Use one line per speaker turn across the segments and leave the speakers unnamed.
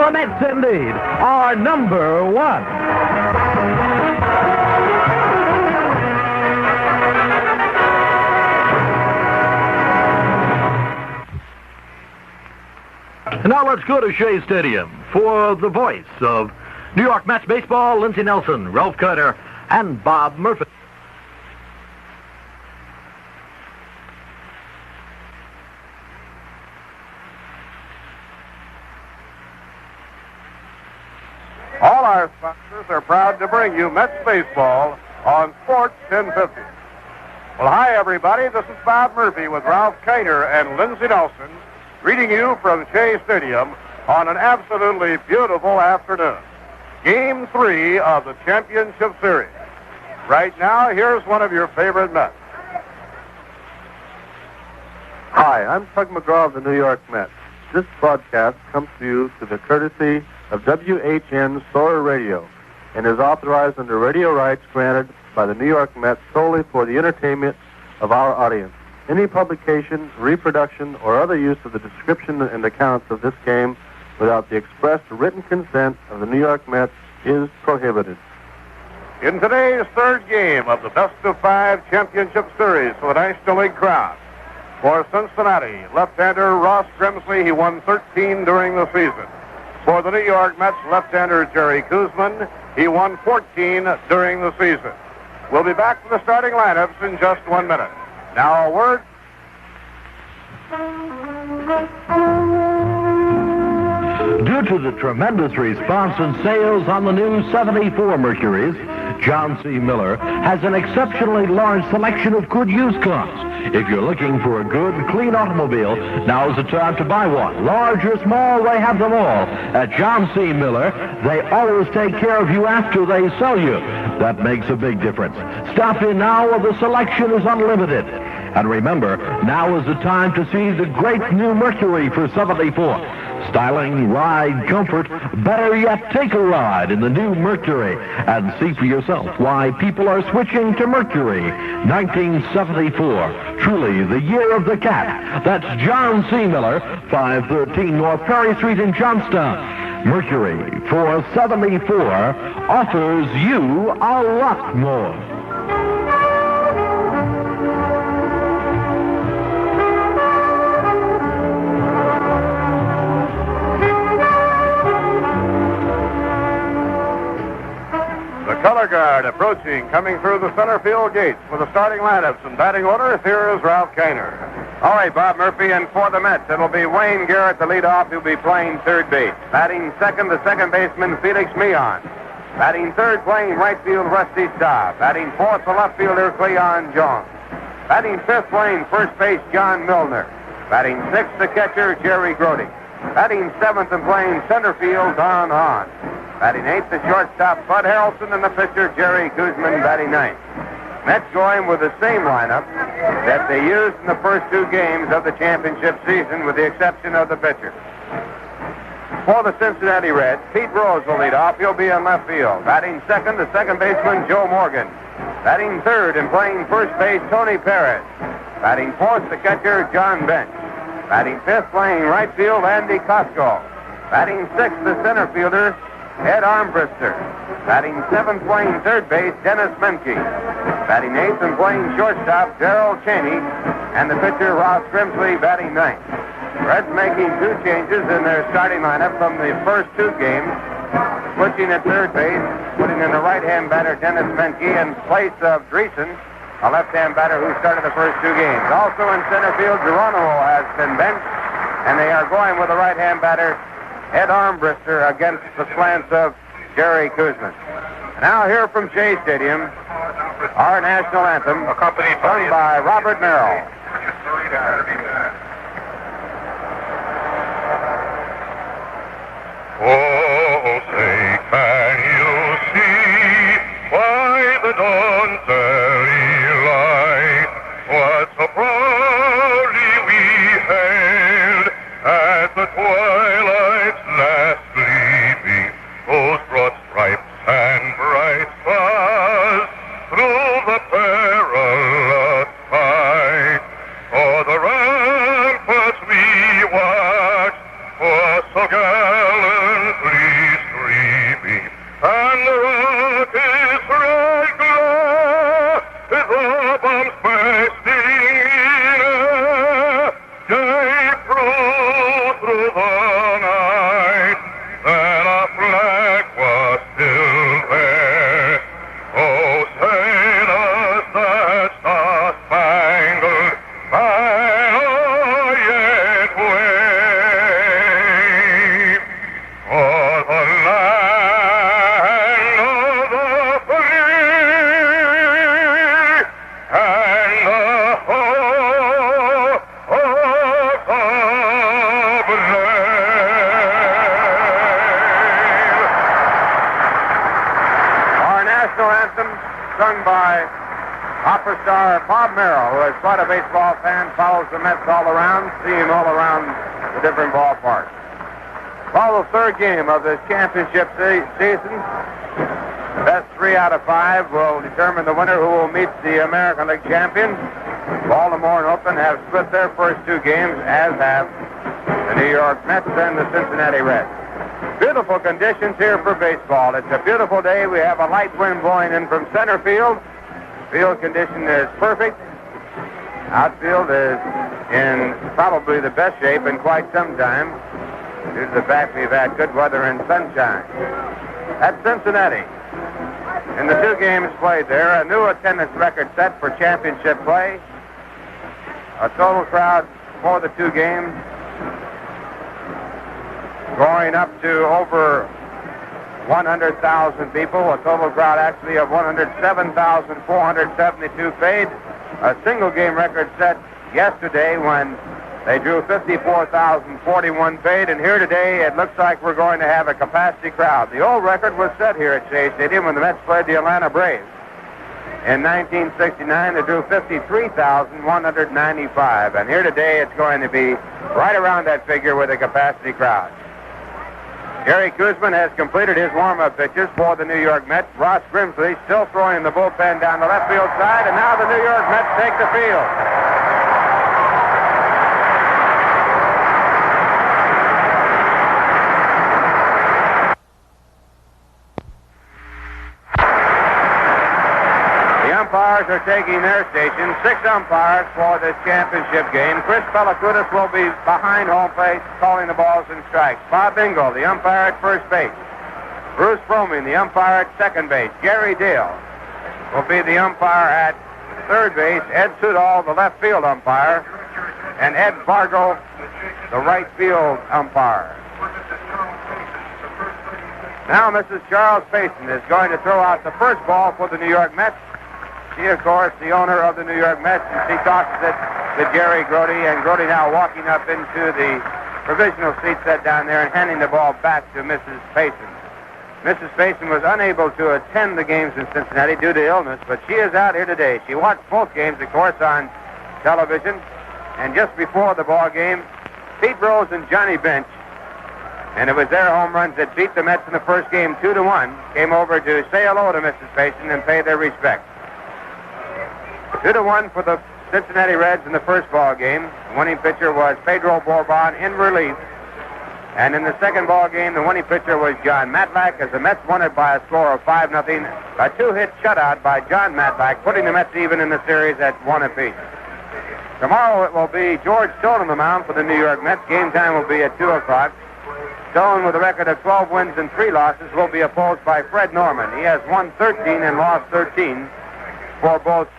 The Mets, indeed, are number one. And now let's go to Shea Stadium for the voice of New York Mets baseball, Lindsey Nelson, Ralph Kiner, and Bob Murphy.
All our sponsors are proud to bring you Mets baseball on Sports 1050. Well, hi, everybody. This is Bob Murphy with Ralph Kiner and Lindsey Nelson, greeting you from Shea Stadium on an absolutely beautiful afternoon. Game 3 of the championship series. Right now, here's one of your favorite Mets.
Hi, I'm Tug McGraw of the New York Mets. This broadcast comes to you to the courtesy of WHN Sora Radio and is authorized under radio rights granted by the New York Mets solely for the entertainment of our audience. Any publication, reproduction, or other use of the description and accounts of this game without the expressed written consent of the New York Mets is prohibited.
In today's third game of the best-of-5 championship series for the National League crown, for Cincinnati, left-hander Ross Grimsley, he won 13 during the season. For the New York Mets, left-hander Jerry Koosman, he won 14 during the season. We'll be back to the starting lineups in just 1 minute. Now a word.
Due to the tremendous response and sales on the new 74 Mercuries, John C. Miller has an exceptionally large selection of good used cars. If you're looking for a good, clean automobile, now's the time to buy one. Large or small, they have them all. At John C. Miller, they always take care of you after they sell you. That makes a big difference. Stop in now or the selection is unlimited. And remember, now is the time to see the great new Mercury for 74. Styling, ride, comfort, better yet, take a ride in the new Mercury and see for yourself why people are switching to Mercury. 1974, truly the year of the cat. That's John C. Miller, 513 North Perry Street in Johnstown. Mercury for 74 offers you a lot more.
Color guard approaching, coming through the center field gates for the starting lineups. In batting order, here is Ralph Kiner.
All right, Bob Murphy, and for the Mets, it'll be Wayne Garrett, the leadoff, who'll be playing third base. Batting second, the second baseman, Felix Meehan. Batting third, playing right field, Rusty Staub. Batting fourth, the left fielder, Cleon Jones. Batting fifth, playing first base, John Milner. Batting sixth, the catcher, Jerry Grody. Batting seventh and playing center field, Don Hahn. Batting eighth, the shortstop, Bud Harrelson, and the pitcher, Jerry Koosman, batting ninth. Mets going with the same lineup that they used in the first two games of the championship season, with the exception of the pitcher. For the Cincinnati Reds, Pete Rose will lead off. He'll be in left field. Batting second, the second baseman, Joe Morgan. Batting third and playing first base, Tony Perez. Batting fourth, the catcher, John Bench. Batting fifth, playing right field, Andy Costco. Batting sixth, the center fielder, Ed Armbruster. Batting seventh, playing third base, Dennis Menke. Batting eighth and playing shortstop, Darrell Cheney. And the pitcher, Ross Grimsley, batting ninth. Reds making two changes in their starting lineup from the first two games. Switching at third base, putting in the right-hand batter, Dennis Menke, in place of Dreesen, a left-hand batter who started the first two games. Also in center field, Geronimo has been benched, and they are going with the right-hand batter, Ed Armbruster, against the slants of Jerry Koosman. Now here from Shea Stadium, our national anthem, accompanied by Robert Merrill.
Oh, say, can you see why the dawn's early light was so proudly we hailed as the twilight's last gleaming, those broad stripes and bright stars through the perilous fight. Oh, the ramparts we watched was so gallant through the night, then a flag was still there. Oh, sailors, that's the spangled banner yet wave. For the land of the free and the hope of the brave.
Our national anthem, sung by opera star Bob Merrill, who is quite a baseball fan, follows the Mets all around, seeing them all around the different ballparks. Well, the third game of this championship season, best 3 out of 5 will determine the winner, who will meet the American League champions. Baltimore and Oakland have split their first 2 games, as have the New York Mets and the Cincinnati Reds. Beautiful conditions here for baseball. It's a beautiful day. We have a light wind blowing in from center field. Field condition is perfect. Outfield is in probably the best shape in quite some time, due to the fact we've had good weather and sunshine. At Cincinnati, in the 2 games played there, a new attendance record set for championship play. A total crowd for the 2 games going up to over 100,000 people. A total crowd actually of 107,472 paid. A single game record set yesterday when they drew 54,041 paid, and here today it looks like we're going to have a capacity crowd. The old record was set here at Shea Stadium when the Mets played the Atlanta Braves. In 1969, they drew 53,195, and here today it's going to be right around that figure with a capacity crowd. Gary Koosman has completed his warm-up pitches for the New York Mets. Ross Grimsley still throwing in the bullpen down the left field side, and now the New York Mets take the field. Umpires are taking their station. 6 umpires for this championship game. Chris Pellicudis will be behind home plate calling the balls and strikes. Bob Engel, the umpire at first base. Bruce Fromming, the umpire at second base. Gary Dale will be the umpire at third base. Ed Sudol, the left field umpire. And Ed Fargo, the right field umpire. Now Mrs. Charles Payson is going to throw out the first ball for the New York Mets. She, of course, the owner of the New York Mets, and she tosses it to Gary Grody, and Grody now walking up into the provisional seat set down there and handing the ball back to Mrs. Payson. Mrs. Payson was unable to attend the games in Cincinnati due to illness, but she is out here today. She watched both games, of course, on television, and just before the ball game, Pete Rose and Johnny Bench, and it was their home runs that beat the Mets in the first game 2-1, came over to say hello to Mrs. Payson and pay their respects. 2-1 for the Cincinnati Reds in the first ball game. The winning pitcher was Pedro Bourbon in relief. And in the second ball game, the winning pitcher was John Matlack, as the Mets won it by a score of 5-0. A 2-hit shutout by John Matlack, putting the Mets even in the series at 1 apiece. Tomorrow it will be George Stone on the mound for the New York Mets. Game time will be at 2 o'clock. Stone, with a record of 12 wins and 3 losses, will be opposed by Fred Norman. He has won 13 and lost 13 for both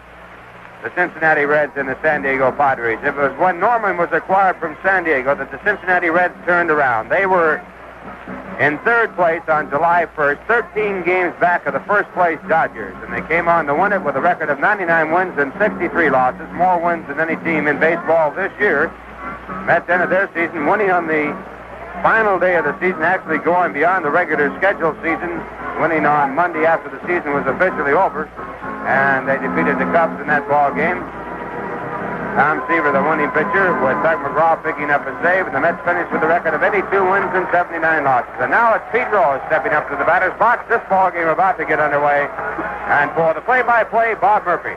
the Cincinnati Reds and the San Diego Padres. It was when Norman was acquired from San Diego that the Cincinnati Reds turned around. They were in third place on July 1st, 13 games back of the first place Dodgers, and they came on to win it with a record of 99 wins and 63 losses, more wins than any team in baseball this year. Mets ended their season winning on the final day of the season, actually going beyond the regular scheduled season, winning on Monday after the season was officially over. And they defeated the Cubs in that ball game. Tom Seaver, the winning pitcher, with Doug McGraw picking up a save, and the Mets finished with a record of 82 wins and 79 losses. And now it's Pete Rose stepping up to the batter's box. This ball game about to get underway. And for the play-by-play, Bob Murphy.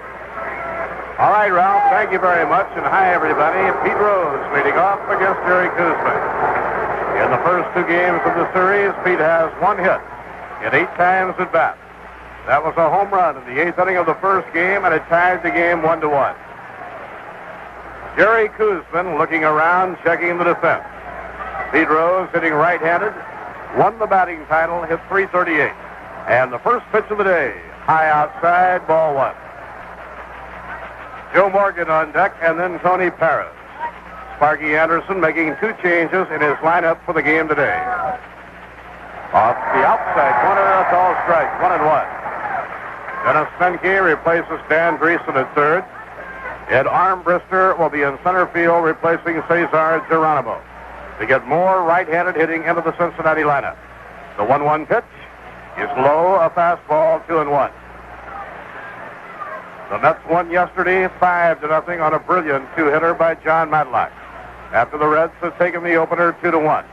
All right, Ralph, thank you very much, and hi, everybody. Pete Rose leading off against Gary Koosman. In the first 2 games of the series, Pete has 1 hit in 8 times at bat. That was a home run in the 8th inning of the first game, and it tied the game 1-1. Jerry Koosman looking around, checking the defense. Pete Rose hitting right-handed, won the batting title, hit .338. And the first pitch of the day, high outside, ball one. Joe Morgan on deck, and then Tony Perez. Sparky Anderson making 2 changes in his lineup for the game today. Off the outside corner, a tall strike, 1-1. Dennis Menke replaces Dan Dreesen at third. Ed Armbrister will be in center field, replacing Cesar Geronimo to get more right-handed hitting into the Cincinnati lineup. The 1-1 pitch is low, a fastball, 2-1. The Mets won yesterday 5-0 on a brilliant 2-hitter by John Matlack, after the Reds have taken the opener 2-1.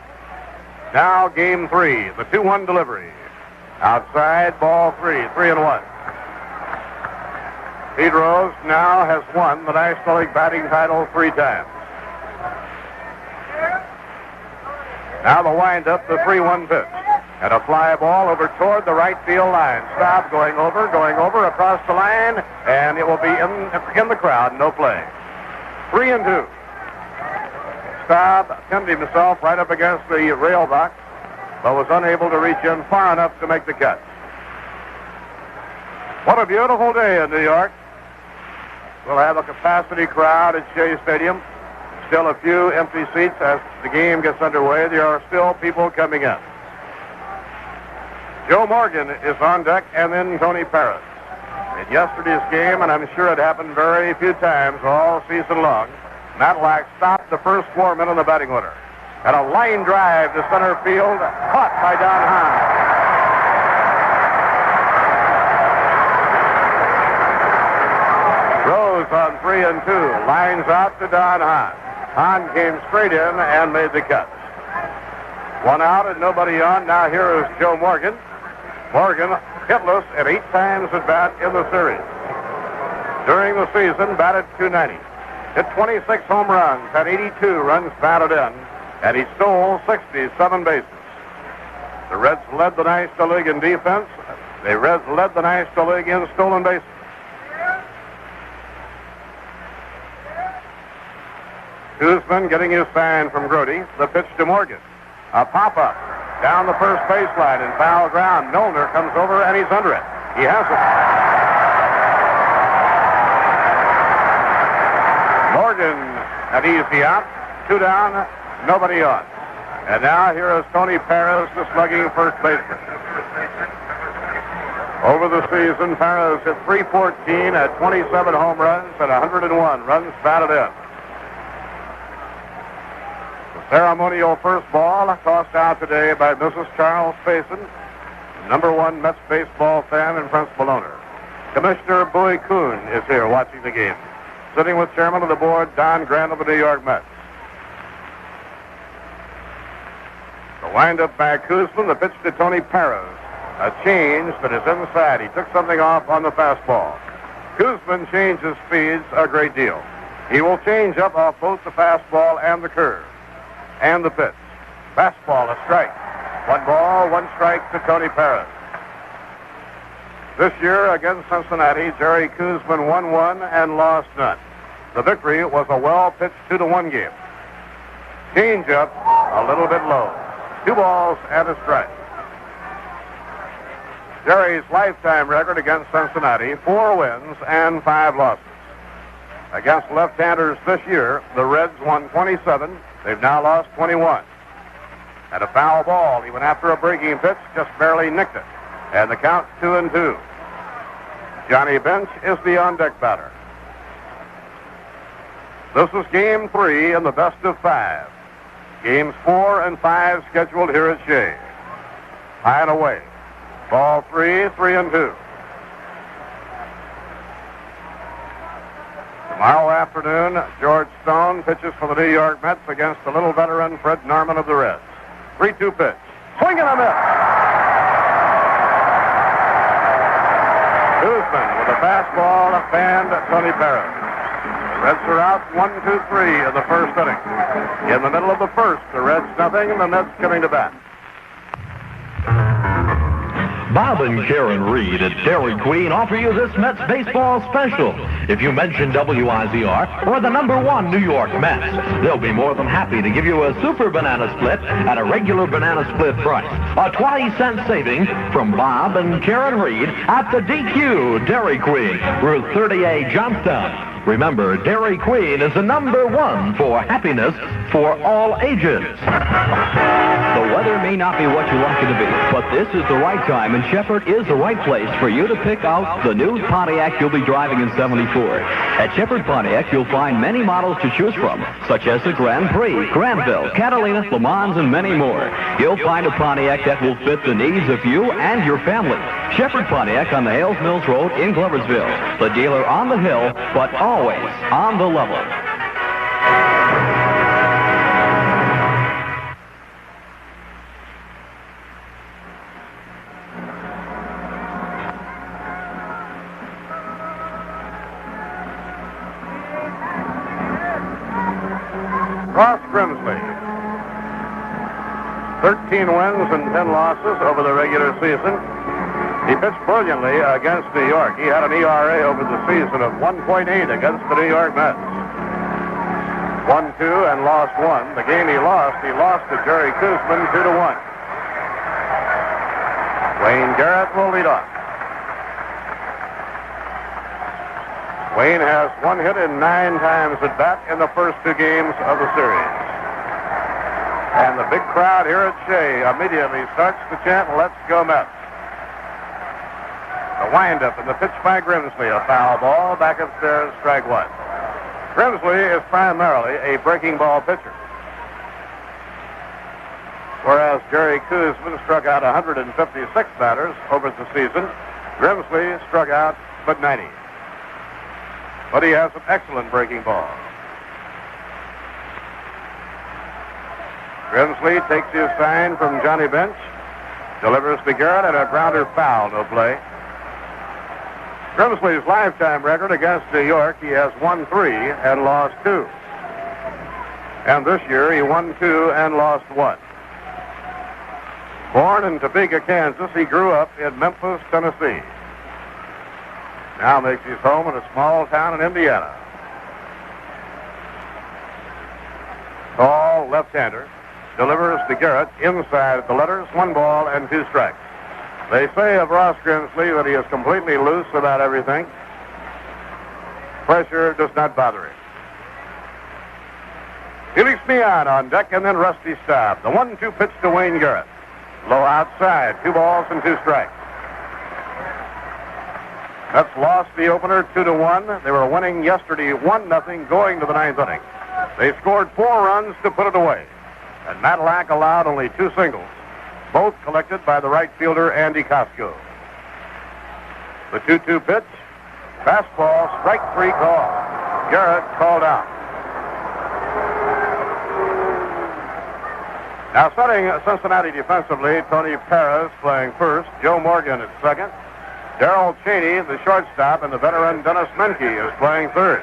Now game 3, the 2-1 delivery. Outside, ball 3, 3-1. Pete Rose now has won the National League batting title 3 times. Now the windup, the 3-1 pitch. And a fly ball over toward the right field line. Staub going over across the line, and it will be in the crowd, no play. 3-2. Staub pinned himself right up against the rail box, but was unable to reach in far enough to make the catch. What a beautiful day in New York. We'll have a capacity crowd at Shea Stadium. Still a few empty seats as the game gets underway. There are still people coming in. Joe Morgan is on deck, and then Tony Perez. In yesterday's game, and I'm sure it happened very few times all season long, Matlack stopped the first 4 men in the batting order. And a line drive to center field, caught by Don Hahn. Rose on 3-2, lines out to Don Hahn. Hahn came straight in and made the catch. 1 out and nobody on. Now here is Joe Morgan. Morgan hitless at 8 times at bat in the series. During the season, batted .290. Hit 26 home runs, had 82 runs batted in, and he stole 67 bases. The Reds led the National League in defense. The Reds led the National League in stolen bases. Koosman getting his sign from Grody. The pitch to Morgan. A pop-up down the first baseline in foul ground. Milner comes over and he's under it. He has it. Morgan, an easy out. 2 down, nobody on. And now here is Tony Perez, the slugging first baseman. Over the season, Perez hit .314 at 27 home runs and 101 runs batted in. Ceremonial first ball tossed out today by Mrs. Charles Payson, #1 Mets baseball fan and principal owner. Commissioner Bowie Kuhn is here watching the game, sitting with chairman of the board Don Grant of the New York Mets. The windup by Koosman, the pitch to Tony Perez. A change that is inside. He took something off on the fastball. Koosman changes speeds a great deal. He will change up off both the fastball and the curve. And the pitch. Fastball, a strike. 1 ball, 1 strike to Tony Perez. This year against Cincinnati, Jerry Koosman won 1 and lost none. The victory was a well-pitched 2-1 game. Change up a little bit low. 2 balls and a strike. Jerry's lifetime record against Cincinnati, 4 wins and 5 losses. Against left-handers this year, the Reds won 27. They've now lost 21. And a foul ball. He went after a breaking pitch, just barely nicked it. And the count 2-2. Johnny Bench is the on-deck batter. This is game 3 in the best of 5. Games 4 and 5 scheduled here at Shea. High and away. Ball 3, 3-2. Tomorrow afternoon, George Stone pitches for the New York Mets against the little veteran Fred Norman of the Reds. 3-2 pitch. Swing and a miss. Koosman with a fastball fanned Tony Perez. The Reds are out 1-2-3 in the first inning. In the middle of the first, the Reds nothing and the Mets coming to bat.
Bob and Karen Reed at Dairy Queen offer you this Mets baseball special. If you mention WIZR or the #1 New York Mets, they'll be more than happy to give you a super banana split at a regular banana split price. A 20-cent saving from Bob and Karen Reed at the DQ Dairy Queen, Route 38, Johnstown. Remember, Dairy Queen is the #1 for happiness for all ages.
The weather may not be what you like it to be, but this is the right time, and Shepherd is the right place for you to pick out the new Pontiac you'll be driving in '74. At Shepherd Pontiac, you'll find many models to choose from, such as the Grand Prix, Granville, Catalina, Le Mans, and many more. You'll find a Pontiac that will fit the needs of you and your family. Shepherd Pontiac on the Hales Mills Road in Gloversville. The dealer on the hill, but always on the level.
Ross Grimsley, 13 wins and 10 losses over the regular season. He pitched brilliantly against New York. He had an ERA over the season of 1.8 against the New York Mets. 1-2 and lost 1. The game he lost to Jerry Koosman 2-1. Wayne Garrett will lead off. Wayne has 1 hit in 9 times at bat in the first 2 games of the series. And the big crowd here at Shea immediately starts to chant, "Let's go Mets." The windup and the pitch by Grimsley, a foul ball, back upstairs, strike 1. Grimsley is primarily a breaking ball pitcher. Whereas Jerry Koosman struck out 156 batters over the season, Grimsley struck out but 90. But he has an excellent breaking ball. Grimsley takes his sign from Johnny Bench, delivers to Garrett, and a grounder foul, no play. Grimsley's lifetime record against New York, he has won 3 and lost 2. And this year he won 2 and lost 1. Born in Topeka, Kansas, he grew up in Memphis, Tennessee. Now makes his home in a small town in Indiana. Tall left-hander, delivers to Garrett inside the letters, 1 ball and 2 strikes. They say of Ross Grimsley that he is completely loose about everything. Pressure does not bother him. Felix Mian on deck, and then Rusty Staub. The 1-2 pitch to Wayne Garrett. Low outside, 2 balls and 2 strikes. Mets lost the opener 2-1. They were winning yesterday 1-0 going to the 9th inning. They scored 4 runs to put it away. And Matlack allowed only 2 singles, both collected by the right fielder Andy Costco. The 2-2 pitch, fastball, strike 3 call. Garrett called out. Now setting Cincinnati defensively, Tony Perez playing first, Joe Morgan at second. Darrell Cheney, the shortstop, and the veteran Dennis Menke is playing third.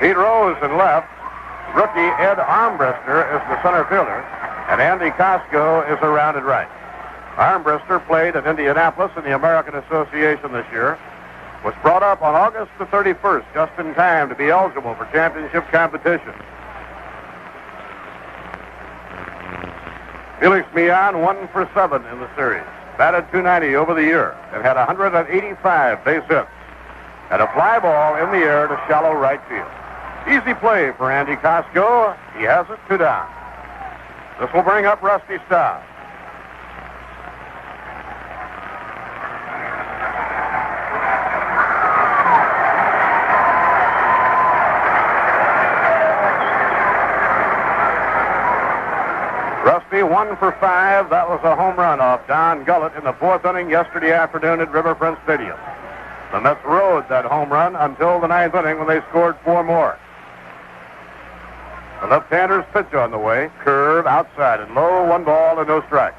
Pete Rose in left. Rookie Ed Armbruster is the center fielder, and Andy Costco is around at right. Armbruster played in Indianapolis in the American Association this year, was brought up on August the 31st, just in time to be eligible for championship competition. Felix Mian 1 for 7 in the series. Batted .290 over the year and had 185 base hits. And a fly ball in the air to shallow right field. Easy play for Andy Costco. He has it 2 down. This will bring up Rusty Staub. Rusty 1 for 5. That was a home run off Don Gullett in the 4th inning yesterday afternoon at Riverfront Stadium. The Mets rode that home run until the 9th inning when they scored 4 more. The left-hander's pitch on the way. Curve outside and low, 1 ball and no strikes.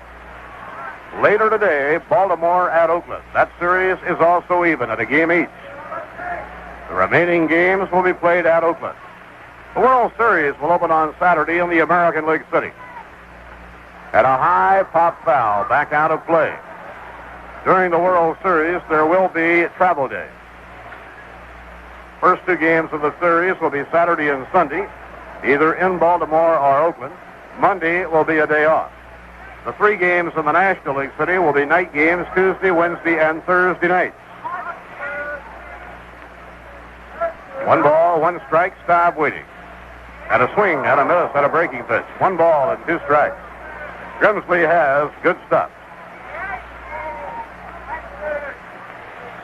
Later today, Baltimore at Oakland. That series is also even at a game each. The remaining games will be played at Oakland. The World Series will open on Saturday in the American League City. And a high pop foul back out of play. During the World Series, there will be travel days. First two games of the series will be Saturday and Sunday, either in Baltimore or Oakland. Monday will be a day off. The three games in the National League City will be night games Tuesday, Wednesday, and Thursday nights. 1 ball, 1 strike, Staub waiting. And a swing and a miss and a breaking pitch. 1 ball and 2 strikes. Grimsley has good stuff.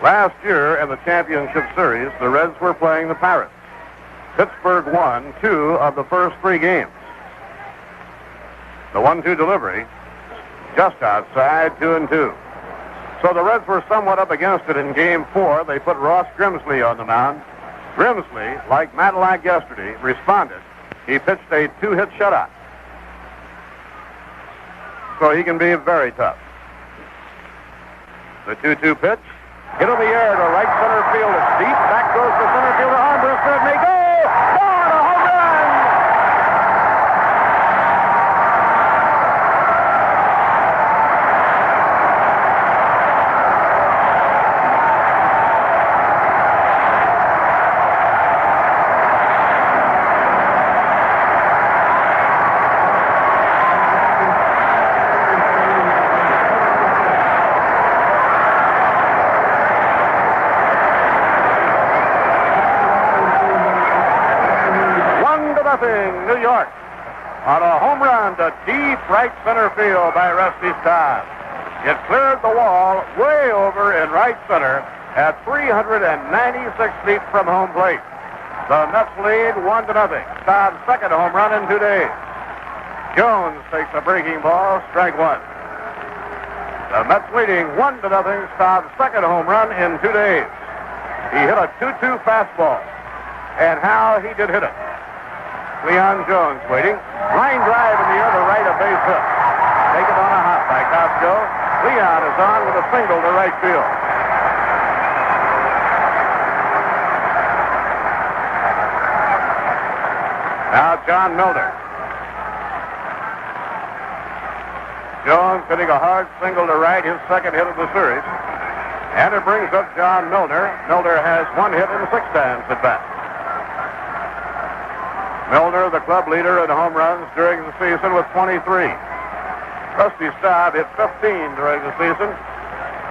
Last year in the championship series, the Reds were playing the Pirates. Pittsburgh won 2 of the first 3 games. The 1-2 delivery just outside 2-2. So the Reds were somewhat up against it in Game 4. They put Ross Grimsley on the mound. Grimsley, like Matlack yesterday, responded. He pitched a 2-hit shutout. So he can be very tough. The 2-2 pitch. Hit in the air to right center field. It's deep. Back goes the center fielder. Armbruster. It may go. Gone. A home run. New York on a home run to deep right center field by Rusty Staub. It cleared the wall way over in right center at 396 feet from home plate. The Mets lead 1-0. Staub's second home run in 2 days. Jones takes a breaking ball, strike 1. The Mets leading 1-0. Staub's second home run in 2 days. He hit a 2-2 fastball. And how he did hit it. Leon Jones waiting. Line drive in the air to right, a base hit. Taken on a hop by Costco. Leon is on with a single to right field. Now John Milner. Jones hitting a hard single to right, his second hit of the series. And it brings up John Milner. Milner has 1 hit in 6 times at bat. Milner, the club leader in home runs during the season with 23. Rusty Staub hit 15 during the season.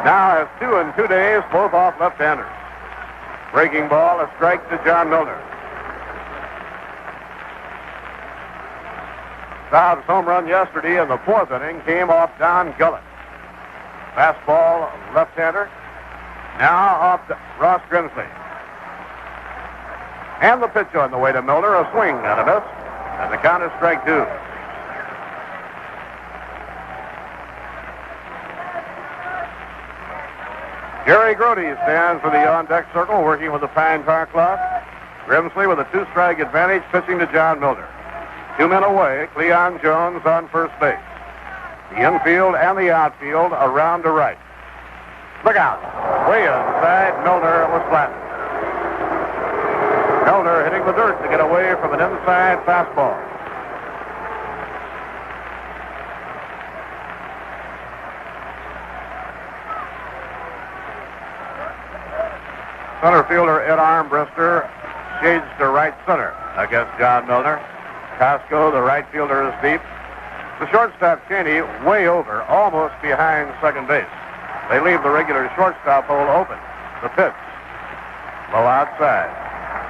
Now has 2 in 2 days, both off left-handers. Breaking ball, a strike to John Milner. Staub's home run yesterday in the 4th inning came off Don Gullett. Fastball, left-hander. Now off to Ross Grimsley. And the pitch on the way to Milner, a swing and a miss. And the count is strike 2. Jerry Grody stands for the on-deck circle, working with the Pine Tar Club. Grimsley with a 2-strike advantage, pitching to John Milner. 2 men away, Cleon Jones on first base. The infield and the outfield around to right. Look out. Way inside, Milner was flattened. Milner hitting the dirt to get away from an inside fastball. Center fielder Ed Armbruster shades to right center against John Milner. Costco, the right fielder, is deep. The shortstop, Cheney, way over, almost behind second base. They leave the regular shortstop hole open. The pitch. Low outside.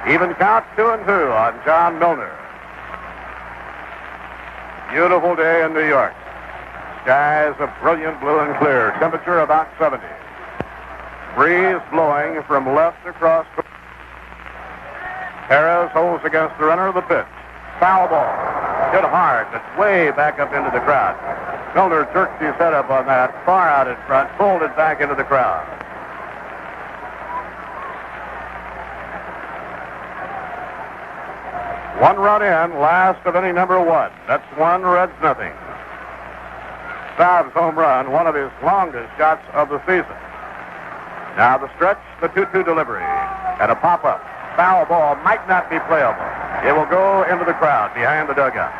Even count 2-2 on John Milner. Beautiful day in New York. Skies are brilliant blue and clear. Temperature about 70. Breeze blowing from left across. Perez holds against the runner of the pitch. Foul ball. Hit hard, but way back up into the crowd. Milner jerked his head up on that, far out in front, pulled it back into the crowd. One run in, last of inning number 1. That's 1, Reds nothing. Staub's home run, one of his longest shots of the season. Now the stretch, the 2-2 delivery, and a pop-up. Foul ball might not be playable. It will go into the crowd behind the dugout.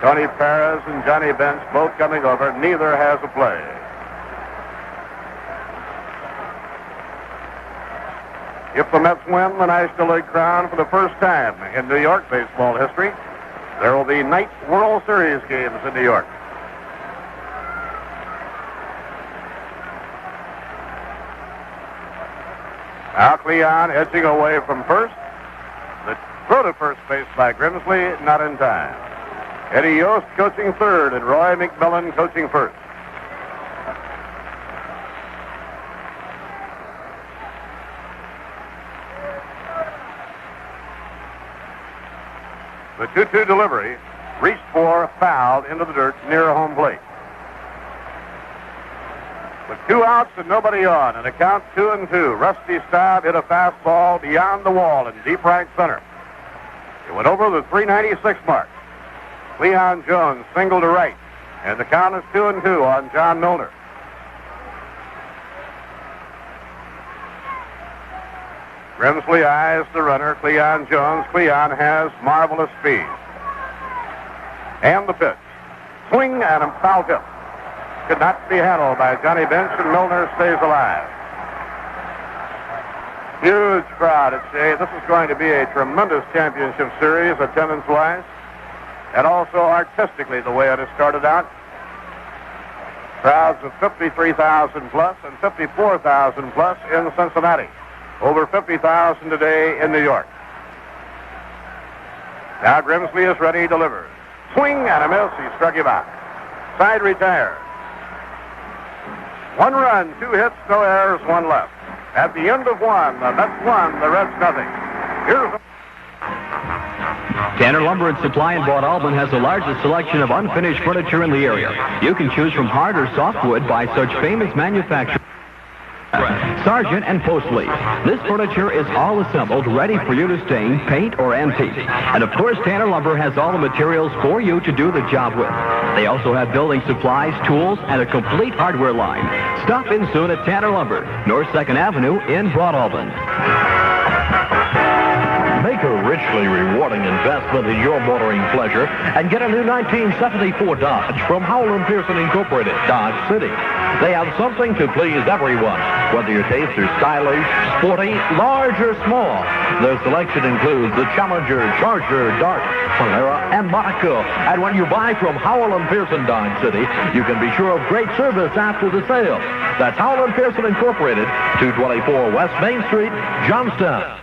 Tony Perez and Johnny Bench both coming over. Neither has a play. If the Mets win the National League crown for the first time in New York baseball history, there will be night World Series games in New York. Now Cleon edging away from first. The throw to first base by Grimsley, not in time. Eddie Yost coaching third and Roy McMillan coaching first. The 2-2 delivery reached for, fouled into the dirt near home plate. With 2 outs and nobody on, and a count 2-2, Rusty Staub hit a fastball beyond the wall in deep right center. It went over the 396 mark. Leon Jones singled to right, and the count is 2-2 on John Milner. Grimsley eyes the runner, Cleon Jones. Cleon has marvelous speed. And the pitch. Swing and a foul tip. Could not be handled by Johnny Bench, and Milner stays alive. Huge crowd at Shea. This is going to be a tremendous championship series, attendance-wise, and also artistically the way it has started out. Crowds of 53,000 plus and 54,000 plus in Cincinnati. Over 50,000 today in New York. Now Grimsley is ready, delivers. Swing and a miss. He struck him out. Side retired. 1 run, 2 hits, no errors, 1 left. At the end of 1, the Mets won, the Reds nothing. Here's
Tanner Lumber and Supply in Port Alban has the largest selection of unfinished furniture in the area. You can choose from hard or soft wood by such famous manufacturers. Sargent and Postley. This furniture is all assembled, ready for you to stain, paint, or antique. And of course, Tanner Lumber has all the materials for you to do the job with. They also have building supplies, tools, and a complete hardware line. Stop in soon at Tanner Lumber, North 2nd Avenue in Port Alban.
Make a richly rewarding investment in your motoring pleasure and get a new 1974 Dodge from Howell & Pearson Incorporated, Dodge City. They have something to please everyone, whether your tastes are stylish, sporty, large, or small. Their selection includes the Challenger, Charger, Dart, Polara, and Monaco. And when you buy from Howell & Pearson Dodge City, you can be sure of great service after the sale. That's Howell & Pearson Incorporated, 224 West Main Street, Johnstown.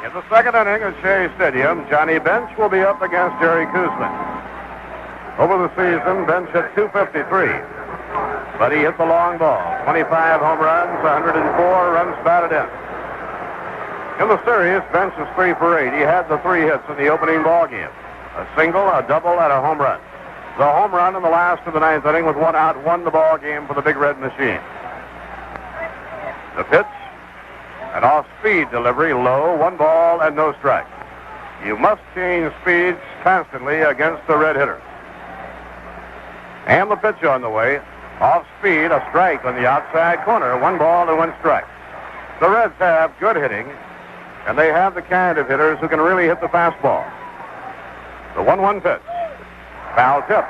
In the second inning at Shea Stadium, Johnny Bench will be up against Jerry Kuzman. Over the season, Bench hit .253, but he hit the long ball. 25 home runs, 104 runs batted in. In the series, Bench is 3 for 8. He had the 3 hits in the opening ball game. A single, a double, and a home run. The home run in the last of the 9th inning with 1 out won the ball game for the Big Red Machine. The pitch. An off-speed delivery, low, 1 ball and no strike. You must change speeds constantly against the red hitters. And the pitch on the way. Off-speed, a strike on the outside corner, 1 ball and 1 strike. The Reds have good hitting, and they have the kind of hitters who can really hit the fastball. The 1-1 pitch. Foul tip.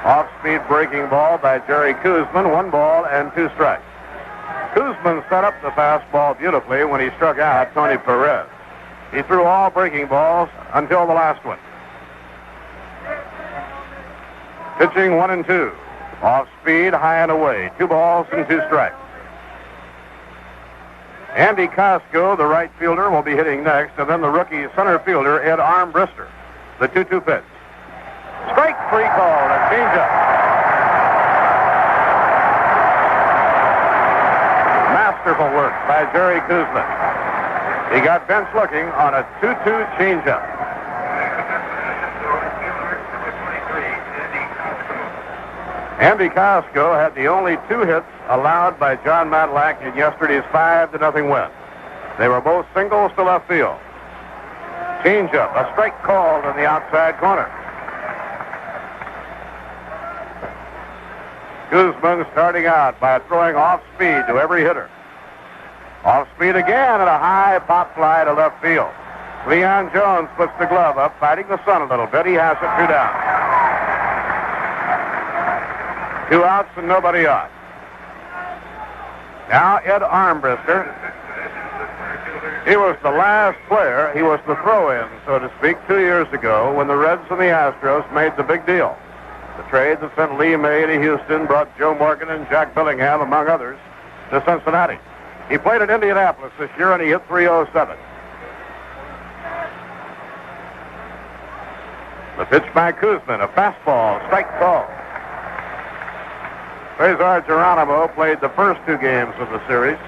Off-speed breaking ball by Jerry Kuzman, 1 ball and 2 strikes. Kuzman set up the fastball beautifully when he struck out Tony Perez. He threw all breaking balls until the last one. Pitching 1 and 2. Off speed, high and away. 2 balls and 2 strikes. Andy Costco, the right fielder, will be hitting next, and then the rookie center fielder, Ed Armbrister. The 2-2 pitch. Strike 3 called and changeup. Masterful work by Jerry Kuzman. He got Bench looking on a 2-2 changeup. Andy Costco had the only 2 hits allowed by John Matlack in yesterday's 5-0 win. They were both singles to left field. Changeup, a strike called in the outside corner. Guzman starting out by throwing off speed to every hitter. Off speed again and a high pop fly to left field. Leon Jones puts the glove up, fighting the sun a little bit. He has it 2 down. 2 outs and nobody on. Now Ed Armbruster. He was the last player. He was the throw-in, so to speak, 2 years ago when the Reds and the Astros made the big deal. The trade that sent Lee May to Houston brought Joe Morgan and Jack Billingham, among others, to Cincinnati. He played at Indianapolis this year, and he hit .307. The pitch by Kuzman, a fastball, strike call. Cesar Geronimo played the first 2 games of the series,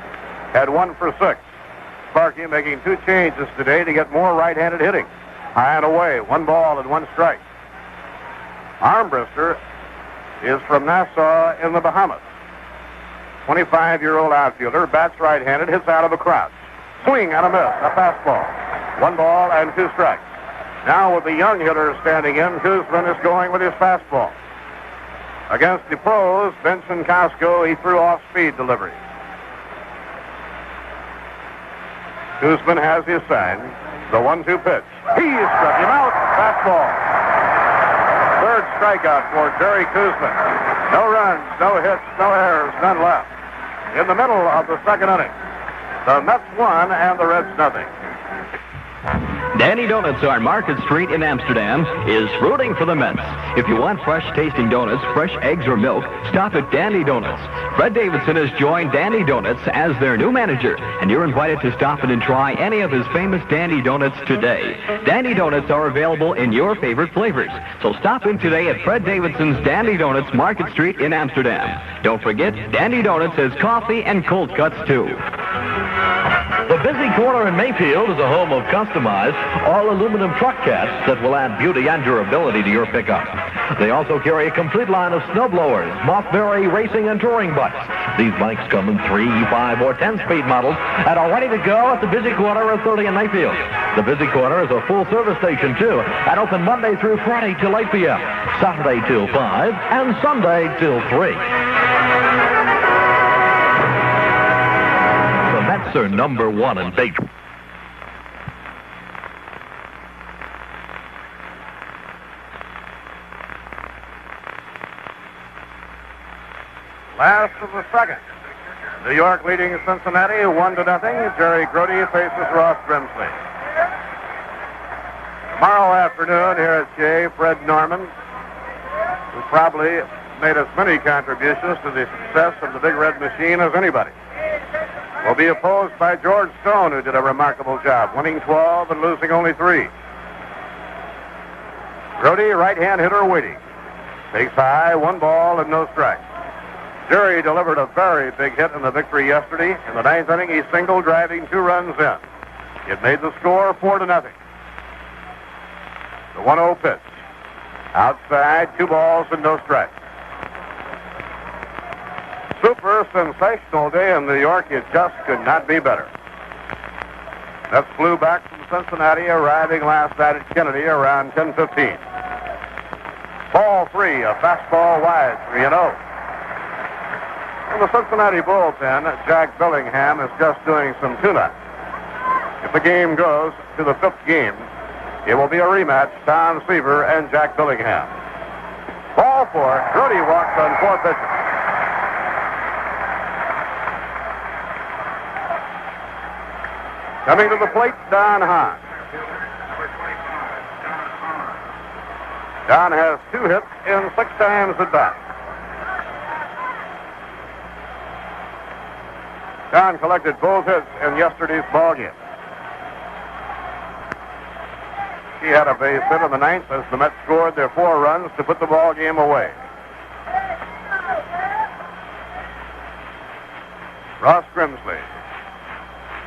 had 1 for 6. Sparky making 2 changes today to get more right-handed hitting. High and away, 1 ball and 1 strike. Armbruster is from Nassau in the Bahamas. 25-year-old outfielder, bats right-handed, hits out of a crouch. Swing and a miss, a fastball. 1 ball and 2 strikes. Now with the young hitter standing in, Kuzman is going with his fastball. Against the pros, Benson Costco, he threw off-speed delivery. Kuzman has his sign. The 1-2 pitch. He struck him out. Fastball. 3rd strikeout for Jerry Kuzman. No runs, no hits, no errors, none left. In the middle of the 2nd inning, the Mets won and the Reds nothing.
Danny Donuts on Market Street in Amsterdam is rooting for the Mets. If you want fresh-tasting donuts, fresh eggs, or milk, stop at Danny Donuts. Fred Davidson has joined Danny Donuts as their new manager, and you're invited to stop in and try any of his famous Dandy Donuts today. Dandy Donuts are available in your favorite flavors, so stop in today at Fred Davidson's Dandy Donuts, Market Street in Amsterdam. Don't forget, Dandy Donuts has coffee and cold cuts, too.
The busy corner in Mayfield is a home of customized, all-aluminum truck casts that will add beauty and durability to your pickup. They also carry a complete line of snowblowers, Mothberry racing and touring bikes. These bikes come in 3, 5, or 10-speed models and are ready to go at the busy corner of 30 in Mayfield. The busy corner is a full-service station, too, and open Monday through Friday till 8 p.m., Saturday till 5, and Sunday till 3. Mets are number 1 in baseball.
Last of the 2nd. New York leading Cincinnati 1-0. Jerry Grody faces Ross Grimsley. Tomorrow afternoon here at Shea, Fred Norman, who probably made as many contributions to the success of the Big Red Machine as anybody, will be opposed by George Stone, who did a remarkable job, winning 12 and losing only 3. Grody, right-hand hitter, waiting. Takes high, 1 ball and no strikes. Jerry delivered a very big hit in the victory yesterday. In the 9th inning, he singled, driving 2 runs in. It made the score 4-0. The 1-0 pitch. Outside, 2 balls and no strikes. Super sensational day in New York. It just could not be better. Mets flew back from Cincinnati, arriving last night at Kennedy around 10:15. Ball 3, a fastball wide, 3-0. In the Cincinnati bullpen, Jack Billingham is just doing some tune-up. If the game goes to the 5th game, it will be a rematch, Don Seaver and Jack Billingham. Ball 4, Grody walks on 4 pitches. Coming to the plate, Don Hahn. Don has 2 hits in 6 times at bat. Don collected both hits in yesterday's ballgame. He had a base hit in the 9th as the Mets scored their 4 runs to put the ballgame away. Ross Grimsley.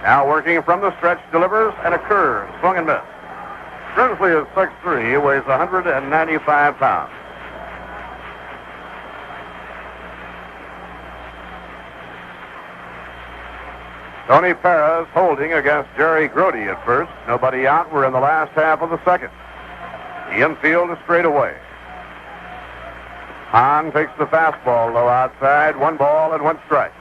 Now working from the stretch, delivers, and a curve, swung and miss. Grimsley is 6'3", weighs 195 pounds. Tony Perez holding against Jerry Grody at first. Nobody out. We're in the last half of the 2nd. The infield is straight away. Hahn takes the fastball low outside. 1 ball and 1 strike.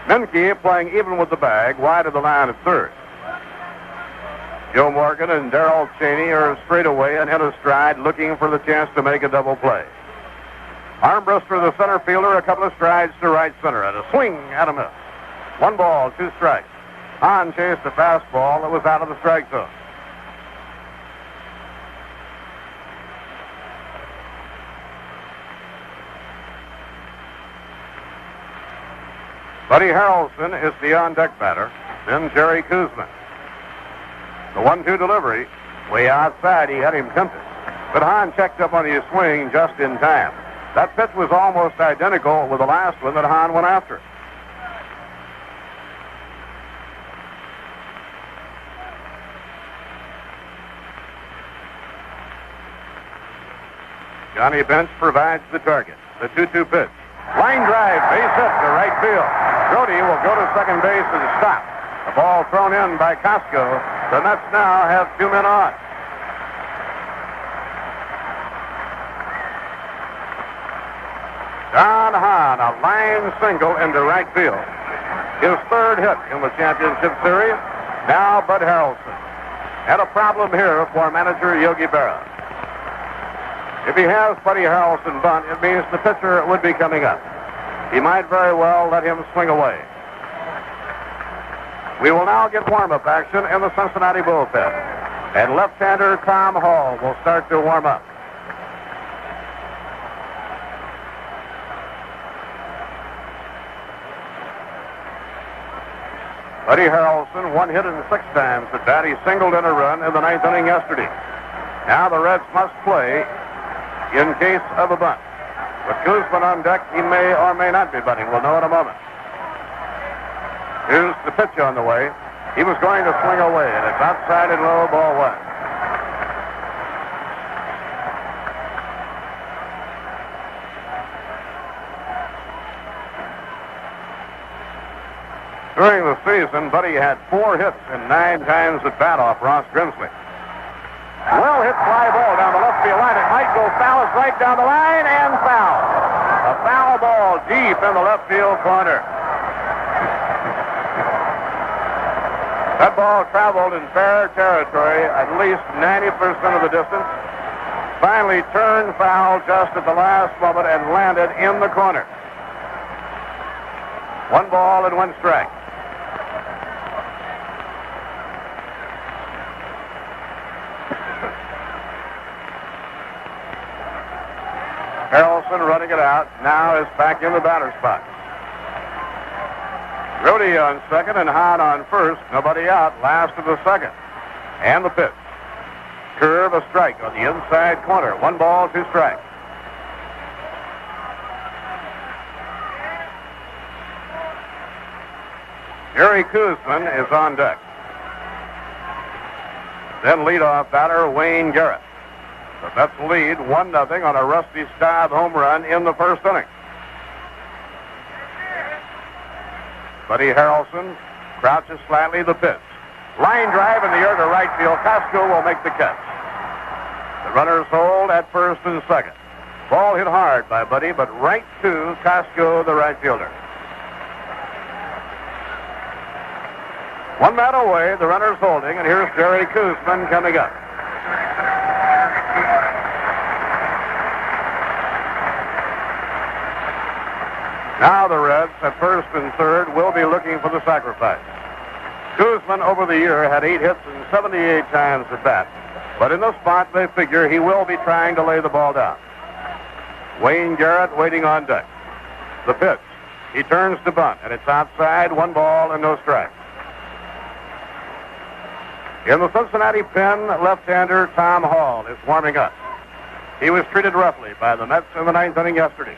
Menke playing even with the bag, wide of the line at third. Joe Morgan and Darrell Cheney are straight away and in a stride, looking for the chance to make a double play. Armbruster, the center fielder, a couple of strides to right center, and a swing and a miss. 1 ball, 2 strikes. Hahn chased the fastball that was out of the strike zone. Buddy Harrelson is the on-deck batter. Then Jerry Kuzman. The 1-2 delivery. Way outside, he had him tempted. But Hahn checked up on his swing just in time. That pitch was almost identical with the last one that Hahn went after. Johnny Bench provides the target. The 2-2 pitch. Line drive, base hit to right field. Brody will go to second base and stop. The ball thrown in by Costco. The Mets now have 2 men on. Don Hahn, a line single into right field. His 3rd hit in the championship series. Now Bud Harrelson. Had a problem here for manager Yogi Berra. If he has Buddy Harrelson bunt, it means the pitcher would be coming up. He might very well let him swing away. We will now get warm-up action in the Cincinnati bullpen. And left-hander Tom Hall will start to warm up. Buddy Harrelson, 1 hit and 6 times at bat. He singled in a run in the 9th inning yesterday. Now the Reds must play in case of a bunt. With Kuzman on deck, he may or may not be bunting. We'll know in a moment. Here's the pitch on the way. He was going to swing away, and it's outside and low, ball 1. During the season, Buddy had 4 hits and 9 times at bat off Ross Grimsley. Well hit fly ball down the left field line. It might go foul. It's right down the line and foul. A foul ball deep in the left field corner. That ball traveled in fair territory at least 90% of the distance. Finally turned foul just at the last moment and landed in the corner. 1 ball and 1 strike. Harrelson running it out. Now is back in the batter's box. Brody on second and Hahn on first. Nobody out. Last of the second. And the pitch. Curve, a strike on the inside corner. 1 ball, 2 strikes. Jerry Kuzman is on deck. Then leadoff batter Wayne Garrett. The Mets lead 1-0 on a Rusty Staub home run in the 1st inning. Buddy Harrelson crouches slightly, the pitch. Line drive in the air to right field. Costco will make the catch. The runners hold at first and second. Ball hit hard by Buddy, but right to Costco, the right fielder. 1 man away, the runners holding, and here's Jerry Kuzman coming up. Now the Reds at first and third will be looking for the sacrifice. Kuzman over the year had 8 hits and 78 times at bat. But in the spot, they figure he will be trying to lay the ball down. Wayne Garrett waiting on deck. The pitch. He turns to bunt, and it's outside, 1 ball and no strike. In the Cincinnati pen, left-hander Tom Hall is warming up. He was treated roughly by the Mets in the 9th inning yesterday.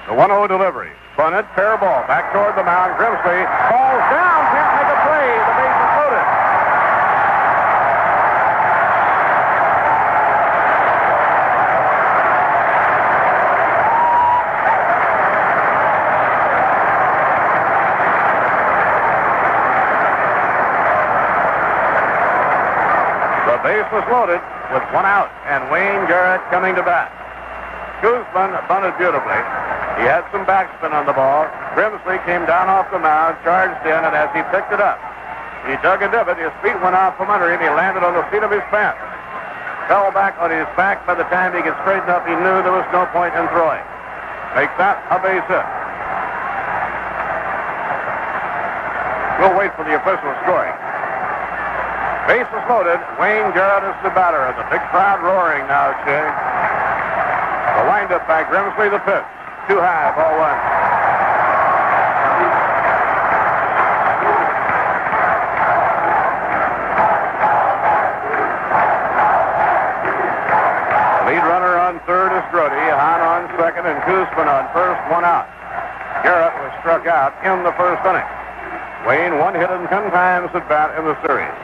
The 1-0 delivery. Bunted, fair ball, back toward the mound. Grimsley falls down, can't make a play. The base is loaded. Bases loaded with one out, and Wayne Garrett coming to bat. Guzman bunted beautifully. He had some backspin on the ball. Grimsley came down off the mound, charged in, and as he picked it up, he dug a divot. His feet went out from under him. He landed on the seat of his pants. Fell back on his back. By the time he could straighten up, he knew there was no point in throwing. Make that a base hit. We'll wait for the official scoring. Bases loaded. Wayne Garrett is the batter. The big crowd roaring now, Shay. The windup by Grimsley, the pitch. Too high, ball one. Lead runner on third is Grody. Hahn on second and Guzman on first, one out. Garrett was struck out in the first inning. Wayne one hit and 10 times at bat in the series.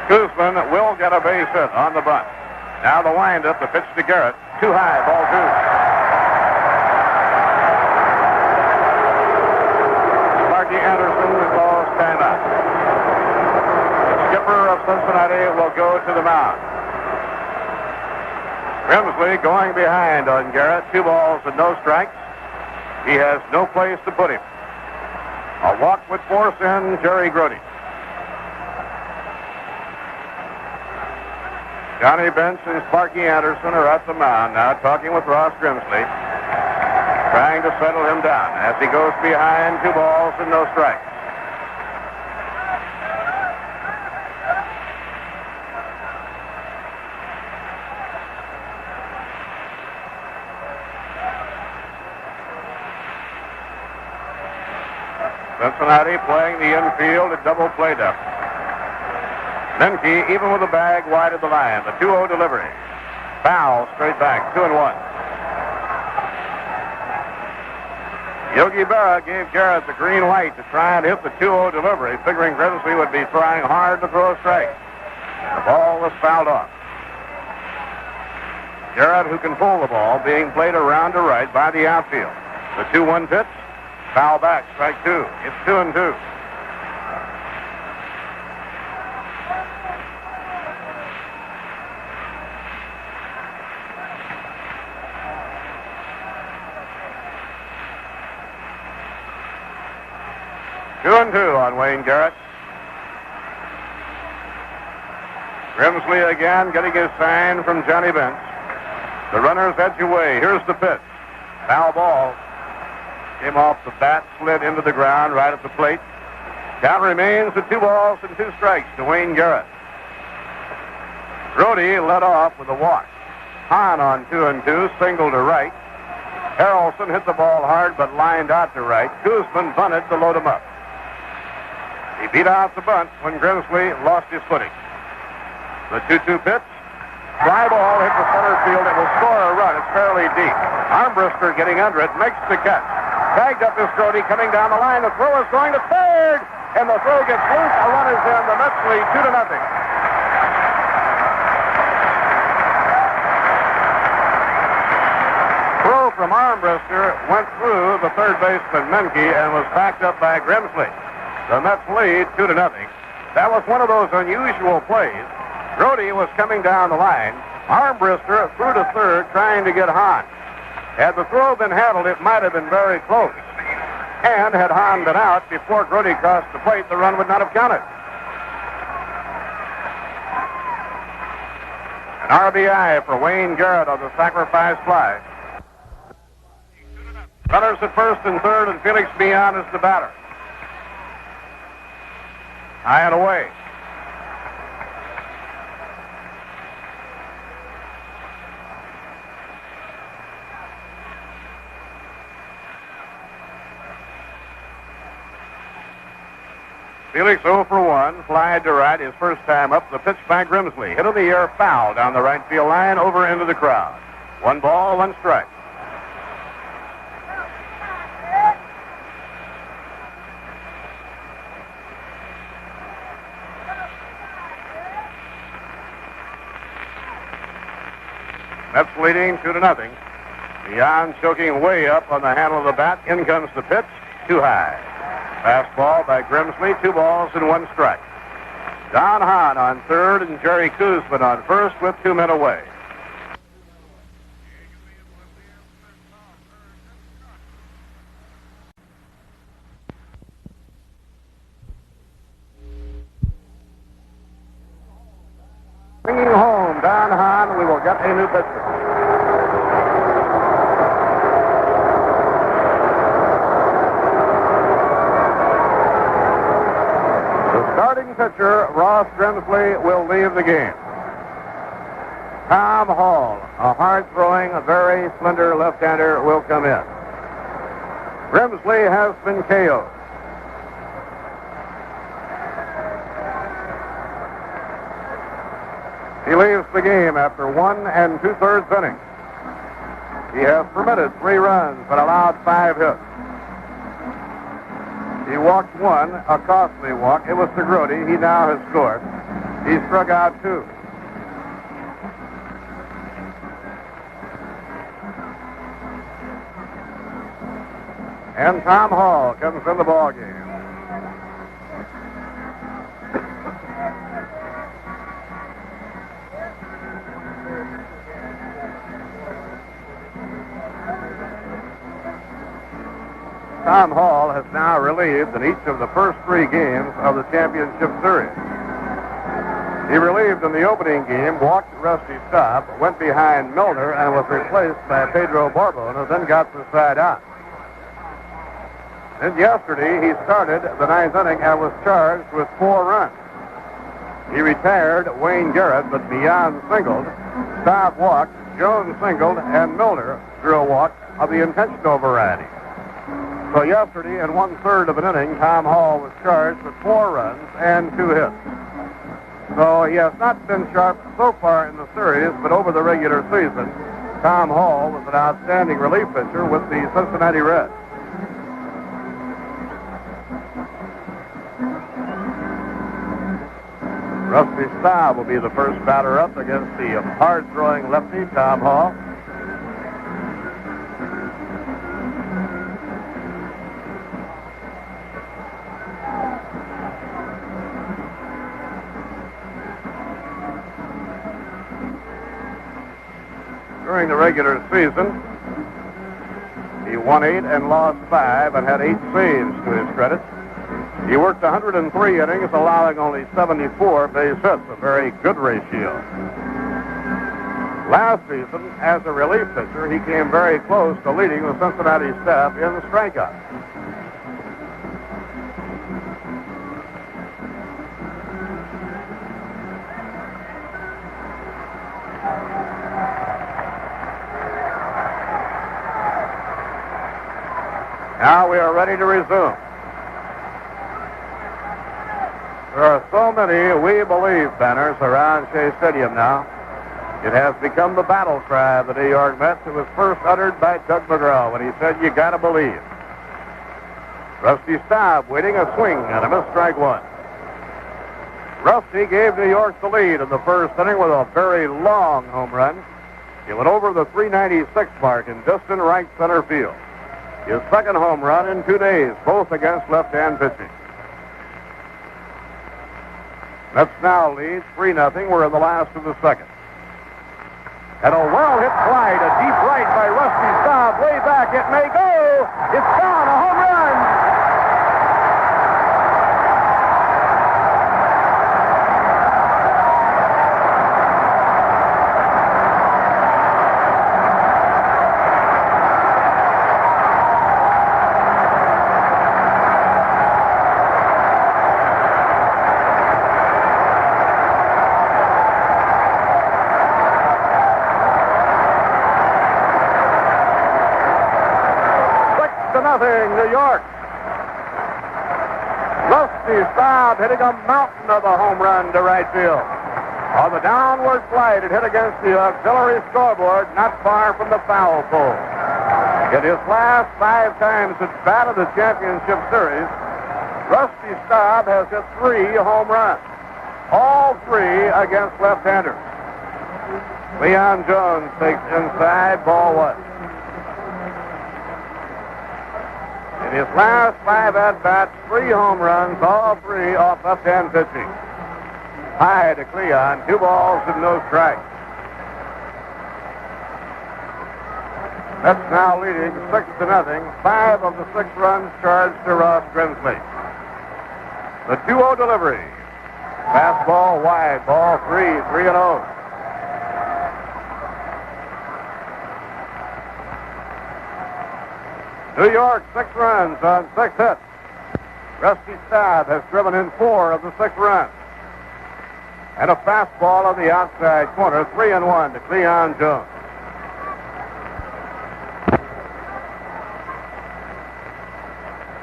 Guzman will get a base hit on the bunt. Now the windup, the pitch to Garrett. Too high, ball two. Sparky Anderson calls timeout. The skipper of Cincinnati will go to the mound. Grimsley going behind on Garrett. 2 balls and no strikes. He has no place to put him. A walk would force in Jerry Grody. Johnny Bench and Sparky Anderson are at the mound now, talking with Ross Grimsley, trying to settle him down as he goes behind. 2 balls and no strikes. Cincinnati playing the infield at double play depth. Menke, even with the bag wide of the line. The 2-0 delivery. Foul straight back, 2-1. Yogi Berra gave Garrett the green light to try and hit the 2-0 delivery, figuring Grimsley would be trying hard to throw a strike. The ball was fouled off. Garrett, who can pull the ball, being played around to right by the outfield. The 2-1 pitch, foul back, strike 2. It's 2-2. On Wayne Garrett. Grimsley again getting his sign from Johnny Bench. The runners edge away. Here's the pitch. Foul ball. Came off the bat, slid into the ground right at the plate. Count remains at 2 balls and 2 strikes to Wayne Garrett. Grody led off with a walk. Hahn on 2-2, single to right. Harrelson hit the ball hard but lined out to right. Guzman bunted to load him up. He beat out the bunt when Grimsley lost his footing. The 2-2 pitch. Fly ball hit the center field. It will score a run. It's fairly deep. Armbruster getting under it, makes the catch. Tagged up is Grody coming down the line. The throw is going to third, and the throw gets loose. A run is in. The Mets lead 2-0. Throw from Armbruster went through the third baseman Menke and was backed up by Grimsley. The Mets lead 2-0. That was one of those unusual plays. Grody was coming down the line. Armbruster threw to third, trying to get Hahn. Had the throw been handled, it might have been very close. And had Hahn been out before Grody crossed the plate, the run would not have counted. An RBI for Wayne Garrett on the sacrifice fly. Runners at first and third, and Felix Millan is the batter. High and away. Felix 0 for 1, fly to right, his first time up. The pitch by Grimsley. Hit of the air, foul down the right field line, over into the crowd. 1 ball, 1 strike. Mets leading 2-0. Leon choking way up on the handle of the bat. In comes the pitch. Too high. Fastball by Grimsley. 2 balls and 1 strike. Don Hahn on third and Jerry Kuzman on first with 2 men away. Bringing home Don Hahn. We will get a new pitcher. Starting pitcher, Ross Grimsley, will leave the game. Tom Hall, a hard-throwing, a very slender left-hander, will come in. Grimsley has been KO'd. He leaves the game after 1 2/3 innings. He has permitted 3 runs, but allowed 5 hits. He walked 1, a costly walk. It was to Grody. He now has scored. He struck out 2. And Tom Hall comes in the ballgame. Tom Hall has now relieved in each of the first 3 games of the championship series. He relieved in the opening game, walked Rusty Staub, went behind Milner, and was replaced by Pedro Borbon, who then got the side out. Then yesterday, he started the 9th inning and was charged with 4 runs. He retired Wayne Garrett, but Mian singled, Staub walked, Jones singled, and Milner drew a walk of the intentional variety. So yesterday, in 1/3 of an inning, Tom Hall was charged with 4 runs and 2 hits. So he has not been sharp so far in the series, but over the regular season, Tom Hall was an outstanding relief pitcher with the Cincinnati Reds. Rusty Staub will be the first batter up against the hard-throwing lefty, Tom Hall. During the regular season, he won 8 and lost 5 and had 8 saves to his credit. He worked 103 innings, allowing only 74 base hits, a very good ratio. Last season, as a relief pitcher, he came very close to leading the Cincinnati staff in strikeouts. Now we are ready to resume. There are so many "We Believe" banners around Shea Stadium now. It has become the battle cry of the New York Mets. It was first uttered by Doug McGraw when he said, "You gotta believe." Rusty Staub waiting a swing and a missed strike 1. Rusty gave New York the lead in the first inning with a very long home run. He went over the 396 mark in distant right center field. His second home run in 2 days, both against left-hand pitching. Mets now lead 3-0. We're in the last of the second. And a well-hit fly to deep right by Rusty Staub. Way back, it may go. It's gone, a home run. New York. Rusty Staub hitting a mountain of a home run to right field. On the downward flight, it hit against the auxiliary scoreboard, not far from the foul pole. In his last 5 times at bat of the championship series, Rusty Staub has hit 3 home runs, all 3 against left-handers. Leon Jones takes inside, ball 1. In his last 5 at-bats, 3 home runs, all 3 off left-hand pitching. High to Cleon, 2 balls and no strikes. Mets now leading 6-0. 5 of the 6 runs charged to Ross Grimsley. The 2-0 delivery. Fastball wide, ball 3-0. New York, 6 runs on 6 hits. Rusty Staub has driven in 4 of the 6 runs. And a fastball on the outside corner, 3-1 to Cleon Jones.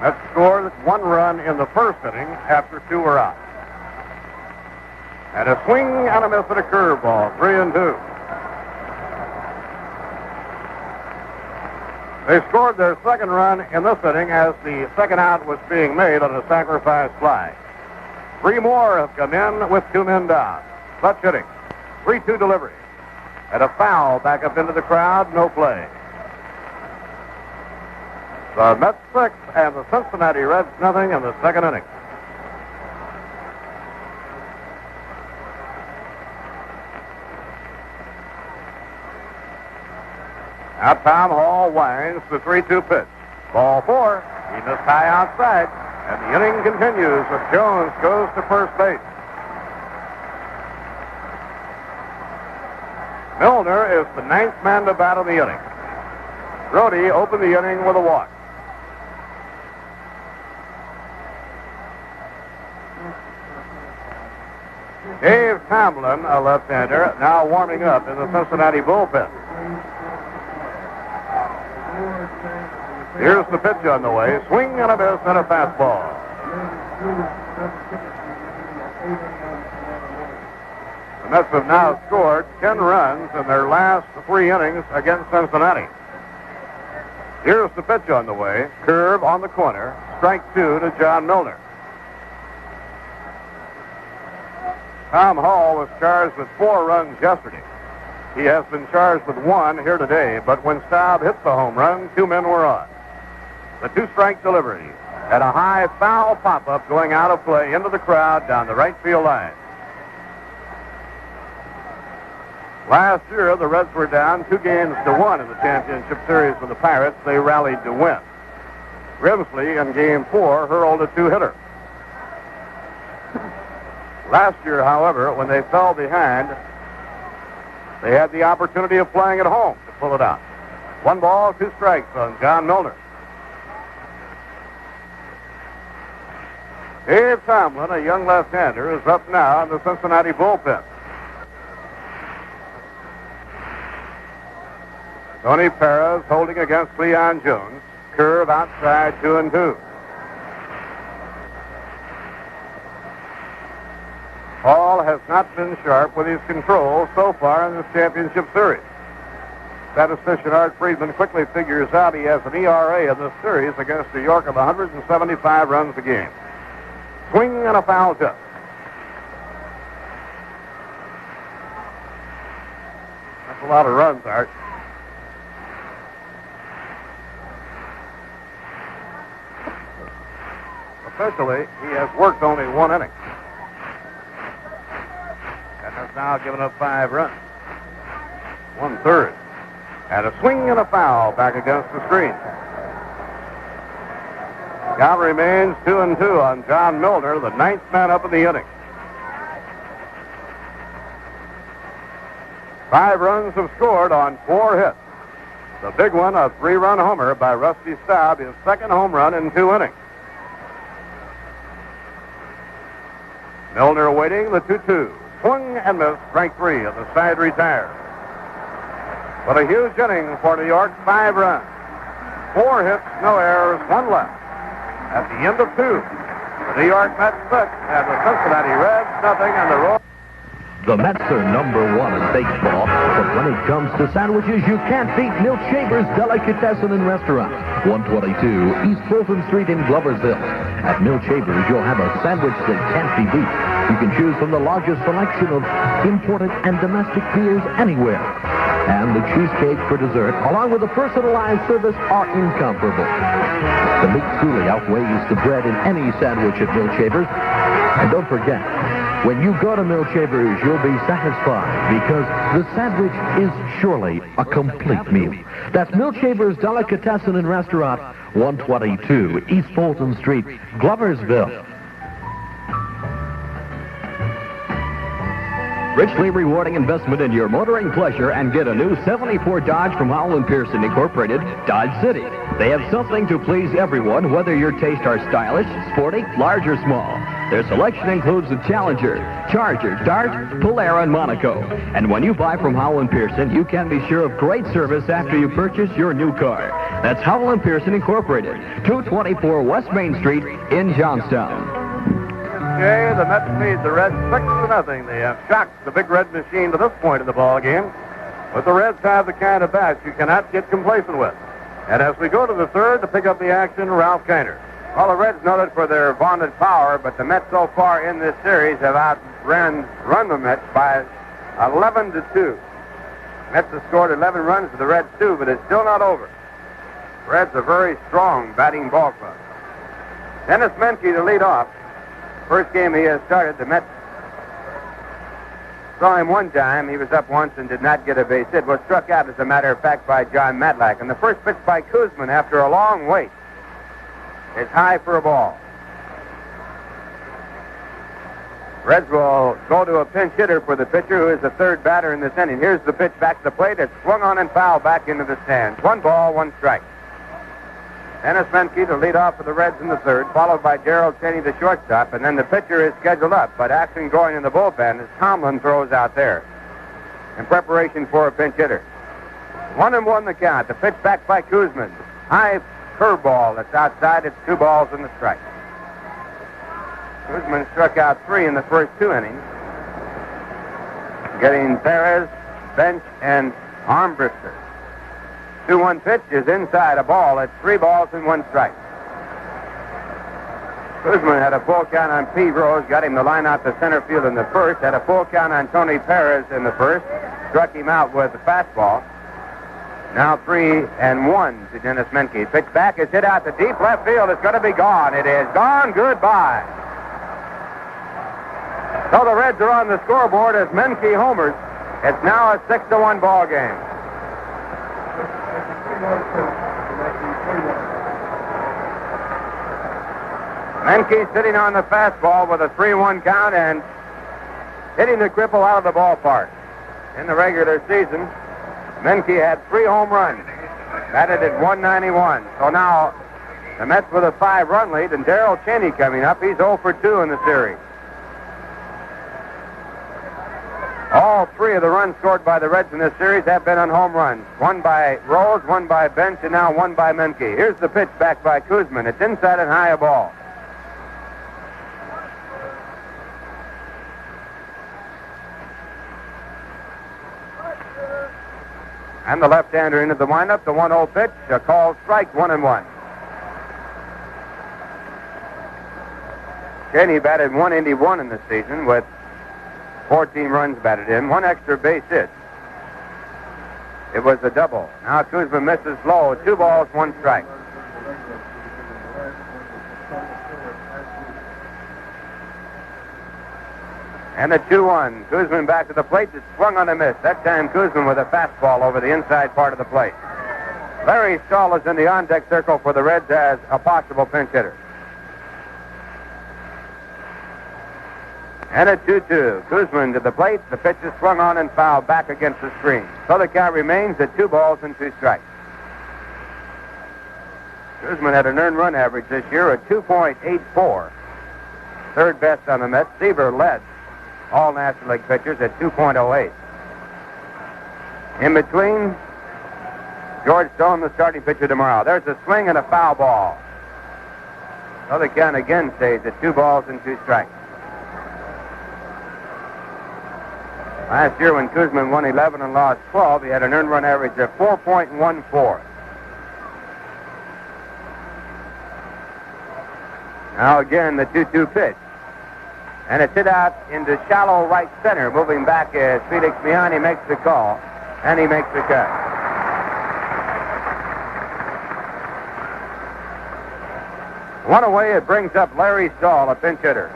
Mets scored 1 run in the first inning after 2 were out. And a swing and a miss at a curveball, 3-2. They scored their 2nd run in this inning as the 2nd out was being made on a sacrifice fly. 3 more have come in with 2 men down. Clutch hitting. 3-2 delivery. And a foul back up into the crowd, no play. The Mets 6 and the Cincinnati Reds nothing in the 2nd inning. Now Tom Hall winds the 3-2 pitch. Ball 4. He missed high outside. And the inning continues as Jones goes to first base. Milner is the 9th man to bat in the inning. Brody opened the inning with a walk. Dave Tomlin, a left-hander, now warming up in the Cincinnati bullpen. Here's the pitch on the way. Swing and a miss and a fastball. The Mets have now scored 10 runs in their last 3 innings against Cincinnati. Here's the pitch on the way. Curve on the corner. Strike 2 to John Milner. Tom Hall was charged with 4 runs yesterday. He has been charged with 1 here today, but when Staub hit the home run, 2 men were on. The 2-strike delivery and a high foul pop-up going out of play into the crowd down the right field line. Last year, the Reds were down 2-1 in the championship series with the Pirates. They rallied to win. Grimsley in Game 4 hurled a 2-hitter. Last year, however, when they fell behind, they had the opportunity of playing at home to pull it out. 1 ball, 2 strikes on John Milner. Dave Tomlin, a young left-hander, is up now in the Cincinnati bullpen. Tony Perez holding against Cleon Jones. Curve outside, 2-2. Hall has not been sharp with his control so far in this championship series. Statistician Art Friedman quickly figures out he has an ERA in this series against New York of 175 runs a game. Swing and a foul tip. That's a lot of runs, Art. Officially, he has worked only 1 inning. And has now given up 5 runs. 1/3. And a swing and a foul back against the screen. Count remains 2-2 on John Milner, the 9th man up in the inning. 5 runs have scored on 4 hits. The big one, a 3-run homer by Rusty Staub, his 2nd home run in 2 innings. Milner waiting, the 2-2. Swung and missed, strike 3, and the side retired. But a huge inning for New York, 5 runs. 4 hits, no errors, 1 left. At the end of 2, the New York Mets 6 and the Cincinnati Reds nothing on the road.
The Mets are number 1 in baseball, but when it comes to sandwiches, you can't beat Milt Shaver's Delicatessen and Restaurant, 122 East Fulton Street in Gloversville. At Milt Shaver's, you'll have a sandwich that can't be beat. You can choose from the largest selection of imported and domestic beers anywhere. and the cheesecake for dessert, along with the personalized service, are incomparable. The meat truly outweighs the bread in any sandwich at Milkshaver's. And don't forget, when you go to Milkshaver's, you'll be satisfied because the sandwich is surely a complete meal. That's Milkshaver's Delicatessen and Restaurant, 122 East Fulton Street, Gloversville.
Richly rewarding investment in your motoring pleasure and get a new 74 Dodge from Howell & Pearson Incorporated, Dodge City. They have something to please everyone, whether your tastes are stylish, sporty, large, or small. Their selection includes the Challenger, Charger, Dart, Polara, and Monaco. And when you buy from Howell & Pearson, you can be sure of great service after you purchase your new car. That's Howell & Pearson Incorporated, 224 West Main Street in Johnstown.
Okay, the Mets lead the Reds 6-0. They have shocked the Big Red Machine to this point in the ball game. But the Reds have the kind of bats you cannot get complacent with. And as we go to the third to pick up the action, Ralph Kiner.
Well, the Reds noted for their vaunted power, but the Mets so far in this series have run the Mets by 11-2. Mets have scored 11 runs to the Reds 2, but it's still not over. The Reds are very strong batting ball club. Dennis Menke to lead off. First game he has started, the Mets saw him one time. He was up once and did not get a base hit. Was struck out, as a matter of fact, by John Matlack. And the first pitch by Koosman after a long wait is high for a ball. Reds will go to a pinch hitter for the pitcher, who is the third batter in this inning. Here's the pitch back to the plate. It's swung on and fouled back into the stands. 1 ball, 1 strike. Dennis Menke to lead off for the Reds in the third, followed by Gerald Cheney, the shortstop, and then the pitcher is scheduled up. But action going in the bullpen as Tomlin throws out there in preparation for a pinch hitter. 1-1 the count. The pitch back by Koosman. High curveball that's outside. It's 2 balls and a strike. Koosman struck out 3 in the first 2 innings, getting Perez, Bench, and Armbruster. 2-1 pitch is inside a ball. It's 3 balls and 1 strike. Koosman had a full count on P. Rose, got him to line out to center field in the first, had a full count on Tony Perez in the first, struck him out with the fastball. Now 3-1 to Dennis Menke. Pitch back is hit out to deep left field. It's going to be gone. It is gone. Goodbye. So the Reds are on the scoreboard as Menke homers. It's now a 6-1 ball game. Menke sitting on the fastball with a 3-1 count and hitting the cripple out of the ballpark. In the regular season, Menke had 3 home runs, batted at .191. So now the Mets with a 5-run lead, and Darrell Cheney coming up. He's 0 for 2 in the series. All 3 of the runs scored by the Reds in this series have been on home runs. 1 by Rose, 1 by Bench, and now 1 by Menke. Here's the pitch back by Koosman. It's inside and high a ball. And the left-hander into the windup. The 1-0 pitch, a called strike, 1-1. Cheney batted .181 in the season with 14 runs batted in, 1 extra base hit. It was a double. Now Koosman misses low. 2 balls, 1 strike. And a 2-1. Koosman back to the plate. It's swung on a miss. That time Koosman with a fastball over the inside part of the plate. Larry Stahl is in the on-deck circle for the Reds as a possible pinch hitter. And a 2-2. Koosman to the plate. The pitch is swung on and fouled back against the screen. So the count remains at 2 balls and 2 strikes. Koosman had an earned run average this year of 2.84. Third best on the Mets. Seaver led all National League pitchers at 2.08. In between, George Stone, the starting pitcher tomorrow. There's a swing and a foul ball. So the count again stays at 2 balls and 2 strikes. Last year when Koosman won 11 and lost 12, he had an earned run average of 4.14. Now again, the 2-2 pitch. And it's hit out into shallow right center. Moving back as Felix Miani makes the call. And he makes the cut. One away, it brings up Larry Stahl, a pinch hitter.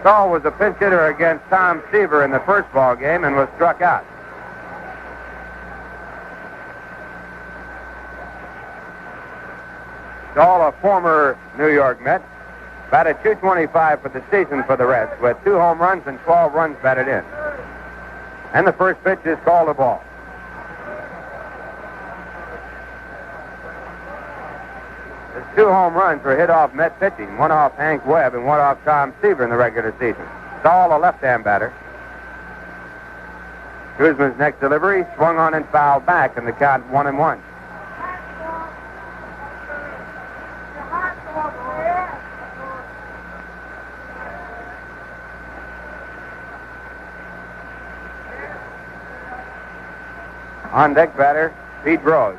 Stahl was a pinch hitter against Tom Seaver in the first ball game and was struck out. Stahl, a former New York Met, batted .225 for the season for the Reds with 2 home runs and 12 runs batted in. And the first pitch is called a ball. His 2 home runs were hit off Met pitching, one off Hank Webb and one off Tom Seaver in the regular season. Stahl, a left-hand batter. Guzman's next delivery swung on and fouled back, and the count 1-1. On deck batter, Pete Rose.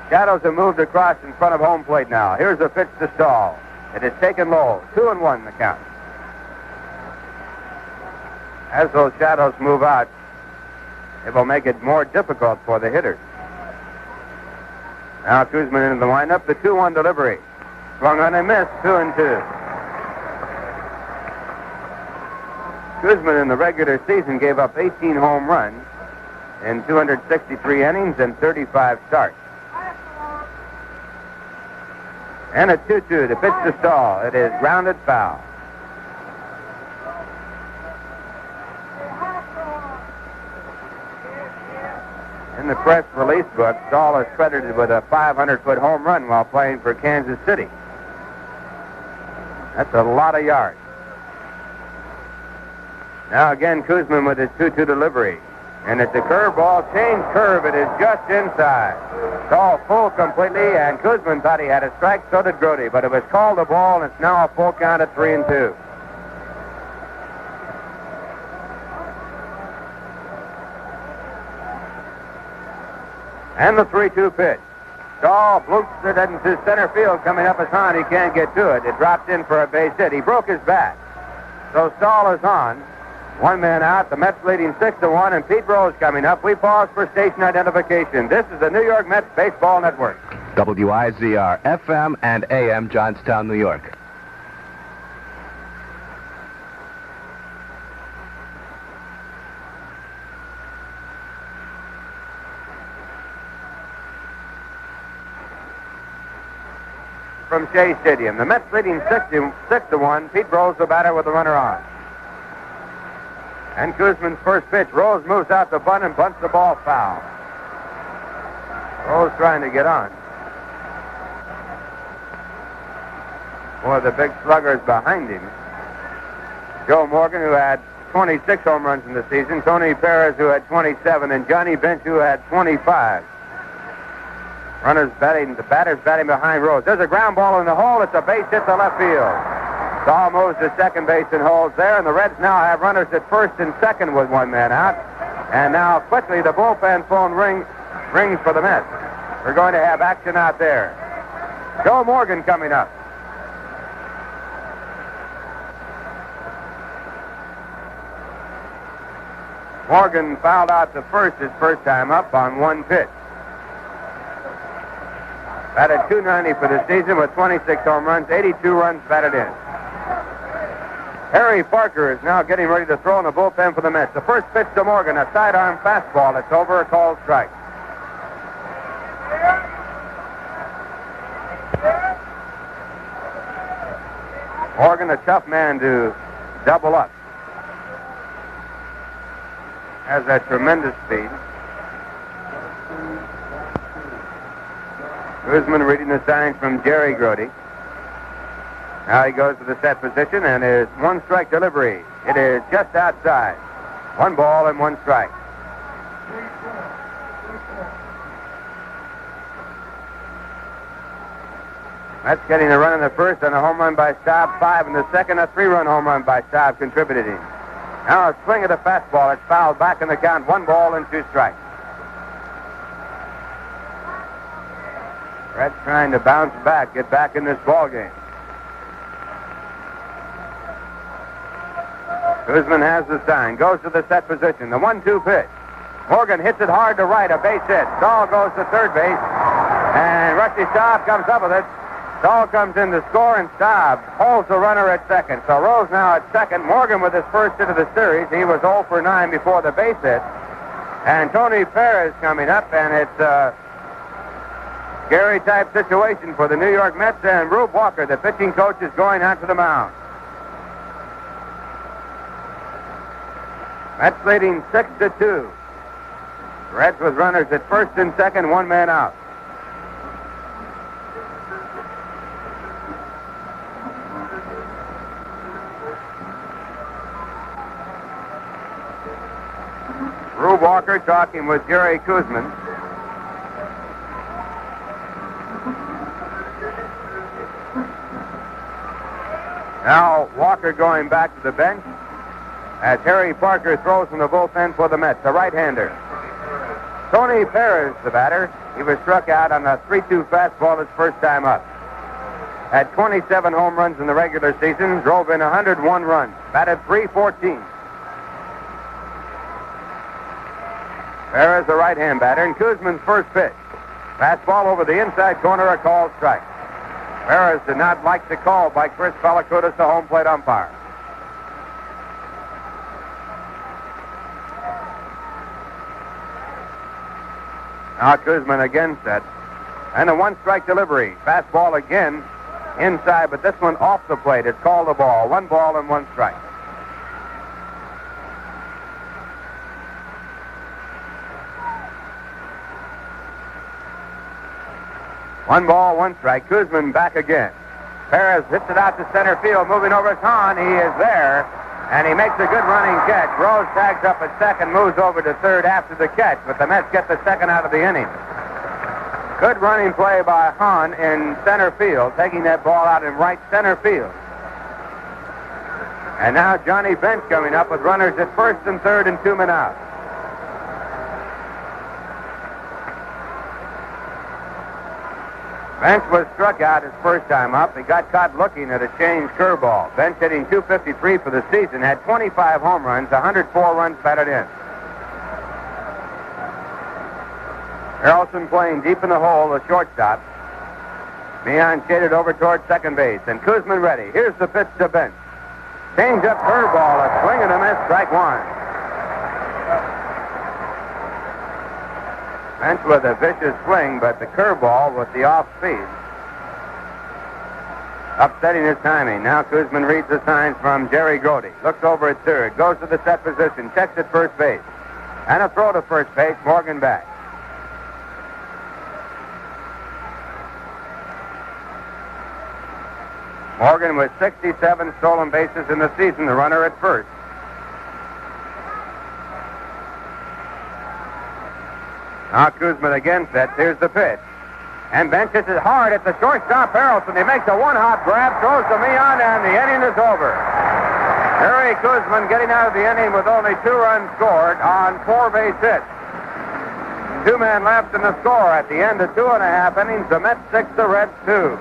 Shadows have moved across in front of home plate now. Here's the pitch to Stahl. It is taken low. 2-1 the count. As those shadows move out, it will make it more difficult for the hitters. Now Guzman into the windup. The 2-1 delivery. Swung on and missed. 2-2. Guzman in the regular season gave up 18 home runs in 263 innings and 35 starts. And a 2-2, the pitch to Stahl. It is grounded foul. In the press release book, Stahl is credited with a 500-foot home run while playing for Kansas City. That's a lot of yards. Now again, Guzman with his 2-2 delivery. And it's a curveball, change curve. It is just inside. Stahl full completely, and Guzman thought he had a strike, so did Grody. But it was called a ball, and it's now a full count at 3-2. And the 3-2 pitch. Stahl bloops it into center field, coming up his hand. He can't get to it. It dropped in for a base hit. He broke his bat. So Stahl is on. 1 man out. The Mets leading 6-1, and Pete Rose coming up. We pause for station identification. This is the New York Mets Baseball Network.
WIZR, FM and AM, Johnstown, New York.
From Shea Stadium, the Mets leading 6-1. Pete Rose, the batter, with the runner on. And Guzman's first pitch. Rose moves out the bunt and bunts the ball foul. Rose trying to get on. One of the big sluggers behind him. Joe Morgan, who had 26 home runs in the season. Tony Perez, who had 27. And Johnny Bench, who had 25. Runners batting, the batters batting behind Rose. There's a ground ball in the hole. It's a base hit to left field. Stahl moves to second base and holds there, and the Reds now have runners at first and second with 1 man out. And now quickly the bullpen phone rings for the Mets. We're going to have action out there. Joe Morgan coming up. Morgan fouled out the first his first time up on 1 pitch. Batted .290 for the season with 26 home runs, 82 runs batted in. Harry Parker is now getting ready to throw in the bullpen for the Mets. The first pitch to Morgan, a sidearm fastball. It's over, a called strike. Morgan, a tough man to double up. Has that tremendous speed. Guzman reading the signs from Jerry Grody. Now he goes to the set position, and his 1-strike delivery. It is just outside. 1 ball and 1 strike. That's getting a run in the first and a home run by Staub. 5 in the second, a 3-run home run by Staub contributed him. Now a swing of the fastball. It's fouled back in the count. 1 ball and 2 strikes. Reds trying to bounce back, get back in this ball game. Kuzman has the sign, goes to the set position. The 1-2 pitch. Morgan hits it hard to right, a base hit. Stahl goes to third base, and Rusty Staub comes up with it. Stahl comes in to score, and Staub holds the runner at second. So Rose now at second. Morgan with his first hit of the series. He was 0 for 9 before the base hit. And Tony Perez coming up, and it's a Gary-type situation for the New York Mets, and Rube Walker, the pitching coach, is going out to the mound. Mets leading 6-2. Reds with runners at first and second, one man out. Rube Walker talking with Jerry Kuzman. Now Walker going back to the bench as Harry Parker throws from the bullpen for the Mets, the right-hander. Tony Perez, the batter. He was struck out on a 3-2 fastball his first time up. Had 27 home runs in the regular season, drove in 101 runs, batted .314. Perez, the right-hand batter, and Kuzman's first pitch. Fastball over the inside corner, a called strike. Perez did not like the call by Chris Balakutis, the home plate umpire. Now Kuzman again set. And a one-strike delivery. Fastball again inside, but this one off the plate. It's called a ball. 1 ball and 1 strike. One ball, 1 strike. Kuzman back again. Perez hits it out to center field, moving over to Hahn. He is there, and he makes a good running catch. Rose tags up at second, moves over to third after the catch, but the Mets get the second out of the inning. Good running play by Hahn in center field, taking that ball out in right center field. And now Johnny Bench coming up with runners at first and third and 2 men out. Bench was struck out his first time up. He got caught looking at a change curveball. Bench hitting .253 for the season, had 25 home runs, 104 runs batted in. Harrelson playing deep in the hole, the shortstop. Meehan shaded over toward second base, and Kuzman ready. Here's the pitch to Bench. Change up curveball, a swing and a miss, strike 1. Bench with a vicious swing, but the curveball with the off speed upsetting his timing. Now Kuzman reads the signs from Jerry Grody. Looks over at third, goes to the set position, checks at first base. And a throw to first base, Morgan back. Morgan with 67 stolen bases in the season, the runner at first. Now Kuzman again sets. Here's the pitch. And Bench hits it hard at the shortstop, Harrelson. He makes a one-hop grab, throws to Meehan, and the inning is over. Harry Kuzman getting out of the inning with only 2 runs scored on 4 base hits. 2 men left in the score at the end of 2.5 innings. The Mets 6, the Reds 2.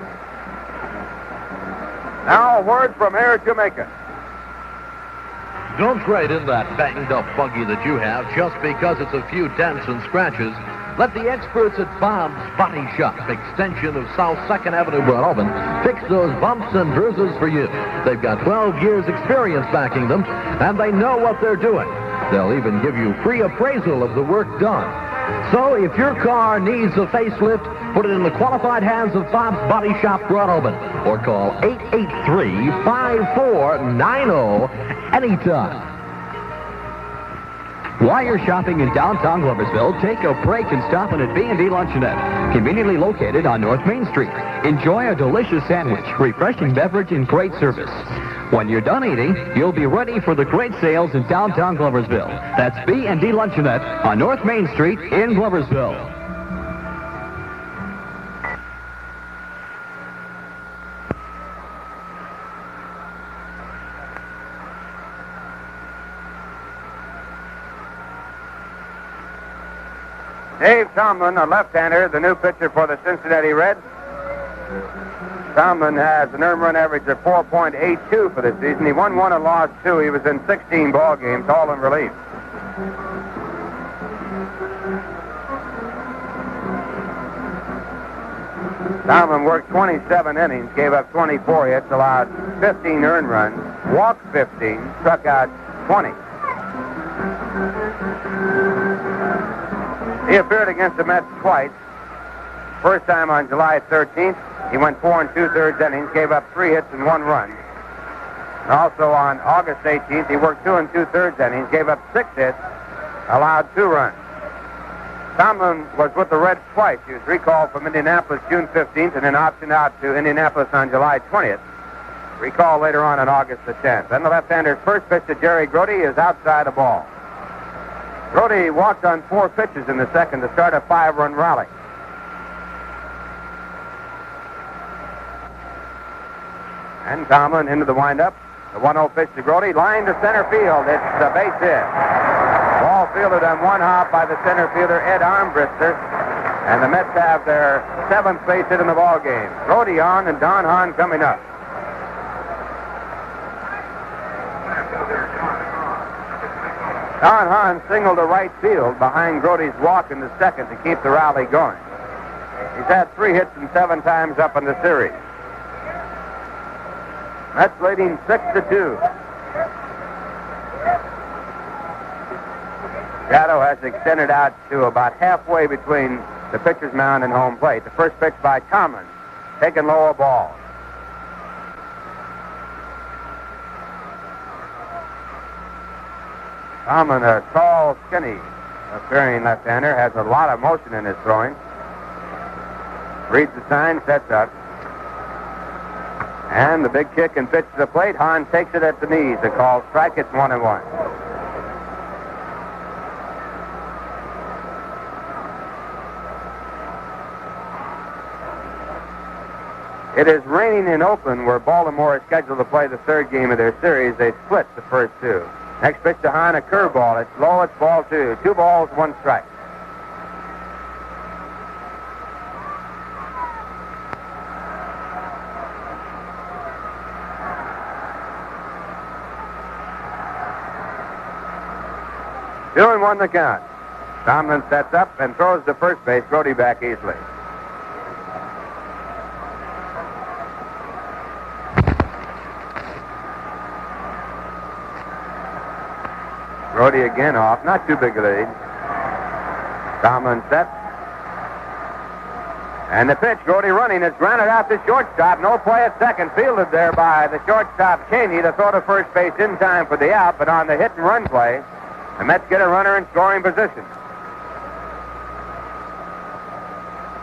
Now a word from Air Jamaica.
Don't trade in that banged-up buggy that you have just because it's a few dents and scratches. Let the experts at Bob's Body Shop, extension of South 2nd Avenue, Broadalbin, fix those bumps and bruises for you. They've got 12 years' experience backing them, and they know what they're doing. They'll even give you free appraisal of the work done. So if your car needs a facelift, put it in the qualified hands of Bob's Body Shop, Broadalbin, or call 883-5490 anytime.
While you're shopping in downtown Gloversville, take a break and stop in at B&D Luncheonette, conveniently located on North Main Street. Enjoy a delicious sandwich, refreshing beverage, and great service. When you're done eating, you'll be ready for the great sales in downtown Gloversville. That's B&D Luncheonette on North Main Street in Gloversville.
Dave Tomlin, a left-hander, the new pitcher for the Cincinnati Reds. Tomlin has an earned run average of 4.82 for the season. He won 1 and lost 2. He was in 16 ball games, all in relief. Tomlin worked 27 innings, gave up 24 hits, allowed 15 earned runs, walked 15, struck out 20. He appeared against the Mets twice. First time on July 13th, he went 4 2/3 innings, gave up 3 hits and 1 run. And also on August 18th, he worked 2 2/3 innings, gave up 6 hits, allowed 2 runs. Tomlin was with the Reds twice. He was recalled from Indianapolis June 15th and then optioned out to Indianapolis on July 20th. Recall later on August the 10th. Then the left-hander's first pitch to Jerry Grody is outside the ball. Grody walked on 4 pitches in the second to start a 5-run rally. And Tomlin into the windup. The 1-0 pitch to Grody, line to center field. It's a base hit. Ball fielded on 1 hop by the center fielder, Ed Armbruster. And the Mets have their 7th base hit in the ball game. Grody on and Don Hahn coming up. Don Hahn singled to right field behind Grody's walk in the second to keep the rally going. He's had 3 hits and 7 times up in the series. Mets leading 6-2. Shadow has extended out to about halfway between the pitcher's mound and home plate. The first pitch by Tomlin, taken low, a ball. Tomlin, a tall, skinny, appearing left-hander, has a lot of motion in his throwing. Reads the sign, sets up. And the big kick and pitch to the plate. Hahn takes it at the knees. A call strike. It's 1-1. It is raining in Oakland, where Baltimore is scheduled to play the 3rd game of their series. They split the first 2. Next pitch to Hahn, a curveball. It's low. It's ball 2. 2 balls, 1 strike. Two and 1 the count. Tomlin sets up and throws to first base. Grody back easily. Grody again off. Not too big a lead. Tomlin sets. And the pitch, Grody running, is grounded out to shortstop. No play at second. Fielded there by the shortstop, Caney, to throw to first base in time for the out. But on the hit and run play, the Mets get a runner in scoring position.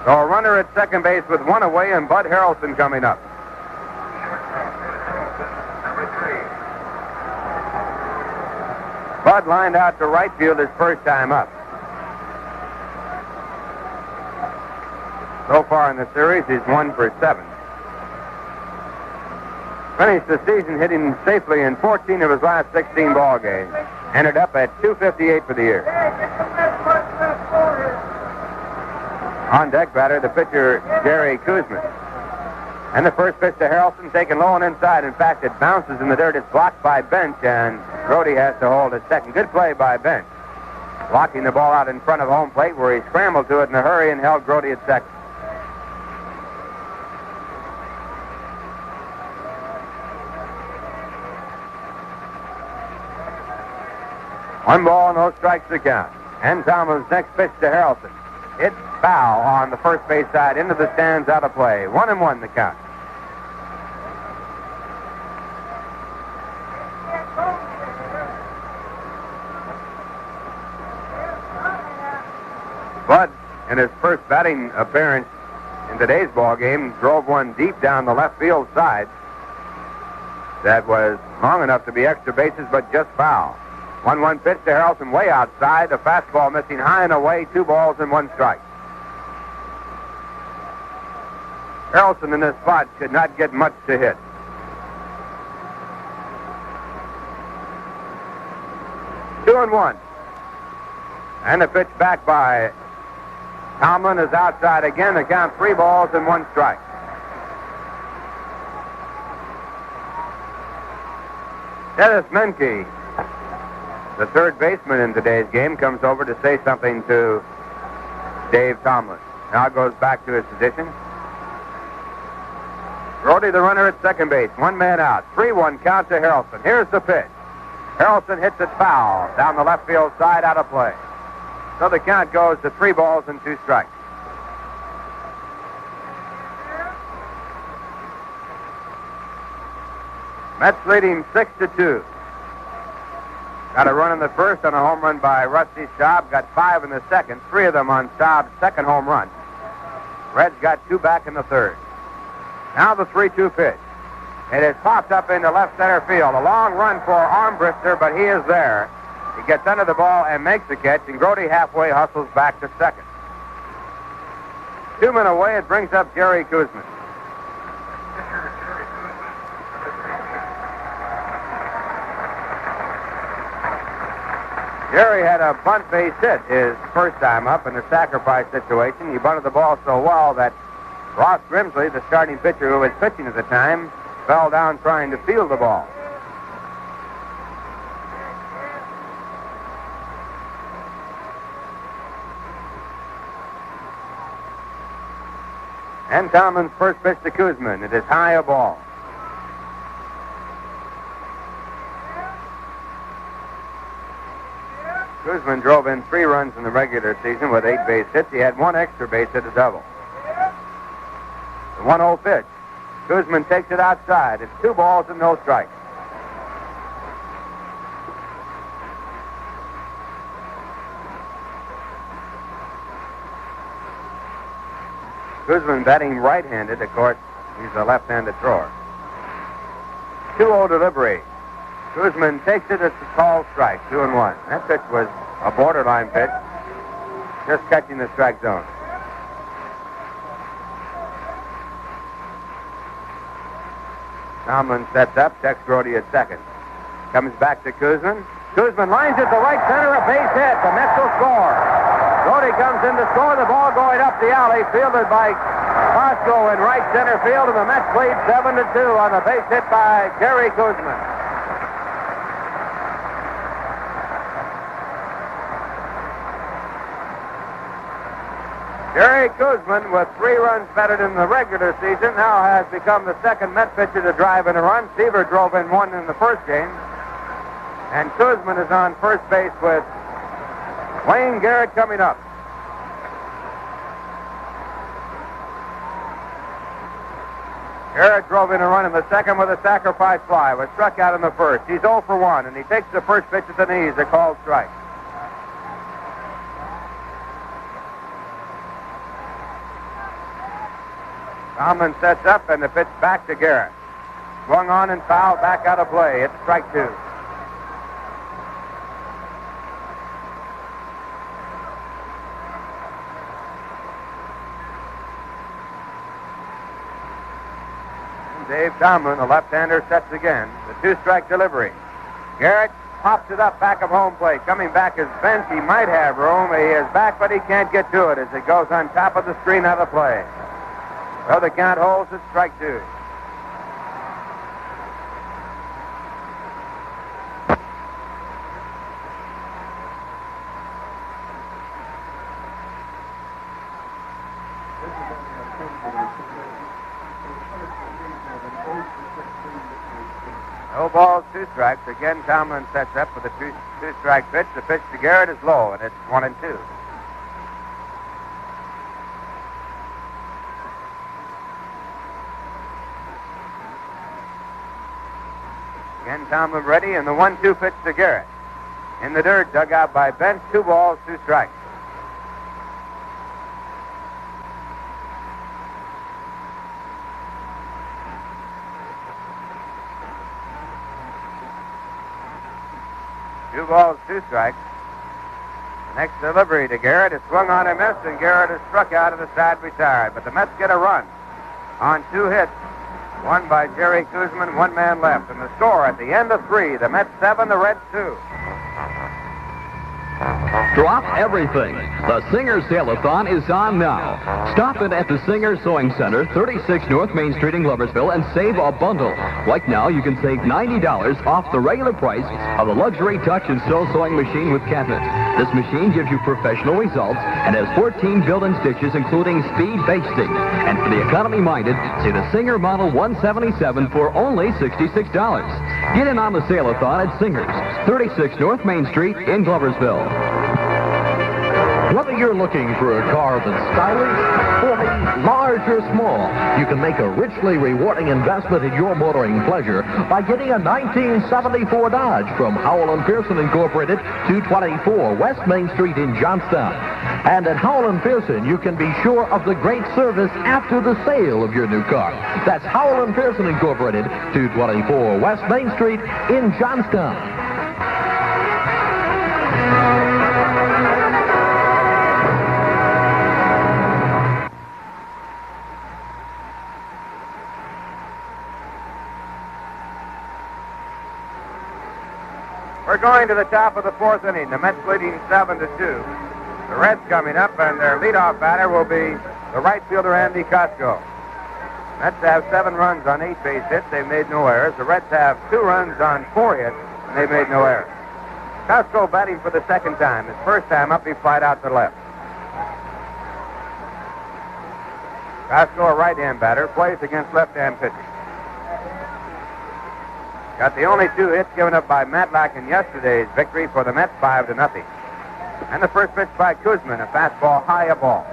So a runner at second base with 1 away and Bud Harrelson coming up. Bud lined out to right field his first time up. So far in the series, he's 1 for 7. Finished the season hitting safely in 14 of his last 16 ball games. Ended up at .258 for the year. On deck batter, the pitcher, Jerry Kuzman. And the first pitch to Harrelson, taken low and inside. In fact, it bounces in the dirt. It's blocked by Bench, and Grody has to hold at second. Good play by Bench. Blocking the ball out in front of home plate, where he scrambled to it in a hurry and held Grody at second. One ball, no strikes to count. And Tomlin's next pitch to Harrelson. It's foul on the first base side, into the stands, out of play. 1-1 the count. Bud, in his first batting appearance in today's ball game, drove one deep down the left field side. That was long enough to be extra bases, but just foul. 1-1 pitch to Harrelson, way outside. The fastball missing high and away. 2 balls and 1 strike. Harrelson in this spot could not get much to hit. Two and 1. And the pitch back by Tomlin is outside again. The count 3 balls and 1 strike. Dennis Menke, the third baseman in today's game, comes over to say something to Dave Tomlin. Now goes back to his position. Brody, the runner at second base. One man out. 3-1 count to Harrelson. Here's the pitch. Harrelson hits it foul down the left field side, out of play. So the count goes to 3 balls and 2 strikes. Mets leading 6-2. Got a run in the first on a home run by Rusty Staub. Got 5 in the second. 3 of them on Staub's second home run. Reds got 2 back in the third. Now the 3-2 pitch. It is popped up into left center field. A long run for Armbruster, but he is there. He gets under the ball and makes the catch, and Grody halfway hustles back to second. 2 men away, it brings up Jerry Kuzman. Jerry had a bunt base hit his first time up in the sacrifice situation. He bunted the ball so well that Ross Grimsley, the starting pitcher who was pitching at the time, fell down trying to field the ball. And Tomlin's first pitch to Kuzman. It is high a ball. Kuzman drove in 3 runs in the regular season with 8 base hits. He had 1 extra base hit, a double. The 1-0 pitch. Kuzman takes it outside. It's 2 balls and no strikes. Kuzman batting right-handed. Of course, he's a left-handed thrower. 2-0 delivery. Kuzman takes it. It's a called strike. 2-1. That pitch was a borderline pitch. Just catching the strike zone. Tomlin sets up, checks Grody at second. Comes back to Kuzman. Kuzman lines it to right center, a base hit. The Mets will score. Grody comes in to score. The ball going up the alley, fielded by Costco in right center field, and the Mets lead 7-2 on the base hit by Jerry Kuzman. Jerry Kuzman, with 3 runs better than the regular season, now has become the second Met pitcher to drive in a run. Seaver drove in 1 in the first game. And Kuzman is on first base with Wayne Garrett coming up. Garrett drove in a run in the second with a sacrifice fly. Was struck out in the first. He's 0 for 1, and he takes the first pitch at the knees, a called strike. Tomlin sets up, and the pitch back to Garrett. Swung on and fouled, back out of play. It's strike 2. And Dave Tomlin, the left-hander, sets again. The 2-strike delivery. Garrett pops it up back of home plate. Coming back is Bench. He might have room. He is back, but he can't get to it as it goes on top of the screen out of play. So the count holds at strike 2. No balls, 2 strikes. Again, Tomlin sets up with a 2-strike pitch. The pitch to Garrett is low, and it's 1-2. Again, Tomlin ready, and the 1-2 pitch to Garrett. In the dirt, dug out by Bench. 2 balls, 2 strikes. Two balls, 2 strikes. The next delivery to Garrett is swung on and missed, and Garrett is struck out of the side, retired. But the Mets get a run on 2 hits. 1 by Jerry Kuzman, 1 man left. And the score at the end of 3, the Mets 7, the Reds 2.
Drop everything. The Singer Sale-a-thon is on now. Stop in at the Singer Sewing Center, 36 North Main Street in Gloversville, and save a bundle. Right now, you can save $90 off the regular price of the luxury touch and sew sewing machine with cabinet. This machine gives you professional results and has 14 built-in stitches, including speed basting. And for the economy-minded, see the Singer Model 177 for only $66. Get in on the Sale-a-thon at Singer's, 36 North Main Street in Gloversville.
Whether you're looking for a car that's stylish, sporty, large, or small, you can make a richly rewarding investment in your motoring pleasure by getting a 1974 Dodge from Howell & Pearson Incorporated, 224 West Main Street in Johnstown. And at Howell & Pearson, you can be sure of the great service after the sale of your new car. That's Howell & Pearson Incorporated, 224 West Main Street in Johnstown.
We're going to the top of the fourth inning. The Mets leading 7-2. The Reds coming up, and their leadoff batter will be the right fielder, Andy Costco. Mets have 7 runs on 8 base hits. They've made no errors. The Reds have 2 runs on 4 hits, and they've made no errors. Costco batting for the second time. His first time up, he flied out to left. Costco, a right-hand batter, plays against left-hand pitchers. Got the only 2 hits given up by Matlack in yesterday's victory for the Mets, 5-0. And the first pitch by Kuzman, a fastball high, a ball.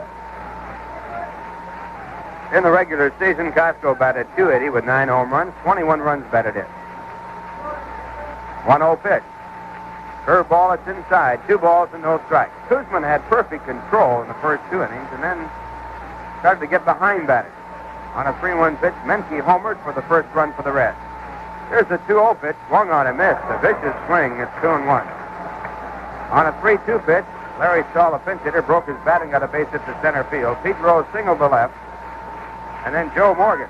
In the regular season, Costco batted .280 with 9 home runs, 21 runs batted in. 1-0 pitch. Curveball, it's inside. 2 balls and no strikes. Kuzman had perfect control in the first 2 innings and then started to get behind batters. On a 3-1 pitch, Menke homered for the first run for the Reds. Here's the 2-0 pitch, swung on and missed. A vicious swing, it's 2-1. On a 3-2 pitch, Larry Stahl, a pinch hitter, broke his bat and got a base hit to center field. Pete Rose singled the left, and then Joe Morgan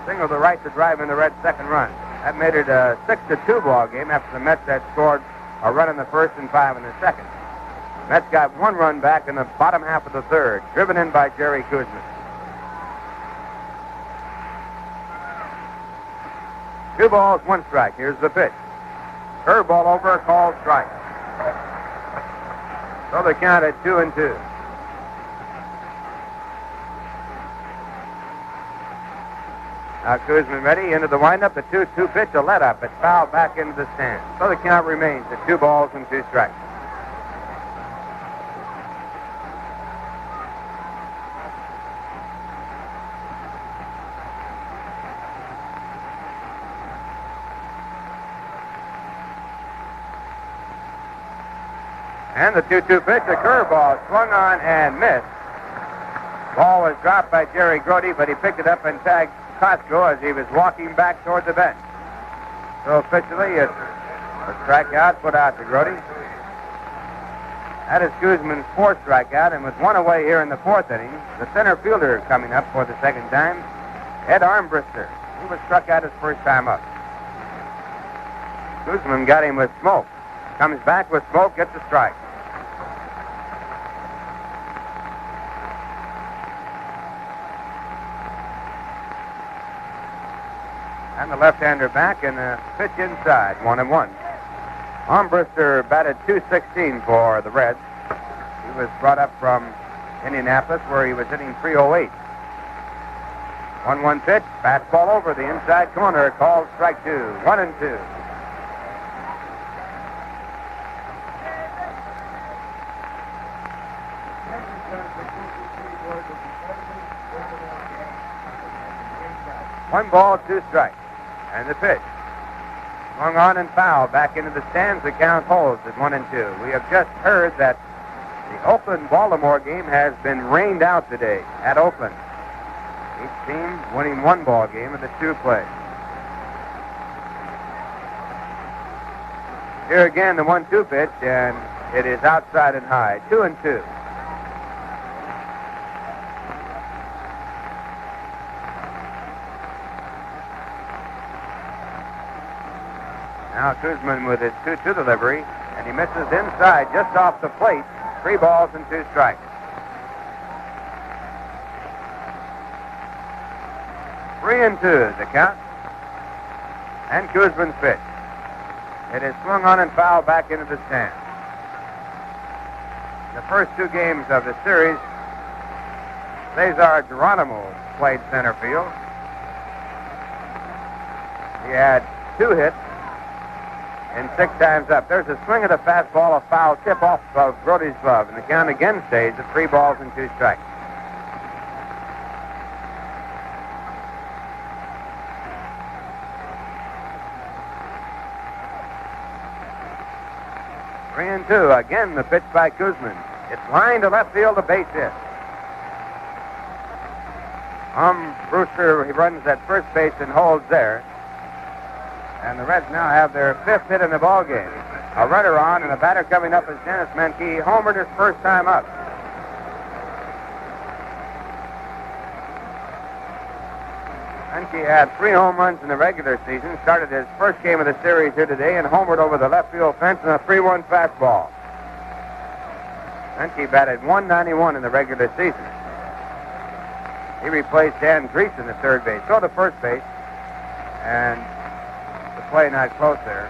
singled the right to drive in the Reds' second run. That made it a 6-2 ball game after the Mets had scored a run in the first and 5 in the second. Mets got 1 run back in the bottom half of the third, driven in by Jerry Kuzman. 2 balls, 1 strike. Here's the pitch. Curveball over, called strike. So the count at 2-2. Now Kuzman ready into the windup. The 2-2 pitch, a let up. It's fouled back into the stand. So the count remains at 2 balls and 2 strikes. And the 2-2 pitch, a curveball, swung on and missed. Ball was dropped by Jerry Grody, but he picked it up and tagged Costco as he was walking back toward the bench. So officially, it's a strikeout put out to Grody. That is Kuzman's 4th strikeout, and with 1 away here in the 4th inning, the center fielder coming up for the second time, Ed Armbruster. He was struck out his first time up. Kuzman got him with Smoke. Comes back with Smoke, gets a strike. And the left-hander back, and a pitch inside, 1-1. Armbruster batted .216 for the Reds. He was brought up from Indianapolis, where he was hitting .308. 1-1 pitch, fastball over the inside corner, called strike 2, 1-2. One ball, 2 strikes. And the pitch. Swung on and fouled back into the stands. The count holds at 1-2. We have just heard that the Oakland-Baltimore game has been rained out today at Oakland. Each team winning 1 ball game of the 2 plays. Here again, the 1-2 pitch, and it is outside and high. 2-2. Now Kuzman with his 2-2 delivery, and he misses inside just off the plate. 3 balls and 2 strikes. 3-2 the count. And Kuzman's pitch. It is swung on and fouled back into the stand. The first 2 games of the series, Cesar Geronimo played center field. He had 2 hits and 6 times up. There's a swing of the fastball, a foul tip off of Brody's glove, and the count again stays at 3 balls and 2 strikes. Three and two. Again, the pitch by Kuzman. It's lined to left field, a base hit. Brewster, he runs at first base and holds there. And the Reds now have their 5th hit in the ball game. A runner on, and a batter coming up is Dennis Menke. Homered his first time up. Menke had 3 home runs in the regular season. Started his first game of the series here today and homered over the left field fence on a 3-1 fastball. Menke batted .191 in the regular season. He replaced Dan Dreesen at third base. So to first base. And the play not close there.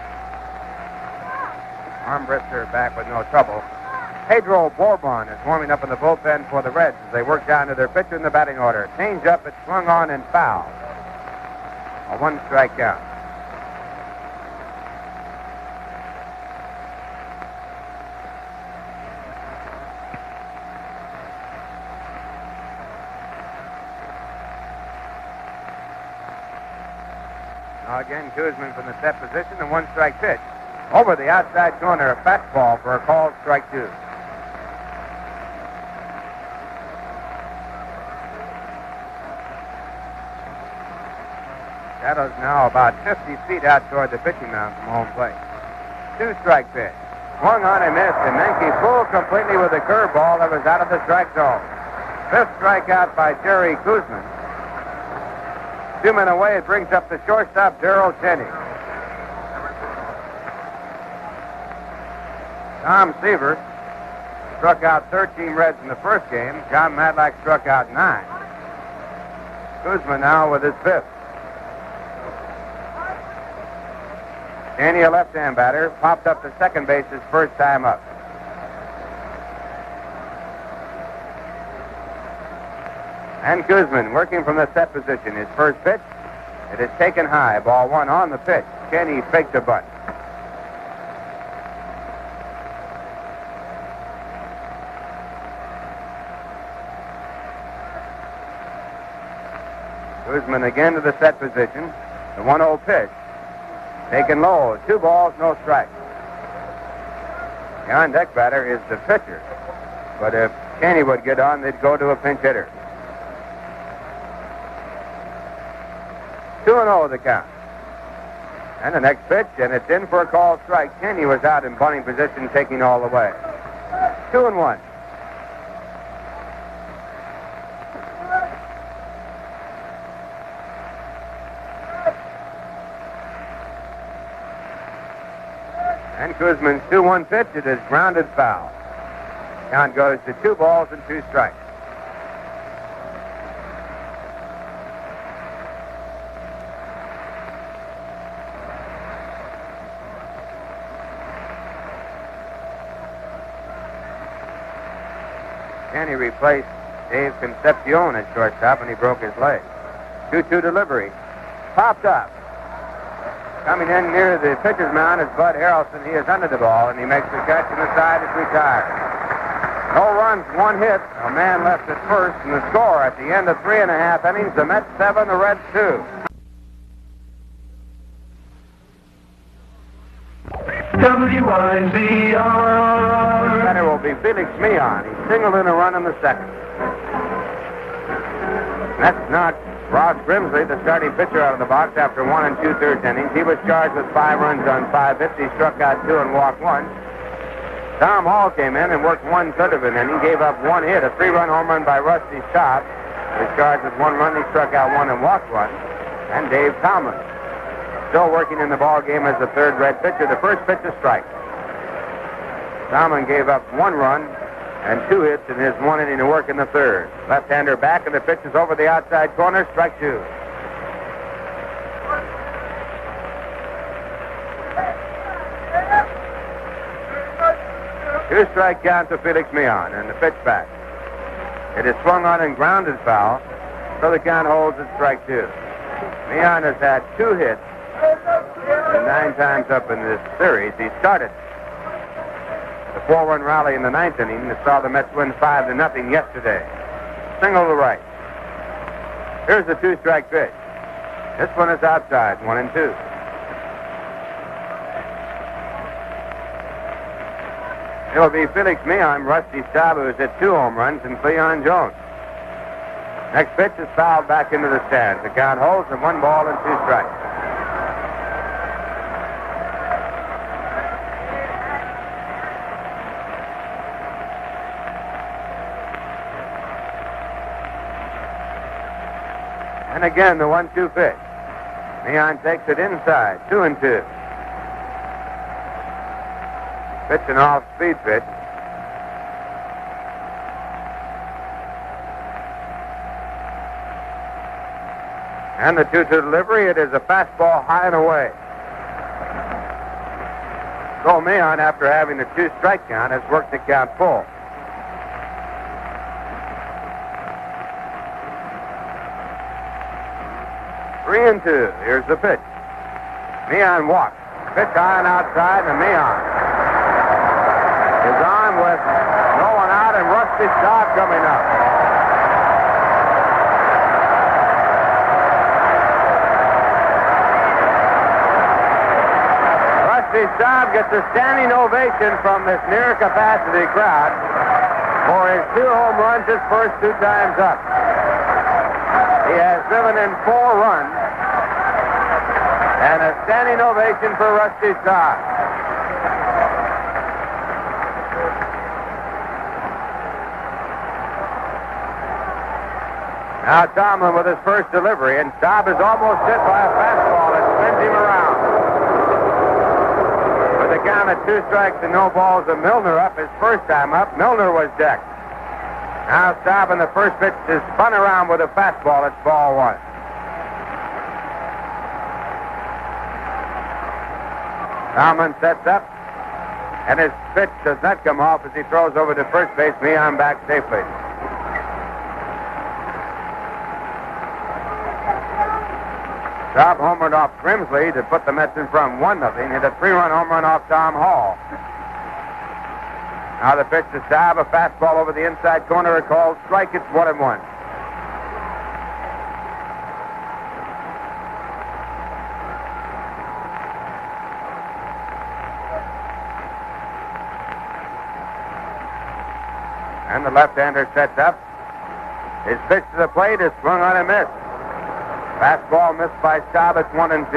Armbruster back with no trouble. Pedro Bourbon is warming up in the bullpen for the Reds as they work down to their pitcher in the batting order. Change up, it's swung on and foul. A 1-strike count. Now again, Kuzman from the set position, the 1-strike pitch. Over the outside corner, a fastball for a called strike 2. Shadow's now about 50 feet out toward the pitching mound from home plate. 2-strike pitch. Swung on and missed, and Menke fooled completely with a curveball that was out of the strike zone. 5th strikeout by Jerry Kuzman. 2 men away, it brings up the shortstop, Darrell Cheney. Tom Seaver struck out 13 Reds in the first game. John Matlack struck out 9. Kuzman now with his 5th. Cheney, a left-hand batter, popped up to second base his first time up. And Kuzman working from the set position. His first pitch, it is taken high. Ball 1 on the pitch. Cheney faked a bunt. Kuzman again to the set position. The 1-0 pitch. Taken low. 2 balls, no strikes. The on-deck batter is the pitcher. But if Cheney would get on, they'd go to a pinch hitter. 2-0 the count. And the next pitch, and it's in for a called strike. Cheney was out in bunting position, taking all the way. 2-1. And Kuzman's 2-1 pitch, it is grounded foul. Count goes to 2 balls and 2 strikes. Cheney replaced Dave Concepcion at shortstop, and he broke his leg. 2-2 delivery. Popped up. Coming in near the pitcher's mound is Bud Harrelson. He is under the ball, and he makes the catch, and the side is retired. No runs, 1 hit. A man left at first, and the score at the end of 3.5 innings, the Mets 7, the Reds 2.
WIZR.
The center will be Felix Meehan. He singled in a run in the second. That's not Ross Grimsley, the starting pitcher, out of the box after 1 2/3 innings. He was charged with 5 runs on 5 hits. He struck out 2 and walked 1. Tom Hall came in and worked 1/3 of an inning. Gave up 1 hit, a 3-run home run by Rusty Scott. He was charged with 1 run. He struck out 1 and walked 1. And Dave Tomlin, still working in the ball game as the 3rd Red pitcher. The first pitch, a strike. Tomlin gave up 1 run and 2 hits in his 1 inning of work in the third. Left-hander back, and the pitch is over the outside corner. Strike 2. Two-strike count to Felix Meehan, and the pitch back. It is swung on and grounded foul, so the count holds at strike 2. Meehan has had 2 hits and 9 times up in this series. He started the 4-1 rally in the 9th inning that saw the Mets win 5-0 yesterday. Single to right. Here's the 2-strike pitch. This one is outside, 1-2. It'll be Felix Meehan, Rusty Staub, who has hit 2 home runs, and Cleon Jones. Next pitch is fouled back into the stands. The count holds at 1 ball and 2 strikes. And again, the 1-2 pitch. Meehan takes it inside, 2-2. Pitch an off-speed pitch. And the 2-2 delivery, it is a fastball high and away. So Meehan, after having the 2-strike count, has worked the count full. Three and 2. Here's the pitch. Meehan walks. Pitch high and outside, and Meehan is on with no one out, and Rusty Staub coming up. Rusty Staub gets a standing ovation from this near-capacity crowd for his 2 home runs his first 2 times up. He has driven in 4 runs, and a standing ovation for Rusty Staub. Now Tomlin with his first delivery, and Staub is almost hit by a fastball that spins him around. With a count of 2 strikes and no balls, and Milner up his first time up. Milner was decked. Now Staub in the first pitch is spun around with a fastball. It's ball 1. Tomlin sets up, and his pitch does not come off as he throws over to first base. Meehan back safely. Staub homered off Grimsley to put the Mets in front 1-0. Hit a 3-run home run off Tom Hall. Now the pitch to Staub, a fastball over the inside corner, a called strike. It's 1-1. And the left-hander sets up. His pitch to the plate is swung on and missed. Fastball missed by Staub. It's 1-2.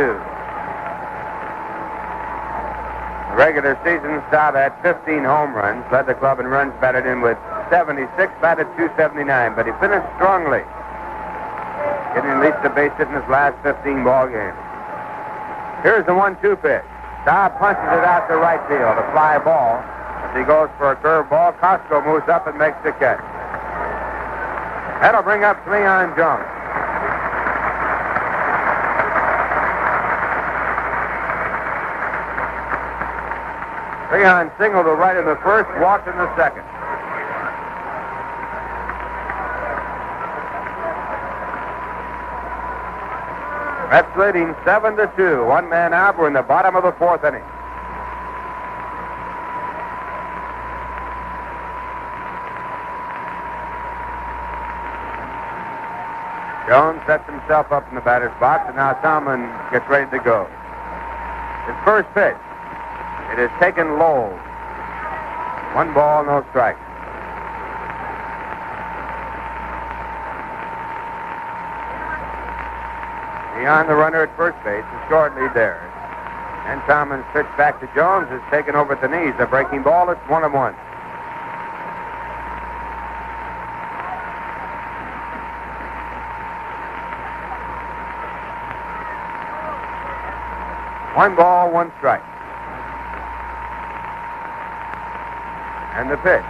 The regular season, Staub had 15 home runs, led the club in runs batted in with 76, batted 279, but he finished strongly, getting at least a base hit in his last 15 ball games. Here's the 1-2 pitch. Staub punches it out to right field, a fly ball. As he goes for a curve ball, Costco moves up and makes the catch. That'll bring up Cleon Jones. Cleon singled to right in the first, walked in the second. Mets leading 7-2. 1 man out. We're in the bottom of the 4th inning. Jones sets himself up in the batter's box, and now Tomlin gets ready to go. His first pitch. It is taken low. 1 ball, no strike. Beyond the runner at first base, a short lead there. And Tomlin's pitch back to Jones is taken over at the knees. A breaking ball, it's 1-1. One ball, 1 strike. And the pitch.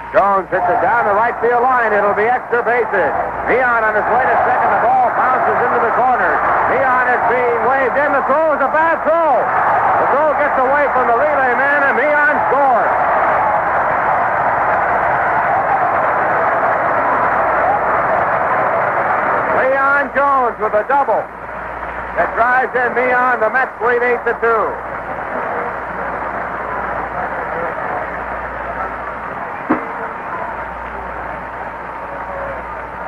Jones hits it down the right field line. It'll be extra bases. Leon on his way to second. The ball bounces into the corner. Leon is being waved in. The throw is a bad throw. The throw gets away from the relay man, and Leon scores. Leon Jones with a double that drives in Leon. The Mets lead 8-2.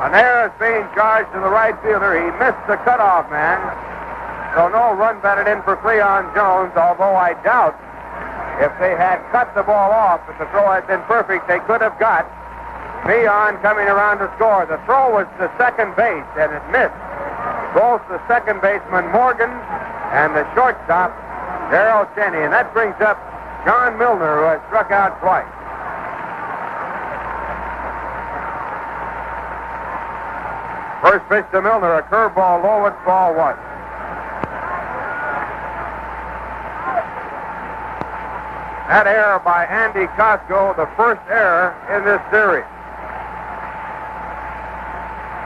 An error is being charged to the right fielder. He missed the cutoff man. So no run batted in for Cleon Jones, although I doubt if they had cut the ball off, if the throw had been perfect, they could have got Leon coming around to score. The throw was to second base, and it missed both the second baseman Morgan and the shortstop Darrell Cheney. And that brings up John Milner, who has struck out twice. First pitch to Milner, a curveball low, it's ball one. That error by Andy Costco, the first error in this series.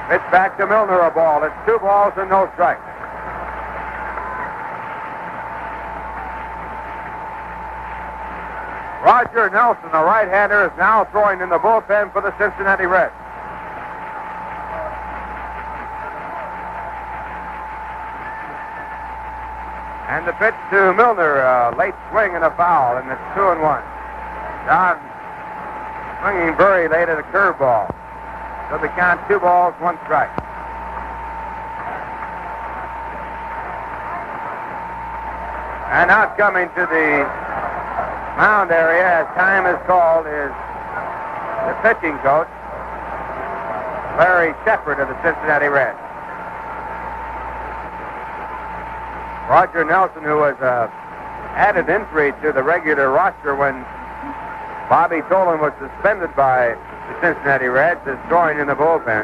Pitch back to Milner, a ball. It's 2 balls and no strikes. Roger Nelson, the right-hander, is now throwing in the bullpen for the Cincinnati Reds. And the pitch to Milner, late swing and a foul, and it's 2-1. John swinging very late at a curveball. So they count 2 balls, 1 strike. And out coming to the mound area as time is called is the pitching coach, Larry Shepard of the Cincinnati Reds. Roger Nelson, who was added entry to the regular roster when Bobby Tolan was suspended by the Cincinnati Reds, is throwing in the bullpen.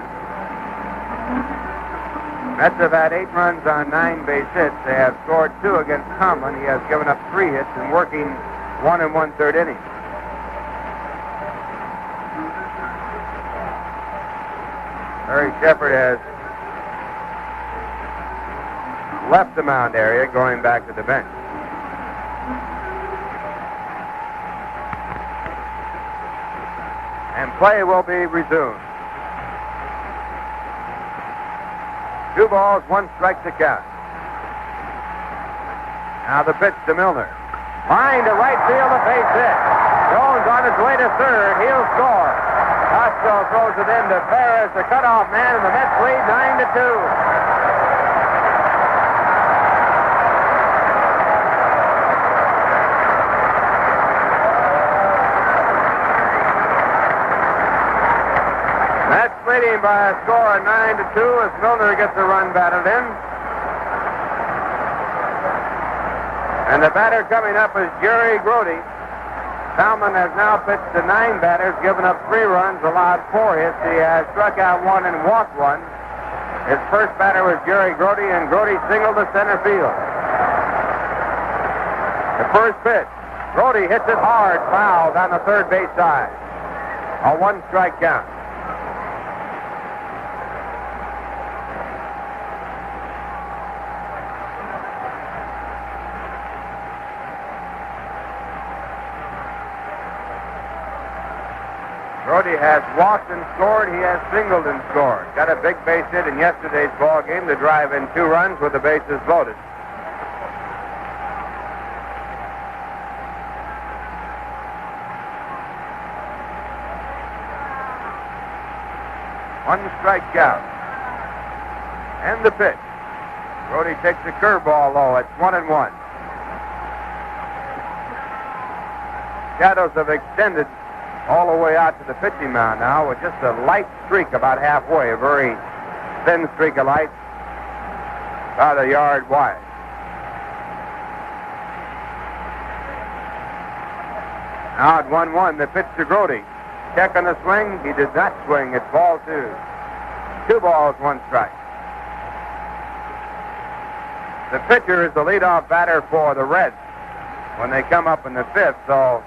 Mets have had 8 runs on 9 base hits. They have scored 2 against Tomlin. He has given up 3 hits and working 1 1/3 innings. Larry Shepard has left the mound area, going back to the bench. And play will be resumed. 2 balls, 1 strike to count. Now the pitch to Milner. Line to right field, a base hit. Jones on his way to third. He'll score. Costco throws it in to Perez, the cutoff man, and the Mets lead 9-2. Leading by a score of 9-2 as Milner gets a run batted in. And the batter coming up is Jerry Grody. Salmon has now pitched to 9 batters, given up 3 runs, allowed 4 hits. He has struck out 1 and walked 1. His first batter was Jerry Grody, and Grody singled to center field. The first pitch. Grody hits it hard, foul down the third base side. A 1-strike count. Grody has walked and scored. He has singled and scored. Got a big base hit in yesterday's ball game to drive in 2 runs with the bases loaded. One strike count. And the pitch. Grody takes a curveball low. It's 1-1. Shadows have extended all the way out to the pitching mound now with just a light streak about halfway, a very thin streak of light, about a yard wide. Now at 1-1, the pitch to Grody. Check on the swing. He did not swing. It's ball 2. 2 balls, 1 strike. The pitcher is the leadoff batter for the Reds when they come up in the 5th, so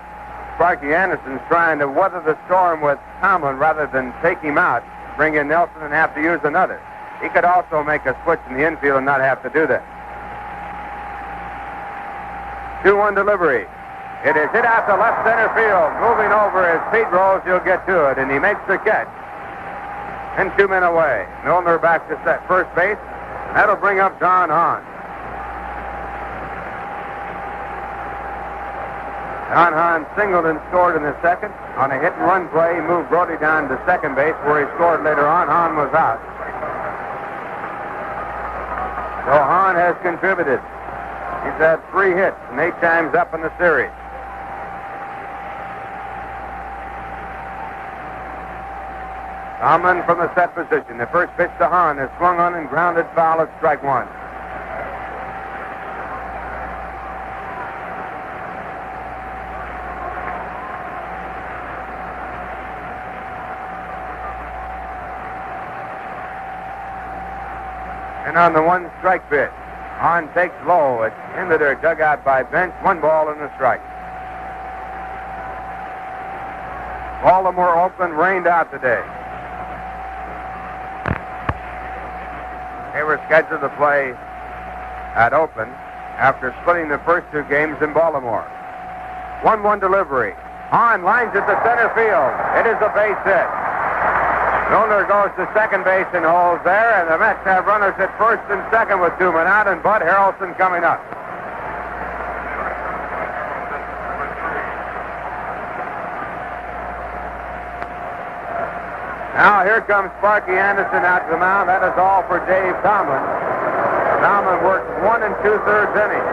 Sparky Anderson's trying to weather the storm with Tomlin rather than take him out, bring in Nelson and have to use another. He could also make a switch in the infield and not have to do that. 2-1 delivery. It is hit out to left center field. Moving over as Pete rolls, he'll get to it, and he makes the catch. And 2 men away. Milner back to first base. That'll bring up Don Hahn. Don Hahn singled and scored in the second. On a hit-and-run play, he moved Brody down to second base, where he scored later on. Hahn was out. So Hahn has contributed. He's had 3 hits and 8 times up in the series. Tomlin from the set position. The first pitch to Hahn is swung on and grounded foul at strike 1. And on the 1-strike pitch, Hahn takes low. It's into their dugout by Bench. 1 ball and a strike. Baltimore, Oakland rained out today. They were scheduled to play at Oakland after splitting the first 2 games in Baltimore. 1-1 delivery. Hahn lines it to center field. It is a base hit. Milner goes to second base and holds there, and the Mets have runners at first and second with 2 men out, and Bud Harrelson coming up. Now here comes Sparky Anderson out to the mound. That is all for Dave Tomlin. Tomlin worked 1 2/3 innings.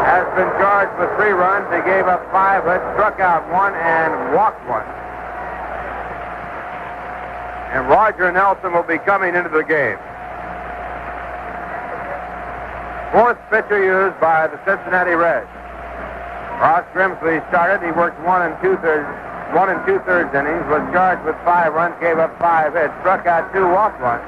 Has been charged with 3 runs. He gave up 5 hits, struck out 1, and walked 1. And Roger Nelson will be coming into the game. 4th pitcher used by the Cincinnati Reds. Ross Grimsley started. He worked 1 2/3 innings, was charged with 5 runs, gave up 5 hits, struck out 2, walked 1.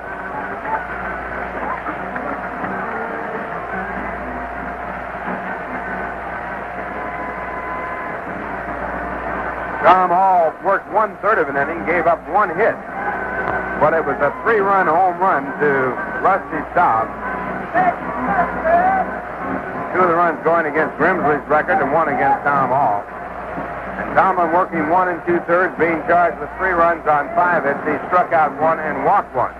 Tom Hall worked 1/3 of an inning, gave up 1 hit. But it was a 3-run home run to Rusty Staub. 2 of the runs going against Grimsley's record and 1 against Tom Hall. And Tomlin working 1 2/3, being charged with 3 runs on 5 hits. He struck out 1 and walked 1.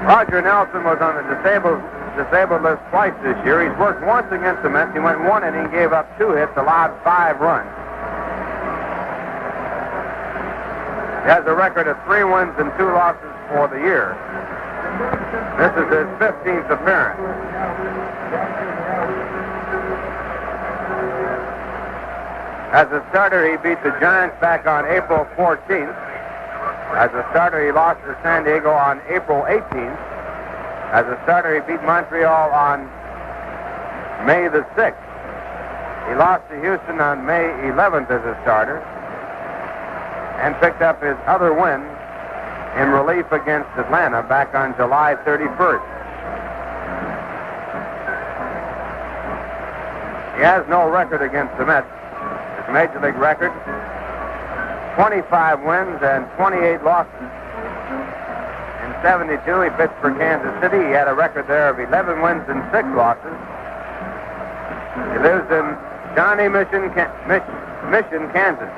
Roger Nelson was on the disabled list twice this year. He's worked once against the Mets. He went 1 inning, gave up 2 hits, allowed 5 runs. He has a record of 3 wins and 2 losses for the year. This is his 15th appearance. As a starter, he beat the Giants back on April 14th. As a starter, he lost to San Diego on April 18th. As a starter, he beat Montreal on May the 6th. He lost to Houston on May 11th as a starter and picked up his other win in relief against Atlanta back on July 31st. He has no record against the Mets. His major league record, 25 wins and 28 losses. In 72, he pitched for Kansas City. He had a record there of 11 wins and 6 losses. He lives in Johnny Mission, Kansas.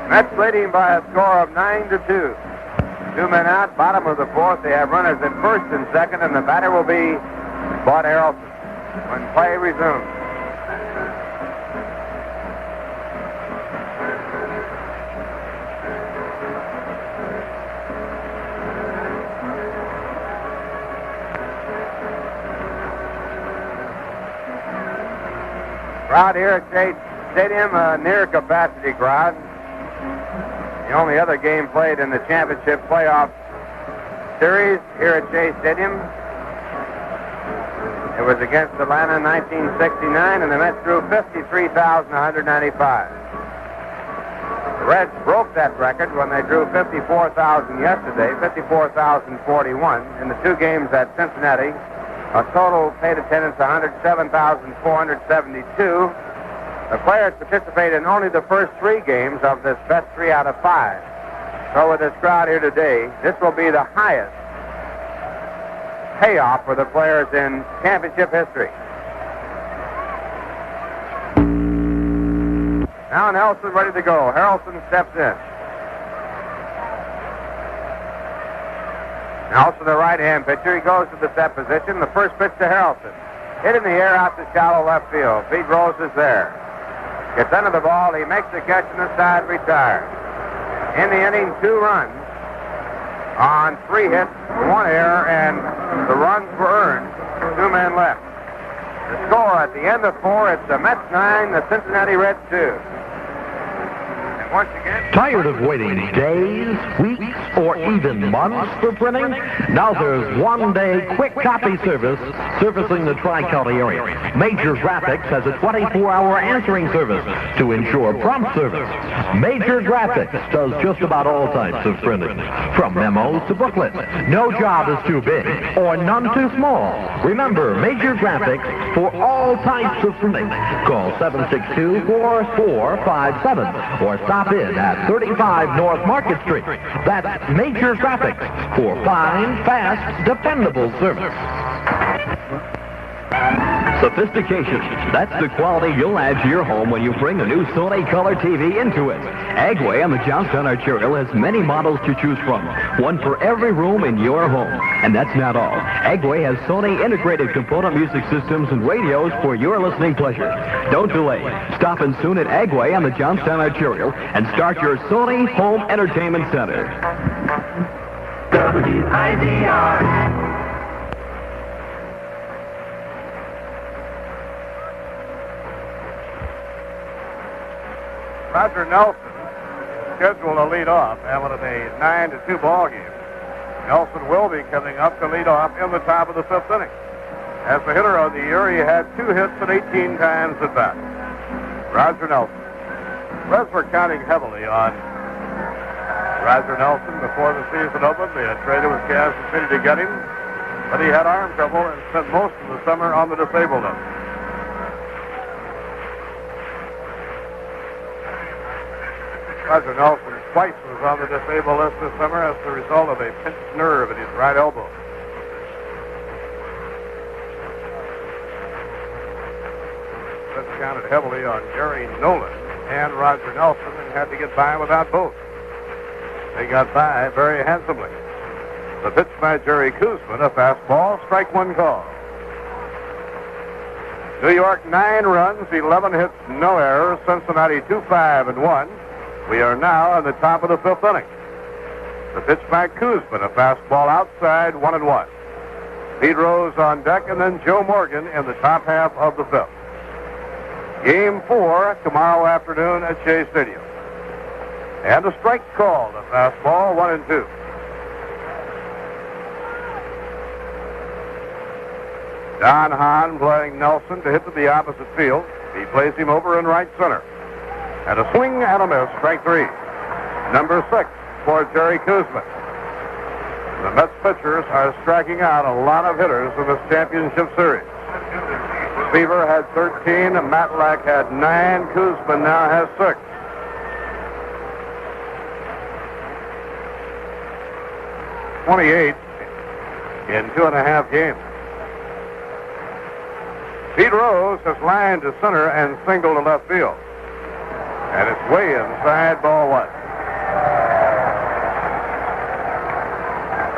Mets leading by a score of 9-2. 2 men out, bottom of the 4th. They have runners at first and second, and the batter will be Bud Harrelson when play resumes. Crowd here at Shea Stadium, a near capacity crowd. The only other game played in the championship playoff series here at Shea Stadium It was against Atlanta in 1969, and the Mets drew 53,195. The Reds broke that record when they drew 54,000 yesterday, 54,041 in the two games at Cincinnati. A total paid attendance 107,472. The players participate in only the first three games of this best 3 out of 5. So with this crowd here today, this will be the highest payoff for the players in championship history. Now Nelson ready to go. Harrelson steps in. Nelson, the right-hand pitcher. He goes to the set position. The first pitch to Harrelson. Hit in the air out to shallow left field. Pete Rose is there. Gets under the ball. He makes the catch and the side retires. In the inning, 2 runs on 3 hits, 1 error, and the runs were earned. 2 men left. The score at the end of 4, it's the Mets 9, the Cincinnati Reds 2. Once again.
Tired of waiting days, weeks, or even months for printing? Now there's one-day quick copy service servicing the Tri-County area. Major Graphics has a 24-hour answering service to ensure prompt service. Major Graphics does just about all types of printing, from memos to booklets. No job is too big or none too small. Remember, Major Graphics for all types of printing. Call 762-4457 or stop in at 35 North Market Street. That's Major Graphics for fine, fast, dependable service.
Sophistication. That's the quality you'll add to your home when you bring a new Sony Color TV into it. Agway on the Johnstown Arterial has many models to choose from. One for every room in your home. And that's not all. Agway has Sony integrated component music systems and radios for your listening pleasure. Don't delay. Stop in soon at Agway on the Johnstown Arterial and start your Sony Home Entertainment Center.
WIDR.
Roger Nelson scheduled to lead off, having a 9-2 ball game. Nelson will be coming up to lead off in the top of the 5th inning. As the hitter of the year, he had 2 hits and 18 times at bat. Roger Nelson. Reds were counting heavily on Roger Nelson before the season opened. They had traded with Kansas City to get him, but he had arm trouble and spent most of the summer on the disabled list. Roger Nelson twice was on the disabled list this summer as the result of a pinched nerve in his right elbow. Reds counted heavily on Jerry Nolan and Roger Nelson and had to get by without both. They got by very handsomely. The pitch by Jerry Koosman, a fastball, strike 1 call. New York 9 runs, 11 hits, no errors. Cincinnati 2-5-1. We are now in the top of the 5th inning. The pitch by Koosman, a fastball outside, 1-1. Pete Rose on deck, and then Joe Morgan in the top half of the 5th. Game 4 tomorrow afternoon at Shea Stadium. And a strike called, a fastball, 1-2. Don Hahn playing Nelson to hit to the opposite field. He plays him over in right center. And a swing and a miss, strike 3. Number 6 for Jerry Koosman. The Mets pitchers are striking out a lot of hitters in this championship series. Seaver had 13, Matlack had 9, Koosman now has 6. in 2.5 games. Pete Rose has lined to center and singled to left field. And it's way inside, ball 1.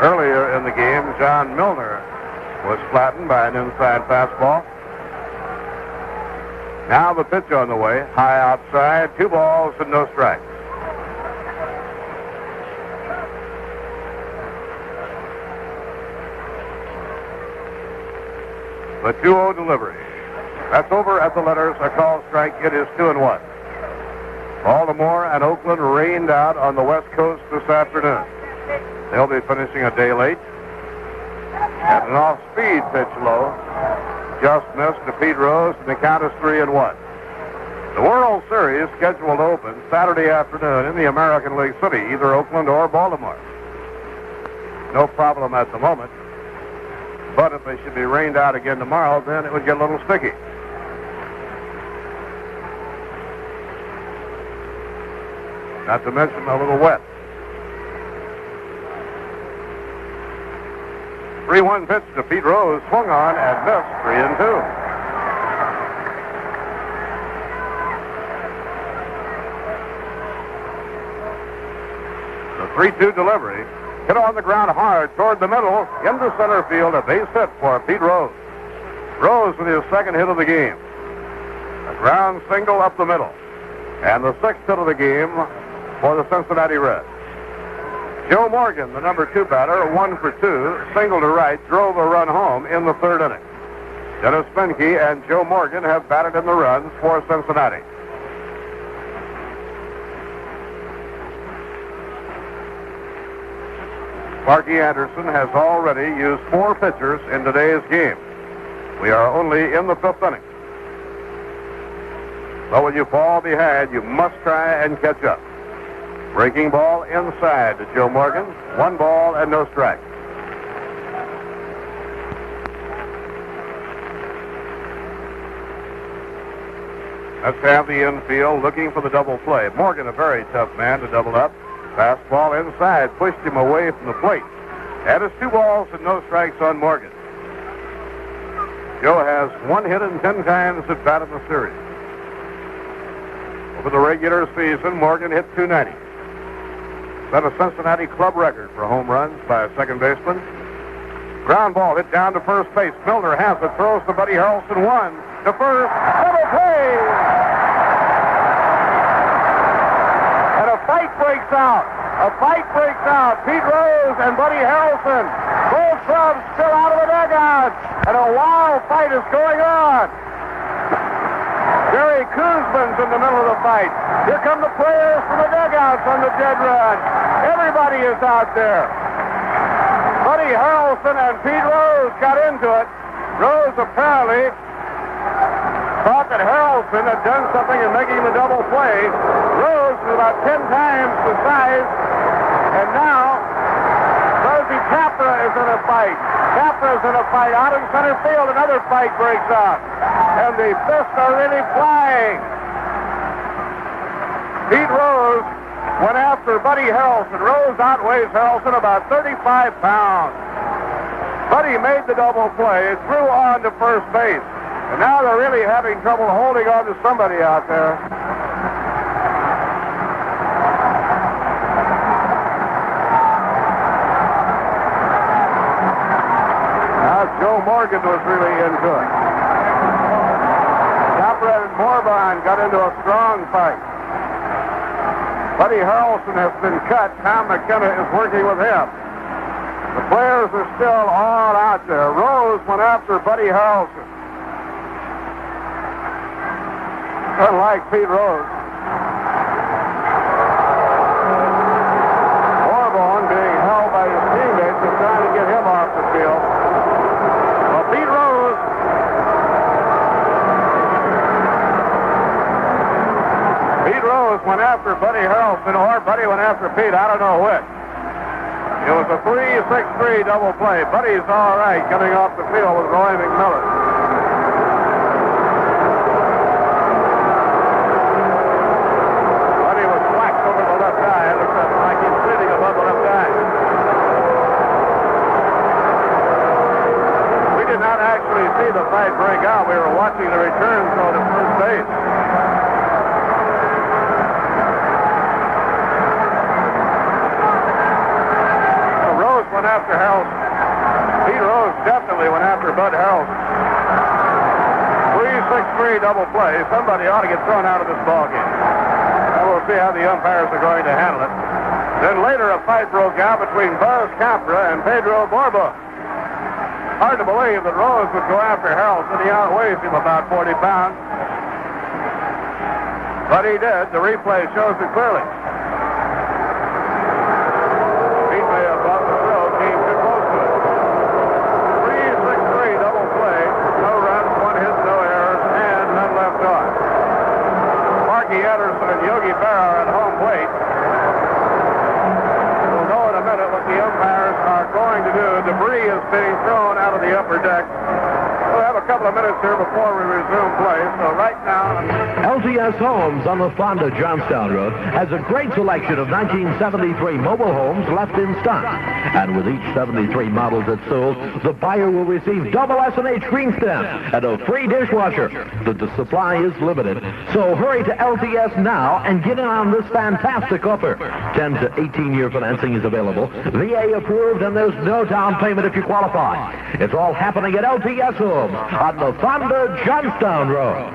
Earlier in the game, John Milner was flattened by an inside fastball. Now the pitch on the way, high outside, 2 balls and no strikes. The 2-0 delivery. That's over at the letters, a call strike. It is 2-1. Baltimore and Oakland rained out on the West Coast this afternoon. They'll be finishing a day late. And an off-speed pitch low. just missed to Pete Rose, and the count is 3-1. The World Series scheduled to open Saturday afternoon in the American League City, either Oakland or Baltimore. No problem at the moment. But if they should be rained out again tomorrow, then it would get a little sticky. Not to mention a little wet. 3-1 pitch to Pete Rose, swung on and missed, 3-2. The 3-2 delivery, hit on the ground hard toward the middle, into center field, a base hit for Pete Rose. Rose with his second hit of the game. A ground single up the middle. And the sixth hit of the game for the Cincinnati Reds. Joe Morgan, the number 2 batter, 1 for 2, single to right, drove a run home in the third inning. Dennis Benke and Joe Morgan have batted in the runs for Cincinnati. Sparky Anderson has already used 4 pitchers in today's game. We are only in the 5th inning. So when you fall behind, you must try and catch up. Breaking ball inside to Joe Morgan. 1 ball and no strike. Let's have the infield looking for the double play. Morgan, a very tough man to double up. Fastball inside, pushed him away from the plate. And it's 2 balls and no strikes on Morgan. Joe has 1 hit and 10 times at bat in the series. Over the regular season, Morgan hit 290. Set a Cincinnati club record for home runs by a second baseman. Ground ball hit down to first base. Milner has it, throws to Buddy Harrelson, 1 to first. Double play! And a fight breaks out. A fight breaks out. Pete Rose and Buddy Harrelson, both clubs still out of the dugout. And a wild fight is going on. Jerry Kuzman's in the middle of the fight. Here come the players from the dugouts on the dead run. Everybody is out there. Buddy Harrelson and Pete Rose got into it. Rose apparently thought that Harrelson had done something in making the double play. Rose is about 10 times the size. And now, Rosie Capra is in a fight. Capra is in a fight. Out in center field, another fight breaks out. And the fists are really flying. Pete Rose went after Buddy Harrelson. Rose outweighs Harrelson about 35 pounds. Buddy made the double play, threw on to first base. And now they're really having trouble holding on to somebody out there. Now Joe Morgan was really into it. Capra and Morban got into a strong fight. Buddy Harrelson has been cut. Tom McKenna is working with him. The players are still all out there. Rose went after Buddy Harrelson. Unlike Pete Rose. Orban being held by his teammates and trying to get him off the field. Well, Pete Rose went after Buddy Harrelson, or Buddy went after Pete. I don't know which. It was a 3-6-3 double play. Buddy's all right coming off the field with Roy McMillan. Buddy was whacked over the left eye. It looked like he's bleeding above the left eye. We did not actually see the fight break out. We were watching the return throw to first base. Went after Harrelson. Pete Rose definitely went after Bud Harrelson. 3-6-3 double play. Somebody ought to get thrown out of this ball game. Now we'll see how the umpires are going to handle it. Then later a fight broke out between Buzz Capra and Pedro Borba. Hard to believe that Rose would go after Harrelson. He outweighs him about 40 pounds. But he did. The replay shows it clearly. Pete may have bought the throw. Came too close to it. 3-6-3 double play. No runs. Anderson and Yogi Berra are at home plate. We'll know in a minute what the umpires are going to do. Debris is being thrown out of the upper deck. We'll have a couple of minutes here before we resume play. So right now...
LTS Homes on the Fonda Johnstown Road has a great selection of 1973 mobile homes left in stock. And with each 73 models that's sold, the buyer will receive double S&H green stamp and a free dishwasher. The supply is limited, so hurry to LTS now and get in on this fantastic offer. 10 to 18-year financing is available, VA approved, and there's no down payment if you qualify. It's all happening at LTS Homes on the Fonda Johnstown Road.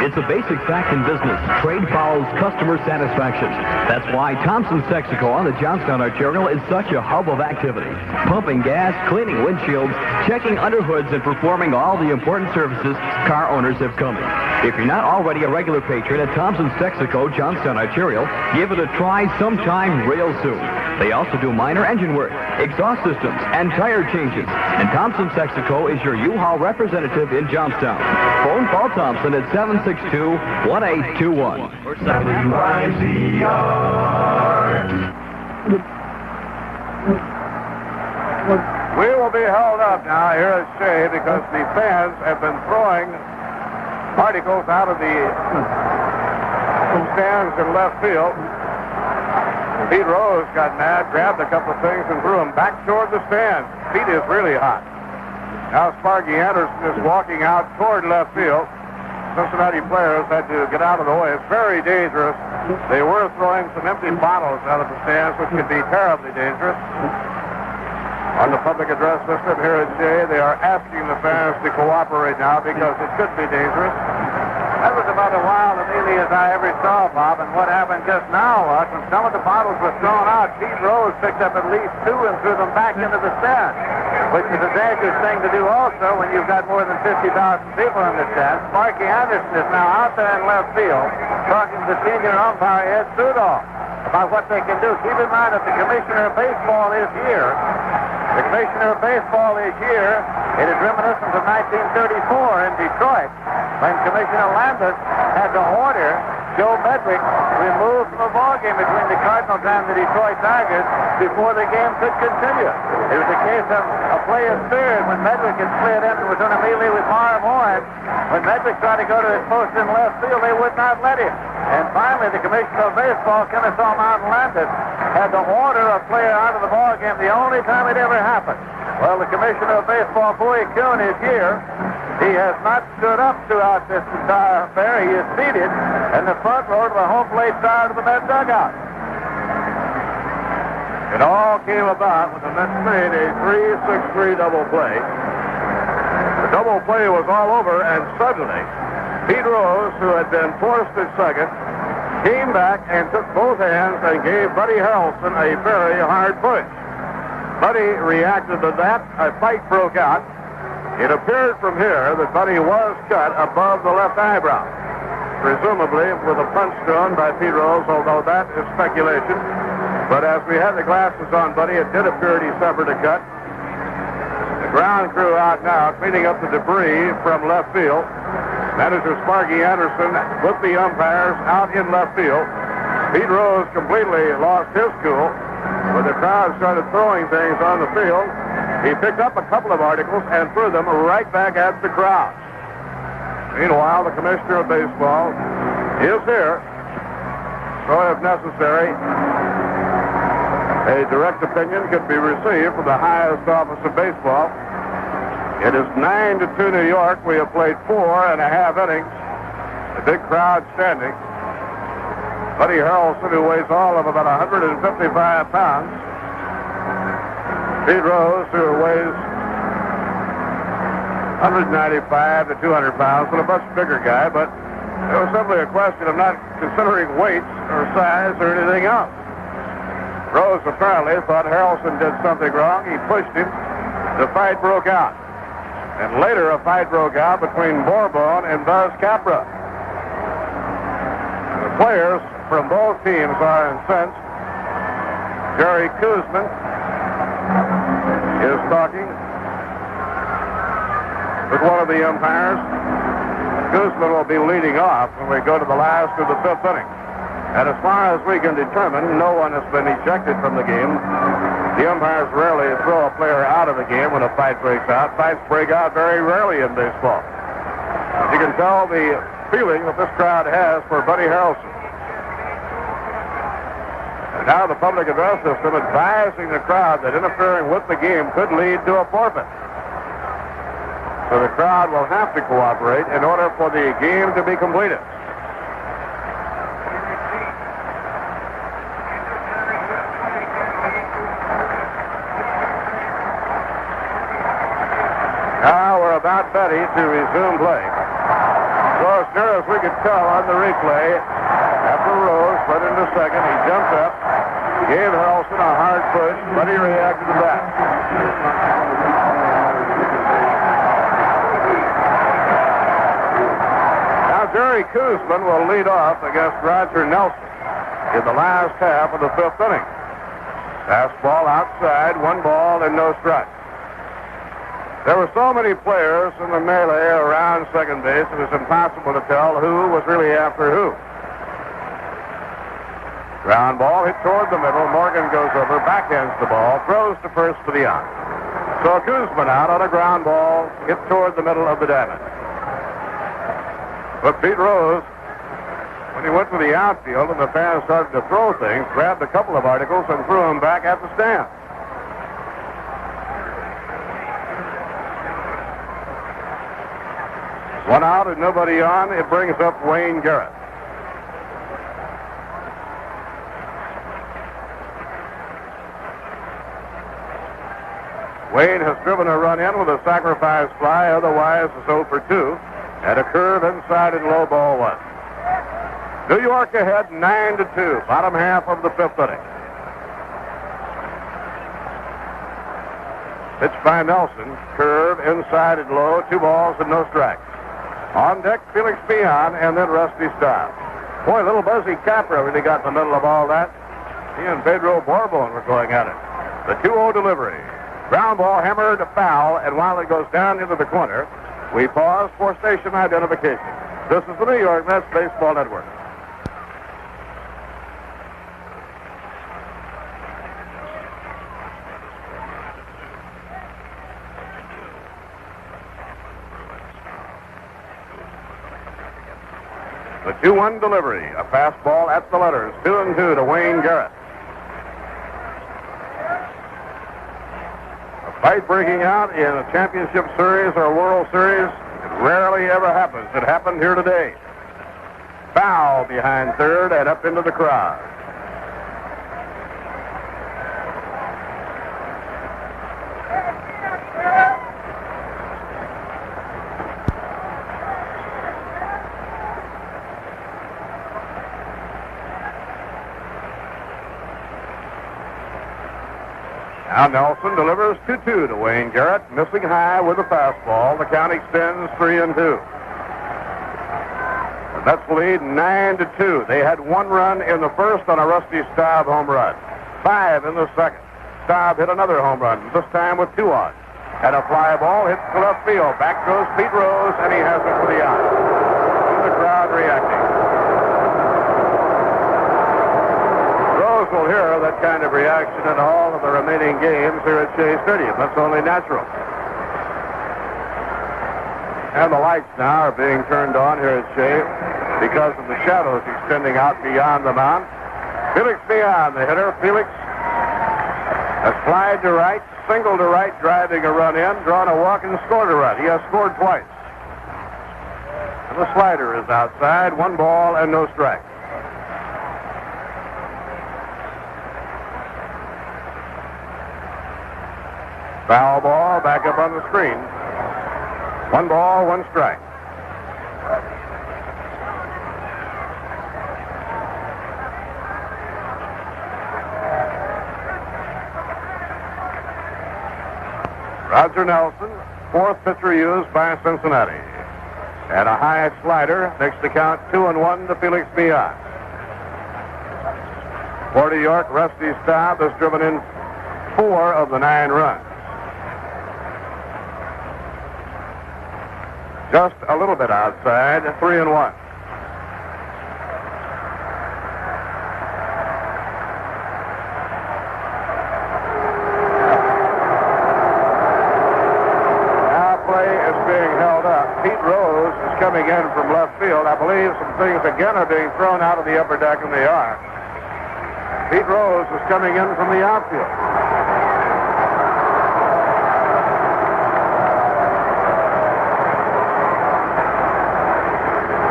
It's a basic fact in business. Trade follows customer satisfaction. That's why Thompson's Texaco on the Johnstown Arterial is such a hub of activity. Pumping gas, cleaning windshields, checking underhoods, and performing all the important services car owners have coming. If you're not already a regular patron at Thompson's Texaco, Johnstown Arterial, give it a try sometime real soon. They also do minor engine work, exhaust systems, and tire changes. And Thompson's Texaco is your U-Haul representative in Johnstown. Phone Paul Thompson at 762-1821.
We will be held up now here at Shea because the fans have been throwing particles out of the stands in left field. Pete Rose got mad, grabbed a couple of things, and threw them back toward the stands. Pete is really hot. Now Sparky Anderson is walking out toward left field. Cincinnati players had to get out of the way. It's very dangerous. They were throwing some empty bottles out of the stands, which could be terribly dangerous. On the public address system here at Shea, they are asking the fans to cooperate now because it could be dangerous. That was about as wild a melee as I ever saw, Bob, and what happened just now was when some of the bottles were thrown out, Pete Rose picked up at least two and threw them back into the stand, which is a dangerous thing to do also when you've got more than 50,000 people in the stand. Sparky Anderson is now out there in left field talking to senior umpire Ed Sudoff about what they can do. Keep in mind that the commissioner of baseball is here. The commissioner of baseball is here. It is reminiscent of 1934 in Detroit when Commissioner Landis had to order Joe Medwick removed from a ball game between the Cardinals and the Detroit Tigers before the game could continue. It was a case of a play of third when Medwick had slid in and was in a melee with Marv Owen. When Medwick tried to go to his post in left field, they would not let him. And finally, the commissioner of baseball, Kennesaw Mountain Landis, had to order a player out of the ball game the only time it ever happened. Well, the commissioner of baseball, Bowie Kuhn, is here. He has not stood up throughout this entire affair. He is seated in the front row to the home plate side of the Met dugout. It all came about when the Mets made a 3-6-3 double play. The double play was all over, and suddenly, Pete Rose, who had been forced at second, came back and took both hands and gave Buddy Harrelson a very hard push. Buddy reacted to that. A fight broke out. It appeared from here that Buddy was cut above the left eyebrow, presumably with a punch thrown by Pete Rose, although that is speculation. But as we had the glasses on Buddy, it did appear he suffered a cut. The ground crew out now cleaning up the debris from left field. Manager Sparky Anderson with the umpires out in left field. Pete Rose completely lost his cool. When the crowd started throwing things on the field, he picked up a couple of articles and threw them right back at the crowd. Meanwhile, the commissioner of baseball is here. So if necessary, a direct opinion could be received from the highest office of baseball. It is 9-2 New York. We have played 4.5 innings. A big crowd standing. Buddy Harrelson, who weighs all of about 155 pounds. Pete Rose, who weighs 195 to 200 pounds, and a much bigger guy, but it was simply a question of not considering weights or size or anything else. Rose apparently thought Harrelson did something wrong. He pushed him. The fight broke out. And later a fight broke out between Bourbon and Buzz Capra. The players from both teams are incensed. Jerry Kuzman is talking with one of the umpires. Guzman will be leading off when we go to the last of the fifth inning. And as far as we can determine, no one has been ejected from the game. The umpires rarely throw a player out of the game when a fight breaks out. Fights break out very rarely in baseball. As you can tell the feeling that this crowd has for Buddy Harrelson. And now the public address system advising the crowd that interfering with the game could lead to a forfeit. So the crowd will have to cooperate in order for the game to be completed. Now we're about ready to resume play. So as near as we could tell on the replay, after Rose went into second, he jumped up, gave Harrelson a hard push, but he reacted to that. Now Jerry Kuzman will lead off against Roger Nelson in the last half of the fifth inning. Fastball outside, 1 ball and no strikes. There were so many players in the melee around second base, it was impossible to tell who was really after who. Ground ball hit toward the middle. Morgan goes over, backhands the ball, throws to first for the out. So Guzman out on a ground ball hit toward the middle of the diamond. But Pete Rose, when he went to the outfield and the fans started to throw things, grabbed a couple of articles and threw them back at the stand. One out and nobody on. It brings up Wayne Garrett. Wayne has driven a run in with a sacrifice fly, otherwise is 0 for 2, and a curve inside and low ball 1. New York ahead 9-2, bottom half of the fifth inning. Pitch by Nelson, curve inside and low, 2 balls and no strikes. On deck, Felix Peon, and then Rusty Staub. Boy, little Buzzy Capra really got in the middle of all that. He and Pedro Borbon were going at it. The 2-0 delivery. Ground ball hammered foul, and while it goes down into the corner, we pause for station identification. This is the New York Mets Baseball Network. The 2-1 delivery, a fastball at the letters, 2-2 to Wayne Garrett. A fight breaking out in a championship series or a World Series, it rarely ever happens. It happened here today. Foul behind third and up into the crowd. Now Nelson delivers 2-2 to Wayne Garrett, missing high with a fastball. The count extends 3-2. The Mets lead 9-2. They had 1 run in the first on a Rusty Staub home run. 5 in the second. Staub hit another home run, this time with 2 on. And a fly ball hits to left field. Back goes Pete Rose, and he has it for the out. The crowd reacting. Will hear that kind of reaction in all of the remaining games here at Shea Stadium. That's only natural. And the lights now are being turned on here at Shea because of the shadows extending out beyond the mound. Felix Peon, the hitter. Felix has flied to right, singled to right, driving a run in, drawn a walk, and scored a run. He has scored twice. And the slider is outside, 1 ball and no strike. Foul ball back up on the screen. 1 ball, 1 strike. Roger Nelson, 4th pitcher used by Cincinnati. And a high slider makes the count 2-1 to Felix Peon. For New York, Rusty Staub has driven in 4 of the 9 runs. Just a little bit outside, 3-1. Pete Rose is coming in from left field. I believe some things again are being thrown out of the upper deck, and they are. Pete Rose is coming in from the outfield.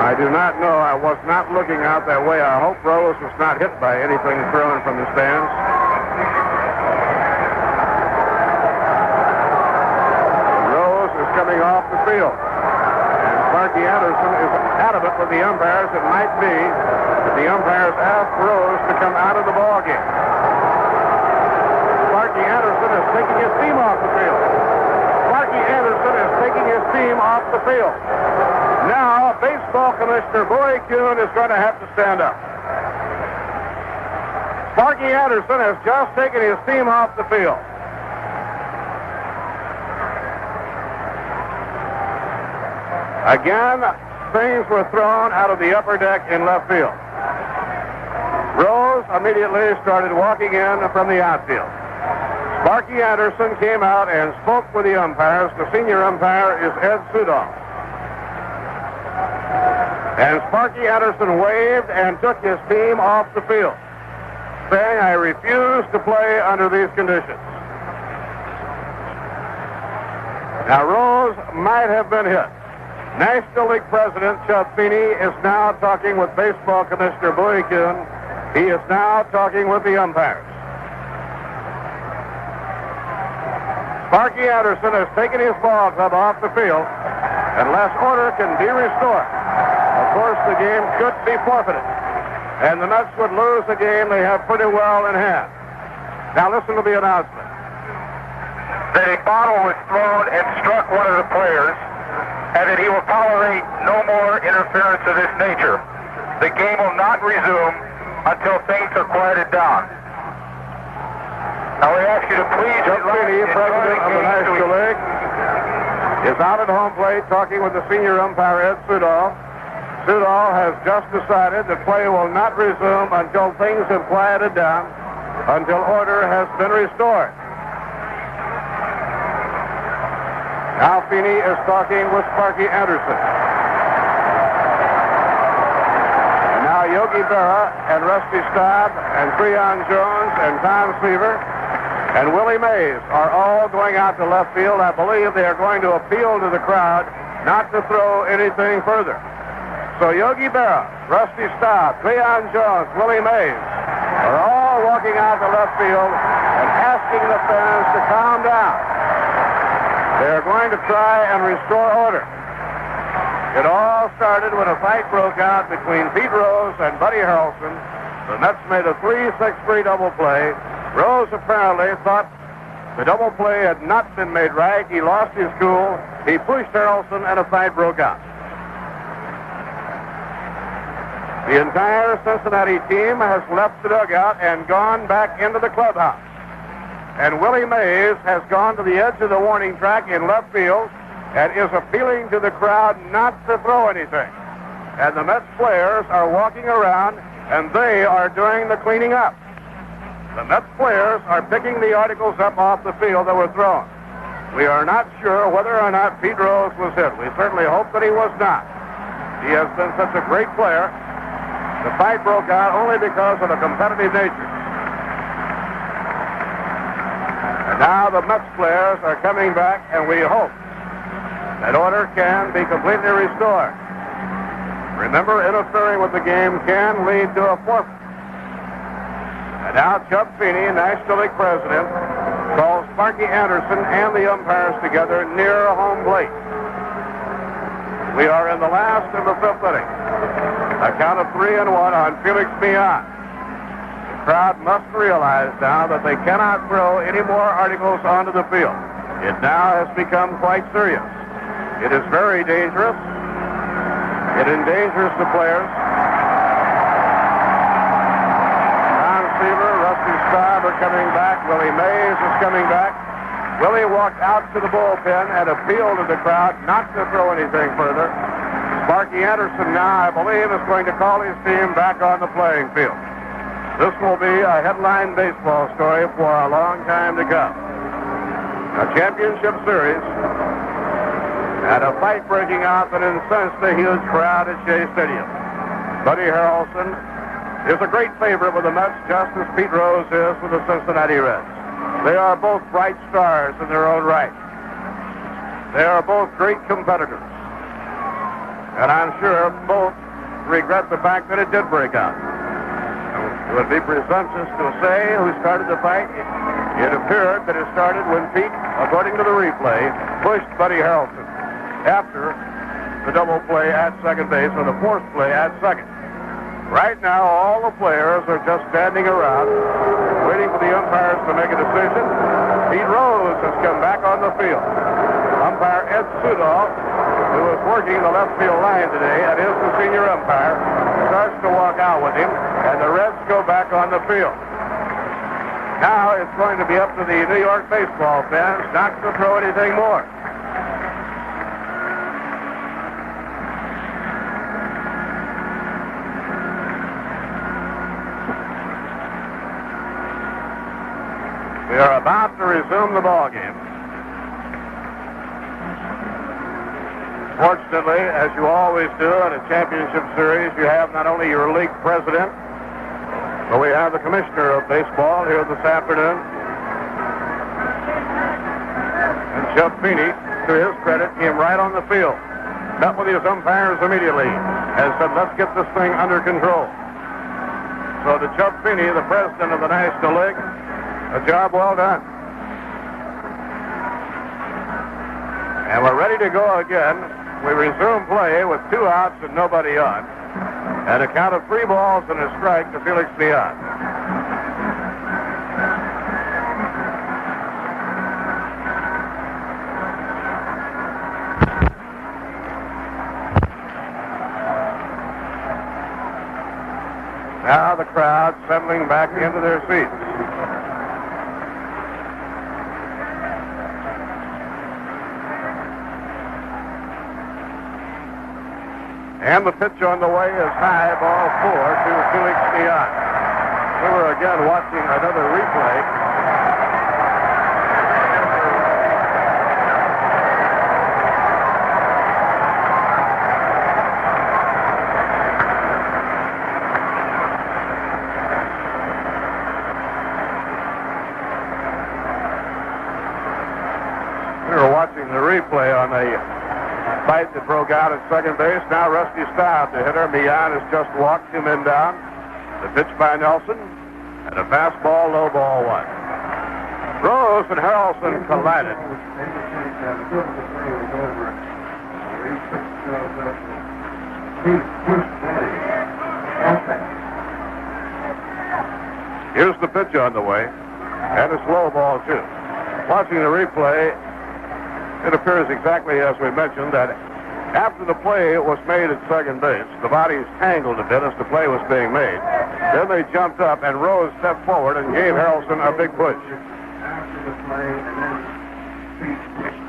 I do not know. I was not looking out that way. I hope Rose was not hit by anything thrown from the stands. Rose is coming off the field. Sparky Anderson is adamant with the umpires. It might be that the umpires asked Rose to come out of the ball game. Sparky Anderson is taking his team off the field. Sparky Anderson is taking his team off the field. Now, Baseball Commissioner Bowie Kuhn is going to have to stand up. Sparky Anderson has just taken his team off the field. Again, things were thrown out of the upper deck in left field. Rose immediately started walking in from the outfield. Sparky Anderson came out and spoke with the umpires. The senior umpire is Ed Sudoff. And Sparky Anderson waved and took his team off the field, saying, "I refuse to play under these conditions." Now, Rose might have been hit. National League President Chubb Feeney is now talking with Baseball Commissioner Bowie Kuhn. He is now talking with the umpires. Sparky Anderson has taken his ball club off the field, unless order can be restored. Of course, the game could be forfeited, and the Mets would lose the game they have pretty well in hand. Now listen to the announcement.
The bottle was thrown and struck one of the players, and that he will tolerate no more interference of this nature. The game will not resume until things are quieted down. Now we ask you to please...
Chubb Feeney, president of the National League, is out at home plate talking with the senior umpire, Ed Sudoff. Sudoff has just decided that play will not resume until things have quieted down, until order has been restored. Now Feeney is talking with Sparky Anderson. And now Yogi Berra and Rusty Staub and Creon Jones and Tom Seaver and Willie Mays are all going out to left field. I believe they are going to appeal to the crowd not to throw anything further. So Yogi Berra, Rusty Staub, Creon Jones, Willie Mays are all walking out to left field and asking the fans to calm down. They are going to try and restore order. It all started when a fight broke out between Pete Rose and Buddy Harrelson. The Mets made a 3-6-3 double play. Rose apparently thought the double play had not been made right. He lost his cool. He pushed Harrelson and a fight broke out. The entire Cincinnati team has left the dugout and gone back into the clubhouse. And Willie Mays has gone to the edge of the warning track in left field and is appealing to the crowd not to throw anything. And the Mets players are walking around and they are doing the cleaning up. The Mets players are picking the articles up off the field that were thrown. We are not sure whether or not Pete Rose was hit. We certainly hope that he was not. He has been such a great player. The fight broke out only because of the competitive nature. And now the Mets players are coming back, and we hope that order can be completely restored. Remember, interfering with the game can lead to a forfeit. And now Chubb Feeney, National League president, calls Sparky Anderson and the umpires together near home plate. We are in the last of the fifth inning. A count of 3-1 on Felix Millan. The crowd must realize now that they cannot throw any more articles onto the field. It now has become quite serious. It is very dangerous. It endangers the players. Tom Seaver, Rusty Staub are coming back. Willie Mays is coming back. Willie walked out to the bullpen and appealed to the crowd not to throw anything further. Sparky Anderson now, I believe, is going to call his team back on the playing field. This will be a headline baseball story for a long time to come. A championship series and a fight breaking out that incensed the huge crowd at Shea Stadium. Buddy Harrelson is a great favorite with the Mets, just as Pete Rose is with the Cincinnati Reds. They are both bright stars in their own right. They are both great competitors. And I'm sure both regret the fact that it did break out. It would be presumptuous to say who started the fight. It appeared that it started when Pete, according to the replay, pushed Buddy Harrelson after the double play at second base or the fourth play at second. Right now, all the players are just standing around, waiting for the umpires to make a decision. Pete Rose has come back on the field. Umpire Ed Sudoff, who is working the left field line today and is the senior umpire, starts to walk out with him, and the Reds go back on the field. Now it's going to be up to the New York baseball fans not to throw anything more. We are about to resume the ball game. Fortunately, as you always do in a championship series, you have not only your league president, but we have the commissioner of baseball here this afternoon. And Jeff Feeney, to his credit, came right on the field, met with his umpires immediately, and said, let's get this thing under control. So to Jeff Feeney, the president of the National League, a job well done. And we're ready to go again. We resume play with 2 outs and nobody on. And a count of 3 balls and a strike to Felix Leon. Now the crowd settling back into their seats. And the pitch on the way is high, ball 4 to Felix Leon. We were again watching another replay. We were watching the replay on the fight that broke out at second base. Now Rusty Staub, the hitter. Millan has just walked 2 men down. The pitch by Nelson, and a fastball, low ball 1. Rose and Harrelson collided. Here's the pitch on the way, and a slow ball too. Watching the replay, it appears exactly as we mentioned that after the play was made at second base, the bodies tangled a bit as the play was being made. Then they jumped up, and Rose stepped forward and gave Harrelson a big push.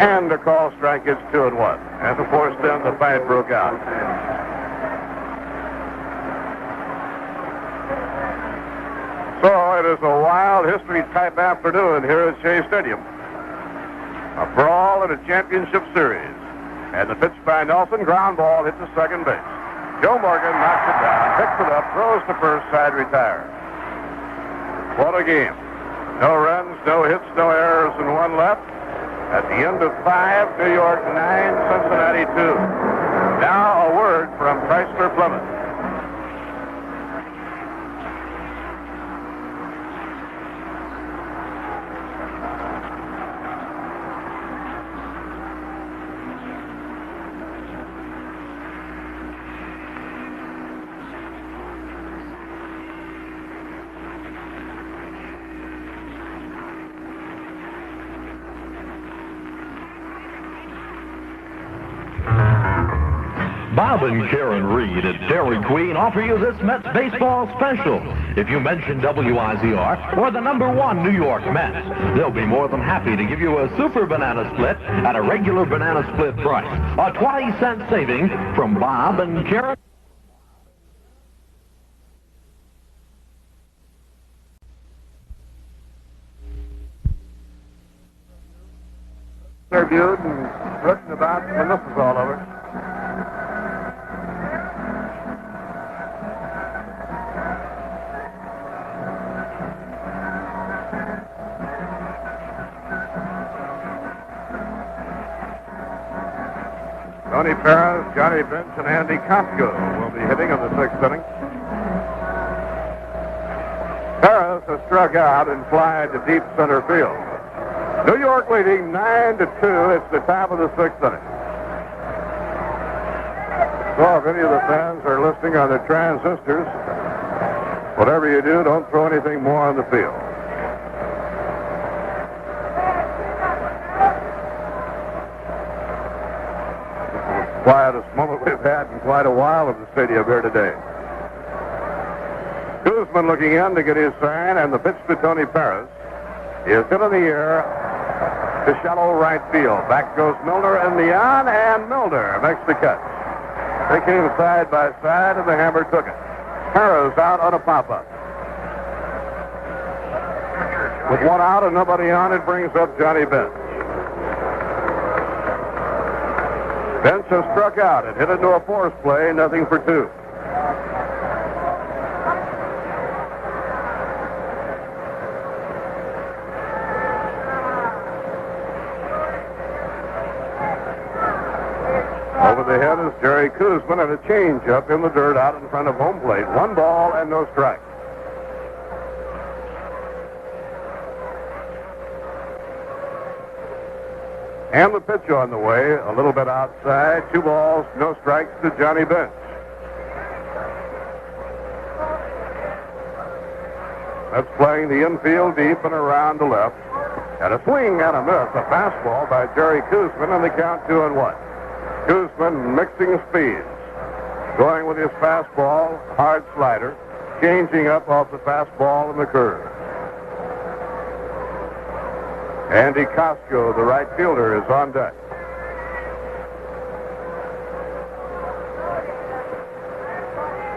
And the call strike gets 2-1. And of course, then the fight broke out. So it is a wild history-type afternoon here at Shea Stadium. A brawl in a championship series. And the pitch by Nelson, ground ball hit to second base. Joe Morgan knocks it down, picks it up, throws to first side, retires. What a game. No runs, no hits, no errors, and 1 left. At the end of 5, New York 9, Cincinnati 2. Now a word from Chrysler Plymouth.
Bob and Karen Reed at Dairy Queen offer you this Mets baseball special. If you mention WIZR or the #1 New York Mets, they'll be more than happy to give you a super banana split at a regular banana split price. A 20-cent saving from Bob and Karen.
Interviewed and written about when this is all over. Tony Perez, Johnny Bench, and Andy Costco will be hitting in the 6th inning. Perez has struck out and flied to deep center field. New York leading 9-2. It's the top of the 6th inning. So if any of the fans are listening on their transistors, whatever you do, don't throw anything more on the field. Quietest moment we've had in quite a while at the stadium here today. Guzman looking in to get his sign, and the pitch to Tony Perez is hit in the air to shallow right field. Back goes Milner and Leon, and Milner makes the catch. They came side by side, and the hammer took it. Perez out on a pop-up. With one out and nobody on, it brings up Johnny Bench. Bench has struck out. It hit into a force play, nothing for 2. Over the head is Jerry Kuzman, and a changeup in the dirt out in front of home plate. 1 ball and no strike. And the pitch on the way, a little bit outside. 2 balls, no strikes to Johnny Bench. That's playing the infield deep and around to left. And a swing and a miss, a fastball by Jerry Kuzman, and the count 2-1. Kuzman mixing speeds, going with his fastball, hard slider, changing up off the fastball and the curve. Andy Costco, the right fielder, is on deck.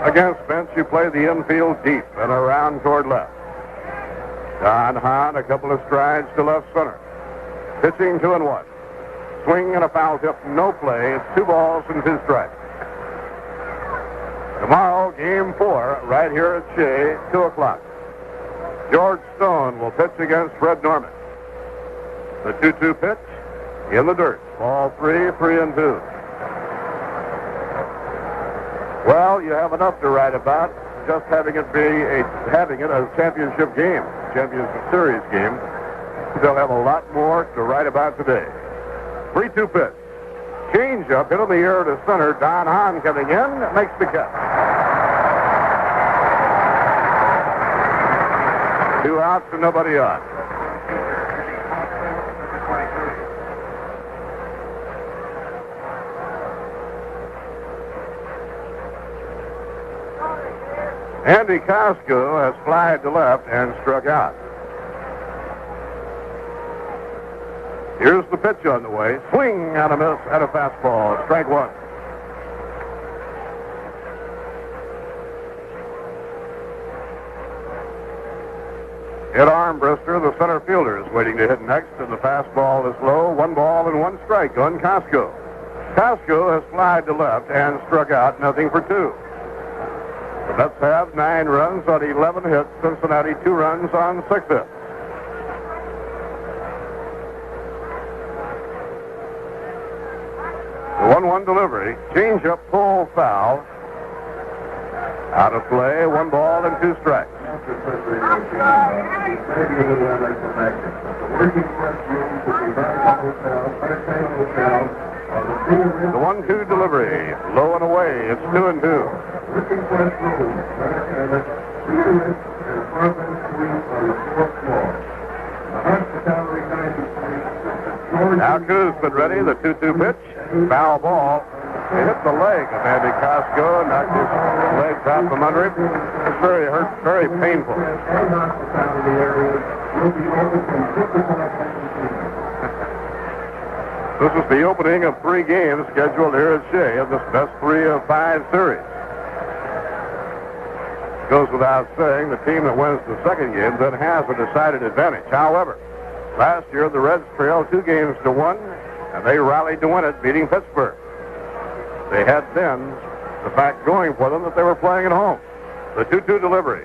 Against Bench, you play the infield deep and around toward left. Don Hahn, a couple of strides to left center. Pitching 2-1. Swing and a foul tip, no play. It's 2 balls and 2 strikes. Tomorrow, game 4, right here at Shea, 2 o'clock. George Stone will pitch against Fred Norman. The 2-2 pitch in the dirt. Ball 3, 3-2. Well, you have enough to write about. Just having it a championship game, championship series game. They'll have a lot more to write about today. 3-2 pitch. Change up, hit in the air to center. Don Hahn coming in, makes the catch. 2 outs and nobody on. Andy Costco has flied to left and struck out. Here's the pitch on the way. Swing and a miss and a fastball. Strike 1. Ed Armbruster, the center fielder, is waiting to hit next, and the fastball is low. 1 ball and 1 strike on Costco. Costco has flied to left and struck out, nothing for 2. The Mets have 9 runs on 11 hits. Cincinnati 2 runs on 6 hits. The 1-1 delivery. Change-up, pull, foul. Out of play. 1 ball and 2 strikes. The 1-2 delivery. Low and away. It's 2-2. Now Kuzman ready. The 2-2 pitch. Foul ball. He hit the leg of Andy Costco, knocked his legs out from under him. It's very hurt, very painful. This is the opening of 3 games scheduled here at Shea of this best 3 of 5 series. Goes without saying, the team that wins the second game then has a decided advantage. However, last year the Reds trailed 2-1, and they rallied to win it, beating Pittsburgh. They had then the fact going for them that they were playing at home. The 2-2 delivery.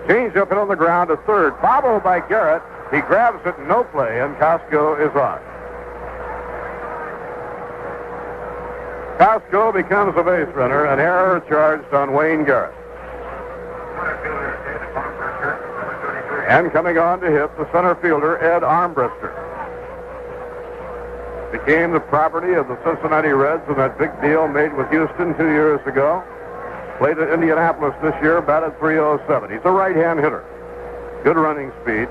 Change up and on the ground to third, followed by Garrett. He grabs it, no play, and Costco is on. Costco becomes a base runner, an error charged on Wayne Garrett. And coming on to hit the center fielder, Ed Armbruster. Became the property of the Cincinnati Reds in that big deal made with Houston 2 years ago. Played at Indianapolis this year, batted .307. He's a right-hand hitter. Good running speed.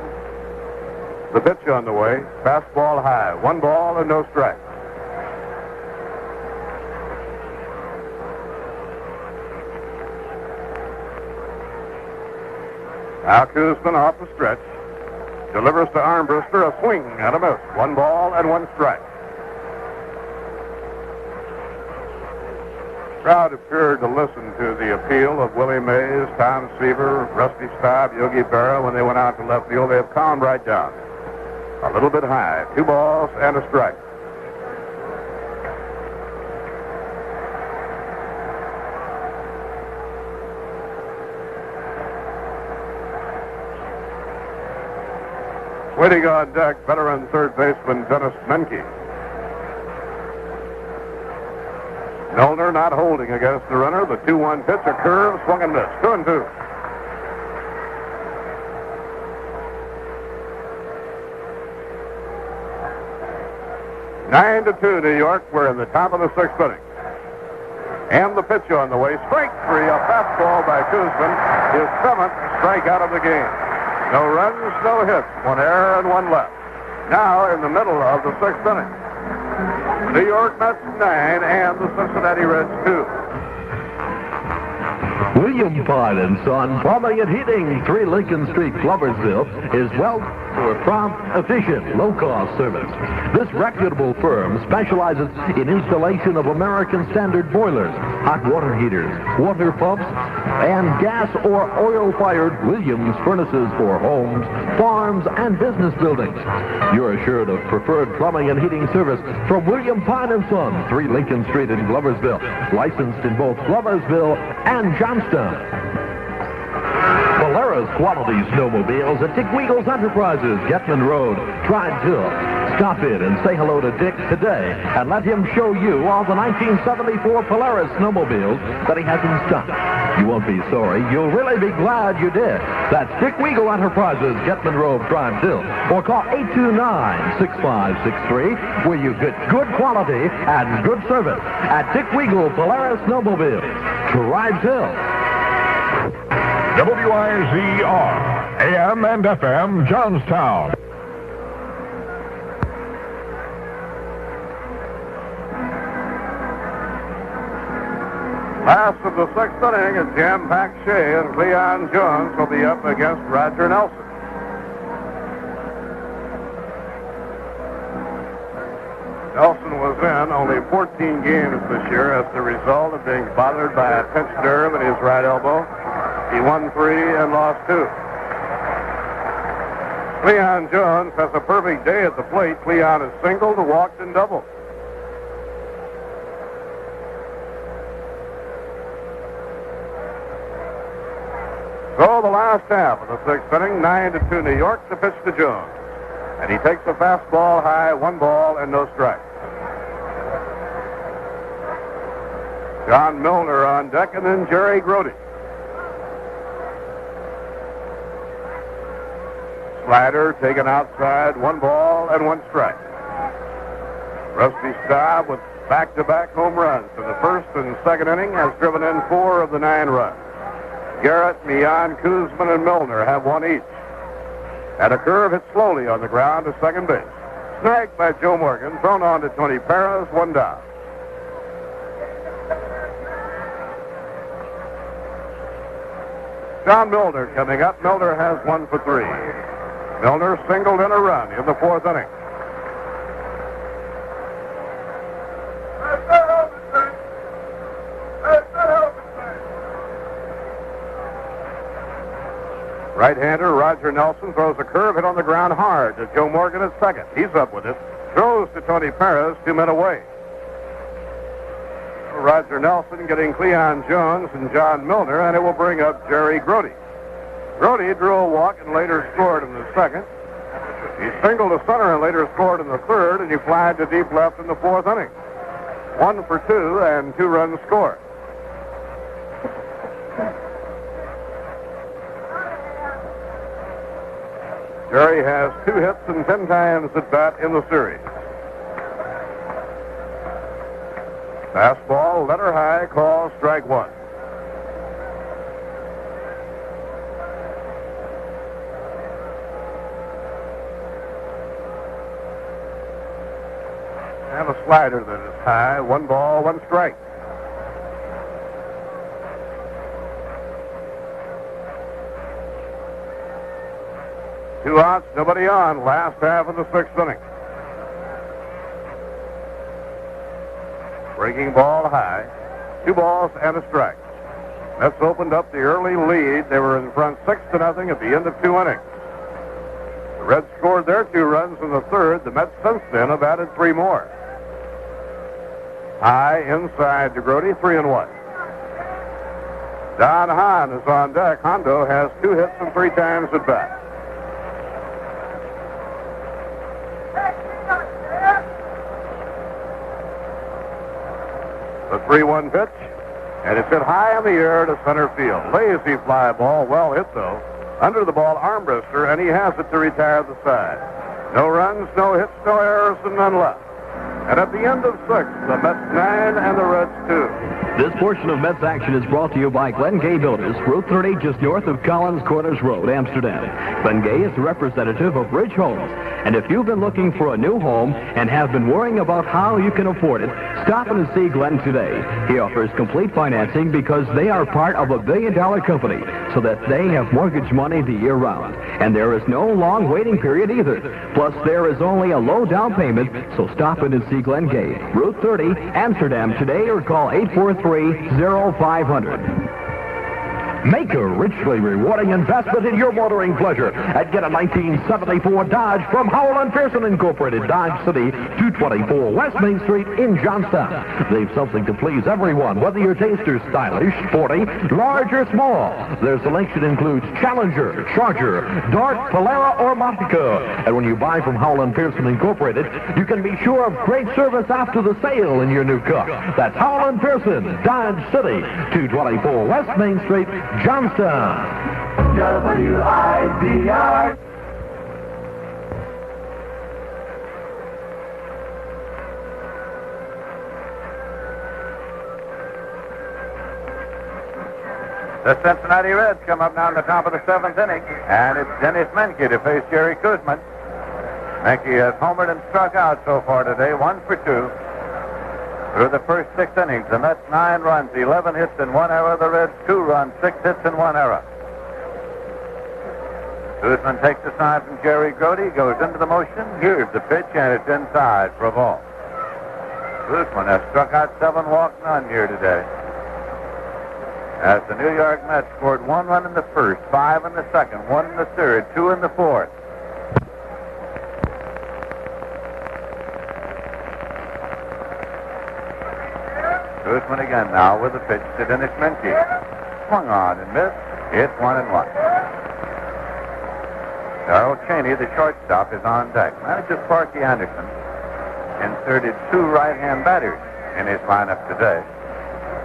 The pitch on the way. Fastball high. 1 ball and no strike. Now Kuzman off the stretch. Delivers to Armbruster, a swing and a miss. 1 ball and 1 strike. Crowd appeared to listen to the appeal of Willie Mays, Tom Seaver, Rusty Staub, Yogi Berra when they went out to left field. They have calmed right down. A little bit high. 2 balls and a strike. Waiting on deck, veteran third baseman Dennis Menke. Milner not holding against the runner. The 2-1 pitch, a curve, swung and missed. 2-2. Nine to 2, New York. We're in the top of the 6th inning. And the pitch on the way. Strike 3, a fastball by Kuzman. His 7th strikeout of the game. No runs, no hits. 1 error and 1 left. Now in the middle of the 6th inning. New York Mets 9 and the Cincinnati Reds 2.
William Pine & Son Plumbing and Heating, 3 Lincoln Street, Gloversville, is well for prompt, efficient, low-cost service. This reputable firm specializes in installation of American Standard boilers, hot water heaters, water pumps, and gas or oil-fired Williams furnaces for homes, farms, and business buildings. You're assured of preferred plumbing and heating service from William Pine & Son, 3 Lincoln Street in Gloversville, licensed in both Gloversville and Johnstown. Polaris quality snowmobiles at Dick Weagle's Enterprises, Getman Road, Tribe Hill. Stop in and say hello to Dick today and let him show you all the 1974 Polaris snowmobiles that he has in stock. You won't be sorry. You'll really be glad you did. That's Dick Weagle Enterprises, Getman Road, Tribe Hill. Or call 829-6563 where you get good quality and good service at Dick Weagle Polaris Snowmobiles, Tribe Hill.
WIZR, AM and FM, Johnstown.
Last of the 6th inning, a jam-packed Shea, and Cleon Jones will be up against Roger Nelson. Nelson was in only 14 games this year as the result of being bothered by a pinched nerve in his right elbow. He won 3 and lost 2. Cleon Jones has a perfect day at the plate. Cleon is singled, walked, and doubled. So the last half of the 6th inning, 9 to 2 New York, the pitch to Jones. And he takes a fastball high, 1 ball and no strike. John Milner on deck, and then Jerry Grody. Slider taken outside, 1 ball and 1 strike. Rusty Staub with back-to-back home runs in the 1st and 2nd inning has driven in 4 of the 9 runs. Garrett, Mian, Kuzman, and Milner have 1 each. And a curve hit slowly on the ground to second base. Snagged by Joe Morgan, thrown on to Tony Perez, 1 down. John Milner coming up. Milner has 1 for 3. Milner singled in a run in the 4th inning. Right-hander Roger Nelson throws a curve hit on the ground hard to Joe Morgan at second. He's up with it. Throws to Tony Perez, 2 men away. Roger Nelson getting Cleon Jones and John Milner, and it will bring up Jerry Grody. Grody drew a walk and later scored in the 2nd. He singled to center and later scored in the 3rd, and he flied to deep left in the 4th inning. 1 for 2 and 2 runs scored. Jerry has 2 hits and 10 times at bat in the series. Fastball, letter high, call strike 1. And a slider that is high. 1 ball, 1 strike. Two outs, nobody on. Last half of the 6th inning. Breaking ball high. 2 balls and a strike. Mets opened up the early lead. They were in front 6-0 at the end of 2 innings. The Reds scored their 2 runs in the 3rd. The Mets since then have added 3 more. High inside to Grody, 3-1. Don Hahn is on deck. Hondo has 2 hits and 3 times at bat. The 3-1 pitch, and it's hit high in the air to center field. Lazy fly ball, well hit though. Under the ball, Armbruster, and he has it to retire the side. No runs, no hits, no errors, and none left. And at the end of 6, the Mets 9 and the Reds 2.
This portion of Mets action is brought to you by Glen Gay Builders, Route 30, just north of Collins Corners Road, Amsterdam. Glen Gay is a representative of Ridge Homes. And if you've been looking for a new home and have been worrying about how you can afford it, stop in and see Glenn today. He offers complete financing because they are part of $1 billion company, so that they have mortgage money the year round. And there is no long waiting period either. Plus, there is only a low down payment, so stop in and see Glenn Gay, Route 30, Amsterdam today, or call 843-0500.
Make a richly rewarding investment in your motoring pleasure and get a 1974 Dodge from Howell & Pearson Incorporated, Dodge City, 224 West Main Street in Johnstown. They've something to please everyone, whether your taste is stylish, sporty, large, or small. Their selection includes Challenger, Charger, Dart, Polara, or Monica. And when you buy from Howell & Pearson Incorporated, you can be sure of great service after the sale in your new car. That's Howell & Pearson, Dodge City, 224 West Main Street, Johnstown.
WIDR.
The Cincinnati Reds come up now in the top of the 7th inning, and it's Dennis Menke to face Jerry Kuzman. Menke has homered and struck out so far today, 1 for 2. Through the first 6 innings, the Mets 9 runs, 11 hits and 1 error. The Reds 2 runs, 6 hits and 1 error. Kuzman takes the side from Jerry Grody, goes into the motion. Here's the pitch, and it's inside for a ball. Kuzman has struck out 7, walked none here today. As the New York Mets scored 1 run in the first, 5 in the second, 1 in the third, 2 in the fourth. Kuzman again now with the pitch to Dennis Menke. Swung on and missed. It's 1-1. Darrell Cheney, the shortstop, is on deck. Manager Sparky Anderson inserted 2 right-hand batters in his lineup today.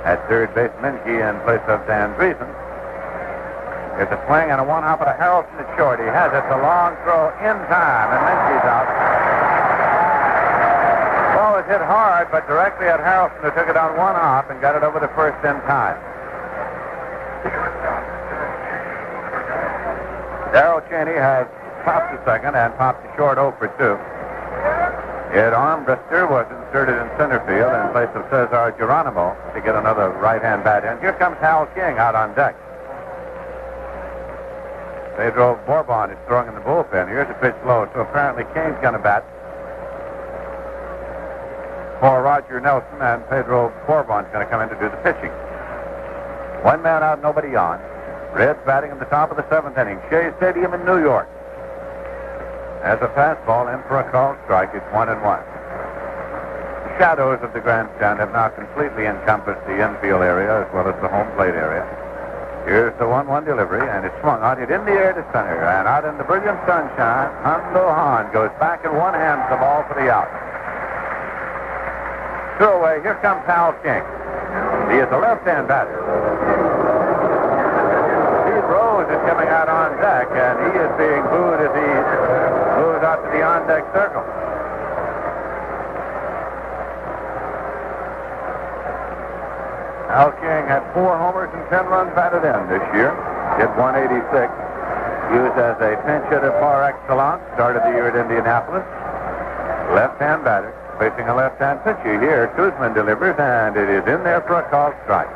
At third base, Menke in place of Dan Driesen. There's a swing and a 1-hop at Harrelson at short. He has it. The long throw in time, and Menke's out. Ball was hit hard, but directly at Harrelson, who took it on 1 hop and got it over the first in time. Darrell Cheney has popped the second and popped the short 0 for 2. Ed Armbruster was inserted in center field in place of Cesar Geronimo to get another right-hand bat in. Here comes Hal King out on deck. Pedro Bourbon is throwing in the bullpen. Here's a pitch low, so apparently Kane's going to bat for Roger Nelson, and Pedro Bourbon's going to come in to do the pitching. One man out, nobody on. Reds batting in the top of the 7th inning. Shea Stadium in New York. As a fastball in for a called strike, it's 1-1. The shadows of the grandstand have now completely encompassed the infield area as well as the home plate area. Here's the 1-1 delivery, and it's swung out. It in the air to center, and out in the brilliant sunshine, Hondo Hahn goes back and one-hands the ball for the out. 2 away. Here comes Hal King. He is a left-hand batter. Steve Rose is coming out on deck, and he is being booed as he moves out to the on-deck circle. Hal King had 4 homers and 10 runs batted in this year. Hit 186. Used as a pinch hitter par excellence. Started the year at Indianapolis. Left-hand batter. Facing a left-hand pitcher here. Kuzman delivers, and it is in there for a called strike.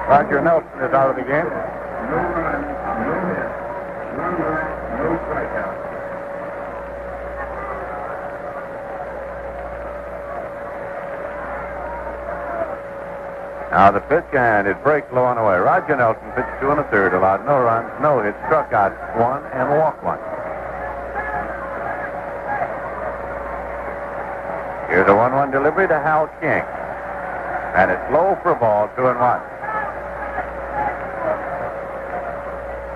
Roger Nelson is out of the game.
No run, no hit. 1 run, no strikeout.
Now the pitch, and it breaks low and away. Roger Nelson pitched 2 1/3, allowed no runs, no hits, struck out 1 and walked 1. Here's a 1-1 delivery to Hal King. And it's low for a ball, 2-1.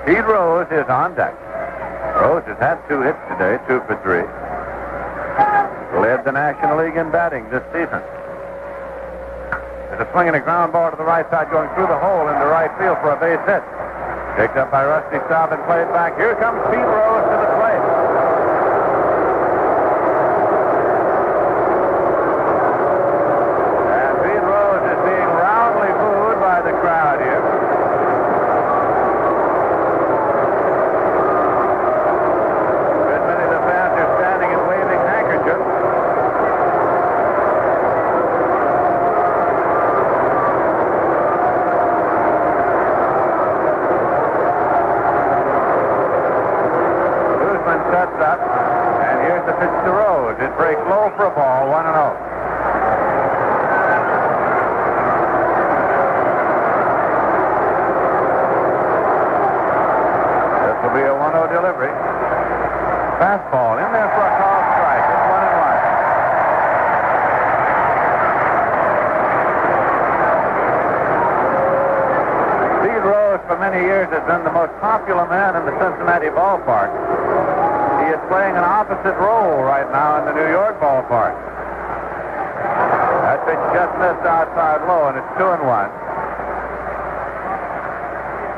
Pete Rose is on deck. Rose has had 2 hits today, 2 for 3. Led the National League in batting this season. There's a swing and a ground ball to the right side going through the hole into right field for a base hit. Picked up by Rusty Staub and played back. Here comes Pete Rose to the plate. Ballpark. He is playing an opposite role right now in the New York ballpark. That pitch just missed outside low, and it's 2-1.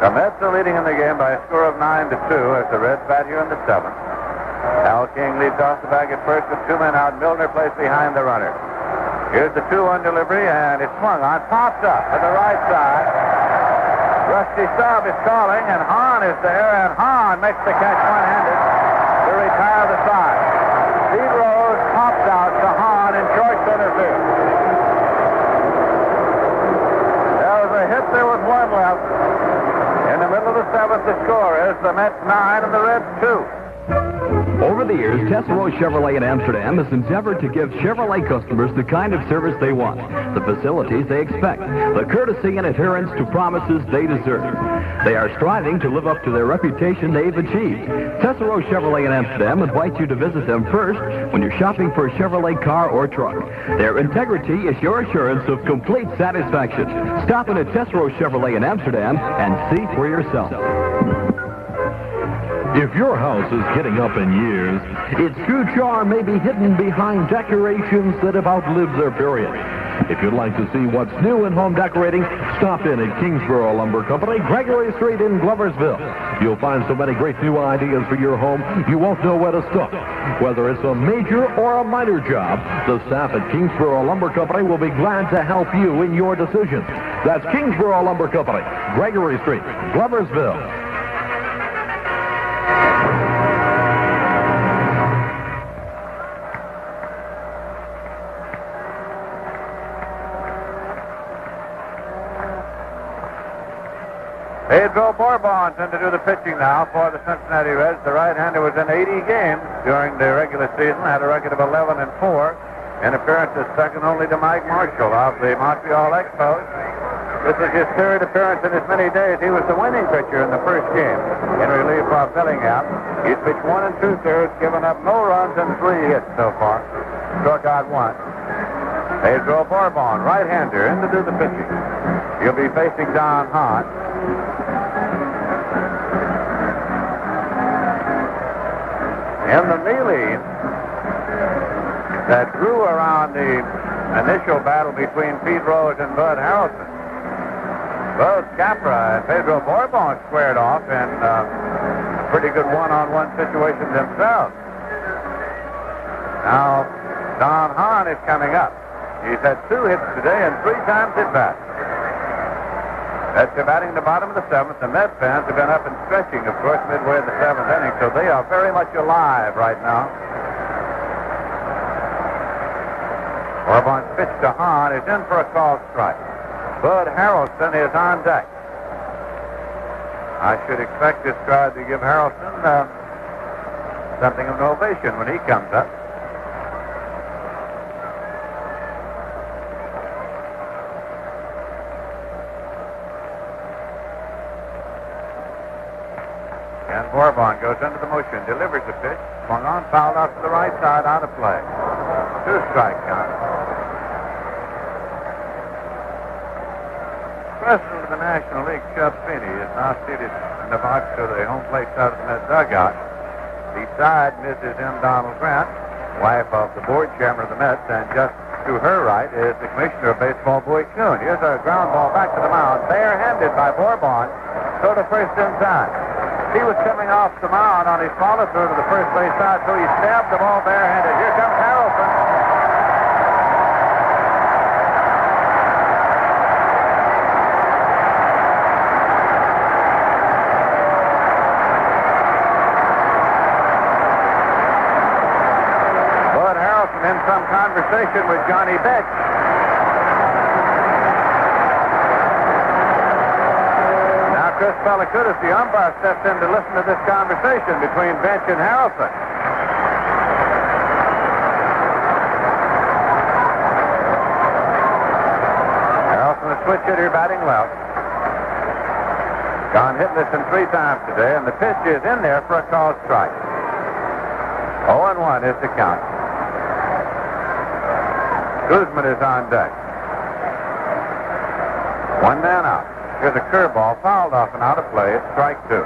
The Mets are leading in the game by a score of 9-2 as the Reds bat here in the 7th. Hal King leads off the bag at first with 2 men out. Milner plays behind the runner. Here's the 2-1 delivery, and it's swung on, popped up to the right side. Rusty Staub is calling, and Hahn is there, and Hahn makes the catch one-handed to retire the side. Steve Rose pops out to Hahn in short center field. There was a hit there with 1 left. In the middle of the 7th, the score is the Mets 9 and the Reds 2.
Over the years, Tesoro Chevrolet in Amsterdam has endeavored to give Chevrolet customers the kind of service they want, the facilities they expect, the courtesy and adherence to promises they deserve. They are striving to live up to their reputation they've achieved. Tesoro Chevrolet in Amsterdam invites you to visit them first when you're shopping for a Chevrolet car or truck. Their integrity is your assurance of complete satisfaction. Stop in at Tesoro Chevrolet in Amsterdam and see for yourself.
If your house is getting up in years, its true charm may be hidden behind decorations that have outlived their period. If you'd like to see what's new in home decorating, stop in at Kingsborough Lumber Company, Gregory Street in Gloversville. You'll find so many great new ideas for your home, you won't know where to start. Whether it's a major or a minor job, the staff at Kingsborough Lumber Company will be glad to help you in your decisions. That's Kingsborough Lumber Company, Gregory Street, Gloversville.
Pedro Bourbon's in to do the pitching now for the Cincinnati Reds. The right-hander was in 80 games during the regular season, had a record of 11-4. In appearances second only to Mike Marshall of the Montreal Expos. This is his third appearance in as many days. He was the winning pitcher in the first game in relief of Bellingham. He's pitched 1 2/3, given up no runs and 3 hits so far. Struck out 1. Pedro Bourbon, right-hander, in to do the pitching. He'll be facing Don Hahn. In the melee that grew around the initial battle between Pete Rose and Bud Harrelson, both Capra and Pedro Bourbon squared off in pretty good one-on-one situations themselves. Now, Don Hahn is coming up. He's had 2 hits today and 3 times hit back. That's batting the bottom of the 7th. The Mets fans have been up and stretching, of course, midway in the 7th inning, so they are very much alive right now. Bourbon's pitch to Hahn is in for a called strike. Bud Harrelson is on deck. I should expect this crowd to give Harrelson something of an ovation when he comes up. And Bourbon goes under the motion, delivers the pitch, swung on, fouled out to the right side, out of play. 2-strike count. President of the National League, Chubb Finney, is now seated in the box to the home plate side of the Mets dugout. Beside Mrs. M. Donald Grant, wife of the board chairman of the Mets, and just to her right is the commissioner of baseball, Bowie Kuhn. Here's a ground ball back to the mound, barehanded by Bourbon, so to first in time. He was coming off the mound on his follow-through to the first base side, so he stabbed the ball barehanded. Here comes Harrelson. Bud Harrelson in some conversation with Johnny Beck. Chris Pellicudis, the umpire, steps in to listen to this conversation between Bench and Harrelson. Harrelson, a switch hitter, batting left. Gone hitless in 3 times today, and the pitch is in there for a called strike. 0-1 is the count. Guzman is on deck. 1 man out. Here's a curveball, fouled off and out of play. It's strike 2.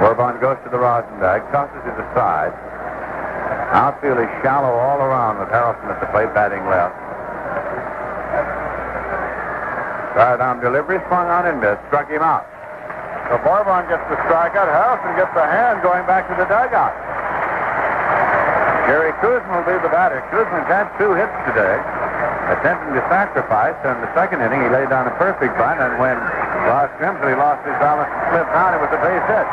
Bourbon goes to the rosin bag, tosses it aside. Outfield is shallow all around with Harrelson at the plate, batting left. Fired on delivery, swung on and missed, struck him out. So Bourbon gets the strikeout. Harrelson gets the hand going back to the dugout. Jerry Kuzman will be the batter. Kuzman's had 2 hits today, attempting to sacrifice. In the second inning, he laid down a perfect bunt, and when Ross Grimsley lost his balance and slipped down, it was a base hit.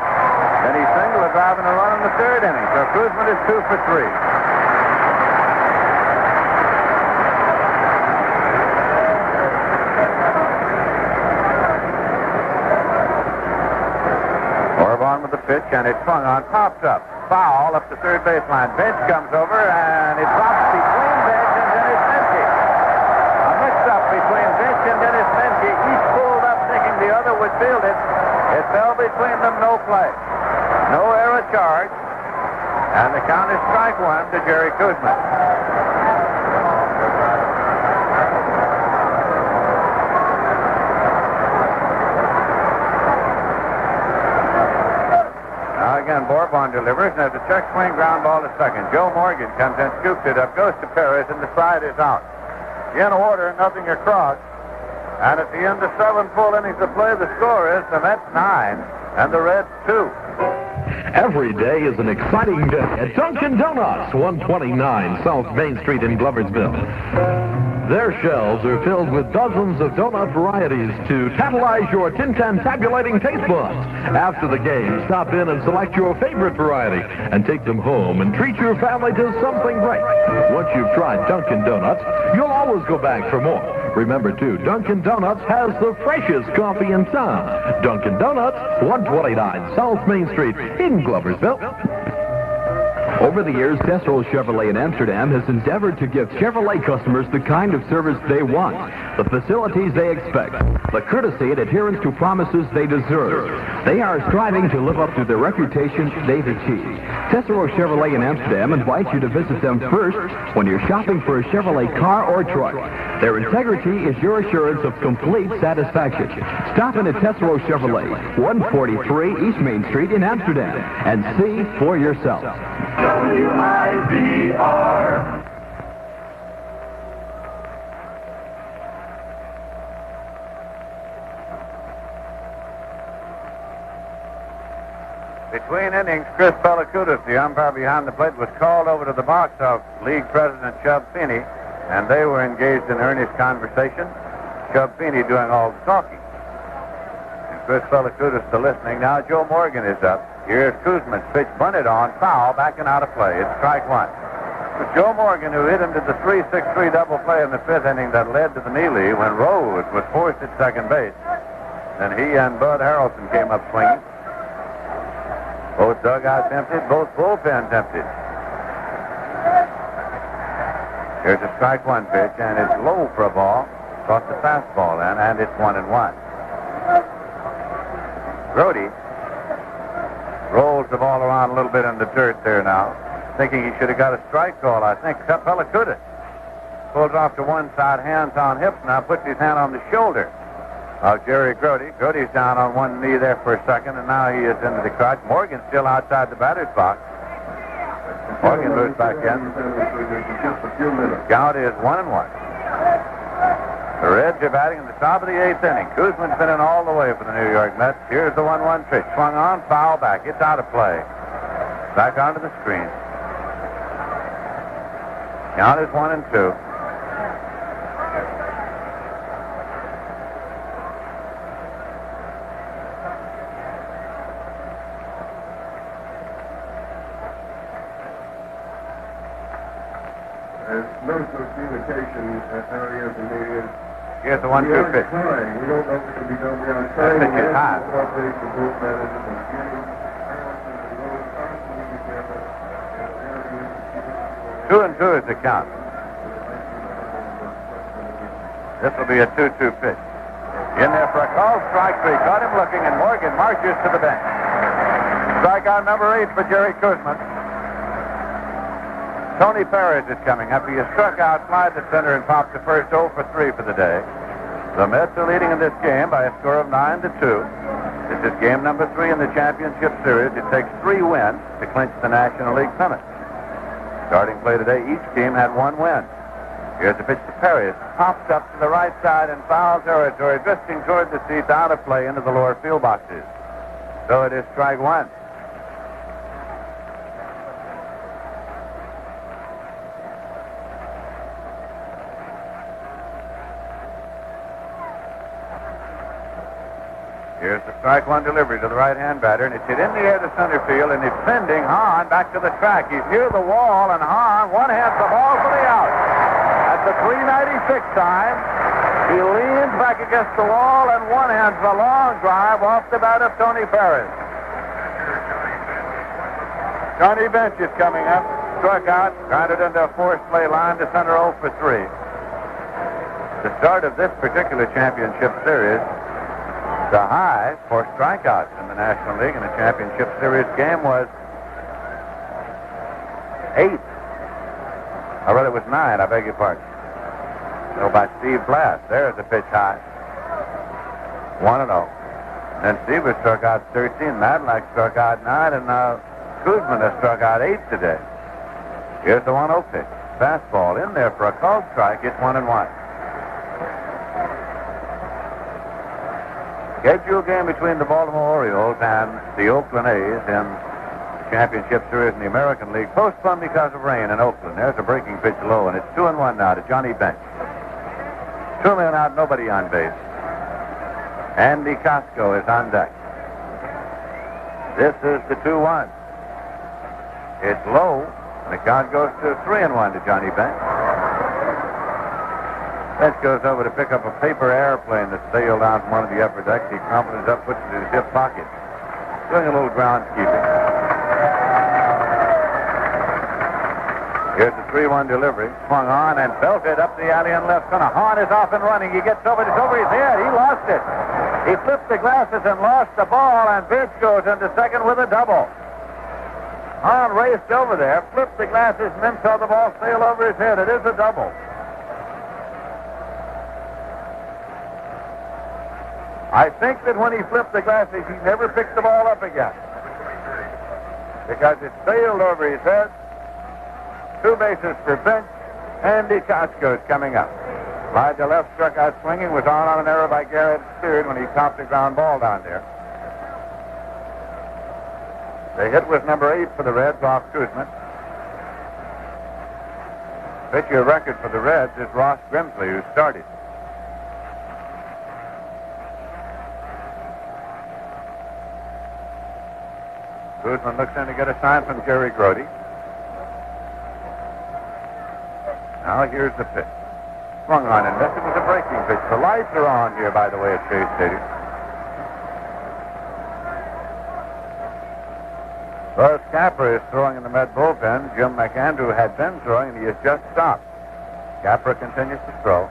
Then he singled a drive and a run in the 3rd inning. So Kuzman is 2 for 3. Bourbon with the pitch, and it swung on, pops up. Foul up the 3rd baseline. Bench comes over, and it drops between Bench and Dennis Menke. A mix-up between Bench and Dennis Menke. Each pulled up thinking the other would field it. It fell between them, no play. No error charge. And the count is strike 1 to Jerry Kuzman. Again, Bourbon delivers, and there's a check swing ground ball to second. Joe Morgan comes in, scoops it up, goes to Perez, and the side is out. In order, nothing across. And at the end of 7 full innings of play, the score is the Mets 9 and the Reds 2.
Every day is an exciting day at Dunkin' Donuts, 129 South Main Street in Gloversville. Their shelves are filled with dozens of donut varieties to tantalize your tabulating taste buds. After the game, stop in and select your favorite variety and take them home and treat your family to something great. Once you've tried Dunkin' Donuts, you'll always go back for more. Remember, too, Dunkin' Donuts has the freshest coffee in town. Dunkin' Donuts, 129 South Main Street in Gloversville.
Over the years, Tesoro Chevrolet in Amsterdam has endeavored to give Chevrolet customers the kind of service they want, the facilities they expect, the courtesy and adherence to promises they deserve. They are striving to live up to the reputation they've achieved. Tesoro Chevrolet in Amsterdam invites you to visit them first when you're shopping for a Chevrolet car or truck. Their integrity is your assurance of complete satisfaction. Stop in at Tesoro Chevrolet, 143 East Main Street in Amsterdam, and see for yourself.
WIBR.
Between innings, Chris Bellicudis, the umpire behind the plate, was called over to the box of League President Chub Feeney, and they were engaged in earnest conversation, Chub Feeney doing all the talking. And Chris Bellicudis still listening. Now Joe Morgan is up. Here's Kuzman's pitch, bunted on, foul, backing out of play. It's strike one. But Joe Morgan, who hit into the 3-6-3 double play in the fifth inning that led to the melee when Rhodes was forced at second base. Then he and Bud Harrelson came up swinging. Both dugouts emptied, both bullpens emptied. Here's a strike one pitch, and it's low for a ball. Caught the fastball in, and it's 1-1. Grody rolls the ball around a little bit in the dirt there now, thinking he should have got a strike call. I think Pellicudis pulls off to one side, hands on hips, now puts his hand on the shoulder of Jerry Grody. Grody's down on one knee there for a second, and now he is into the crotch. Morgan's still outside the batter's box. Morgan moves back in. Count is 1-1. The Reds are batting in the top of the eighth inning. Kuzman's been in all the way for the New York Mets. Here's the 1-1 pitch. Swung on, foul back. It's out of play. Back onto the screen. Count is 1-2.
There's no communication areas and areas.
Here's the 1-2 pitch.
We don't know what can be done. We are
That
trying.
pitch is high. Two and two is the count. This will be a 2-2 pitch. In there for a call, strike three. Caught him looking, and Morgan marches to the bench. Strikeout number 8 for Jerry Kuzman. Tony Perez is coming up. He has struck out, fly to center, and popped the first 0 for 3 for the day. The Mets are leading in this game by a score of 9-2. This is game number 3 in the championship series. It takes 3 wins to clinch the National League pennant. Starting play today, each team had 1 win. Here's the pitch to Perez. Pops up to the right side in foul territory, drifting toward the seats, out of play into the lower field boxes. So it is strike one. Here's the strike one delivery to the right-hand batter, and it's hit in the air to center field, and it's sending Hahn back to the track. He's near the wall, and Hahn one-hands the ball for the out. At the 396 time, he leans back against the wall and one-hands the long drive off the bat of Tony Perez. Johnny Bench is coming up, struck out, grounded into a forced play line to center 0 for 3. The start of this particular championship series, the high for strikeouts in the National League in a championship series game was 8. Or rather, it was 9, I beg your pardon. So by Steve Blass. There's the pitch high. 1-0. Then Seaver struck out 13, Madlack struck out 9, and now Kuzman has struck out 8 today. Here's the 1-0 pitch. Fastball in there for a called strike. It's 1-1. Scheduled game between the Baltimore Orioles and the Oakland A's in the championship series in the American League. Postponed because of rain in Oakland. There's a breaking pitch low, and it's 2-1 now to Johnny Bench. 2 men out, nobody on base. Andy Costco is on deck. This is the 2-1. It's low, and the count goes to 3-1 to Johnny Bench. Bench goes over to pick up a paper airplane that sailed out from one of the upper decks. He crumples it up, puts it in his hip pocket. Doing a little groundskeeping. Here's the 3-1 delivery. Swung on and belted up the alley in left center. Hahn is off and running. He gets over. It's over his head. He lost it. He flipped the glasses and lost the ball, and Bench goes into second with a double. Hahn raced over there, flipped the glasses, and then saw the ball sail over his head. It is a double. I think that when he flipped the glasses, he never picked the ball up again, because it sailed over his head. 2 bases for Bench. Andy Costco is coming up. Slide to left, struck out swinging, was on an error by Garrett third when he topped the ground ball down there. The hit was number 8 for the Reds off Kuzman. Pitcher record for the Reds is Ross Grimsley, who started. Kuzman looks in to get a sign from Jerry Grody. Now here's the pitch. Swung on and missed. It was a breaking pitch. The lights are on here, by the way, at Shea Stadium. Buzz Capra is throwing in the Met bullpen. Jim McAndrew had been throwing, and he has just stopped. Capra continues to throw.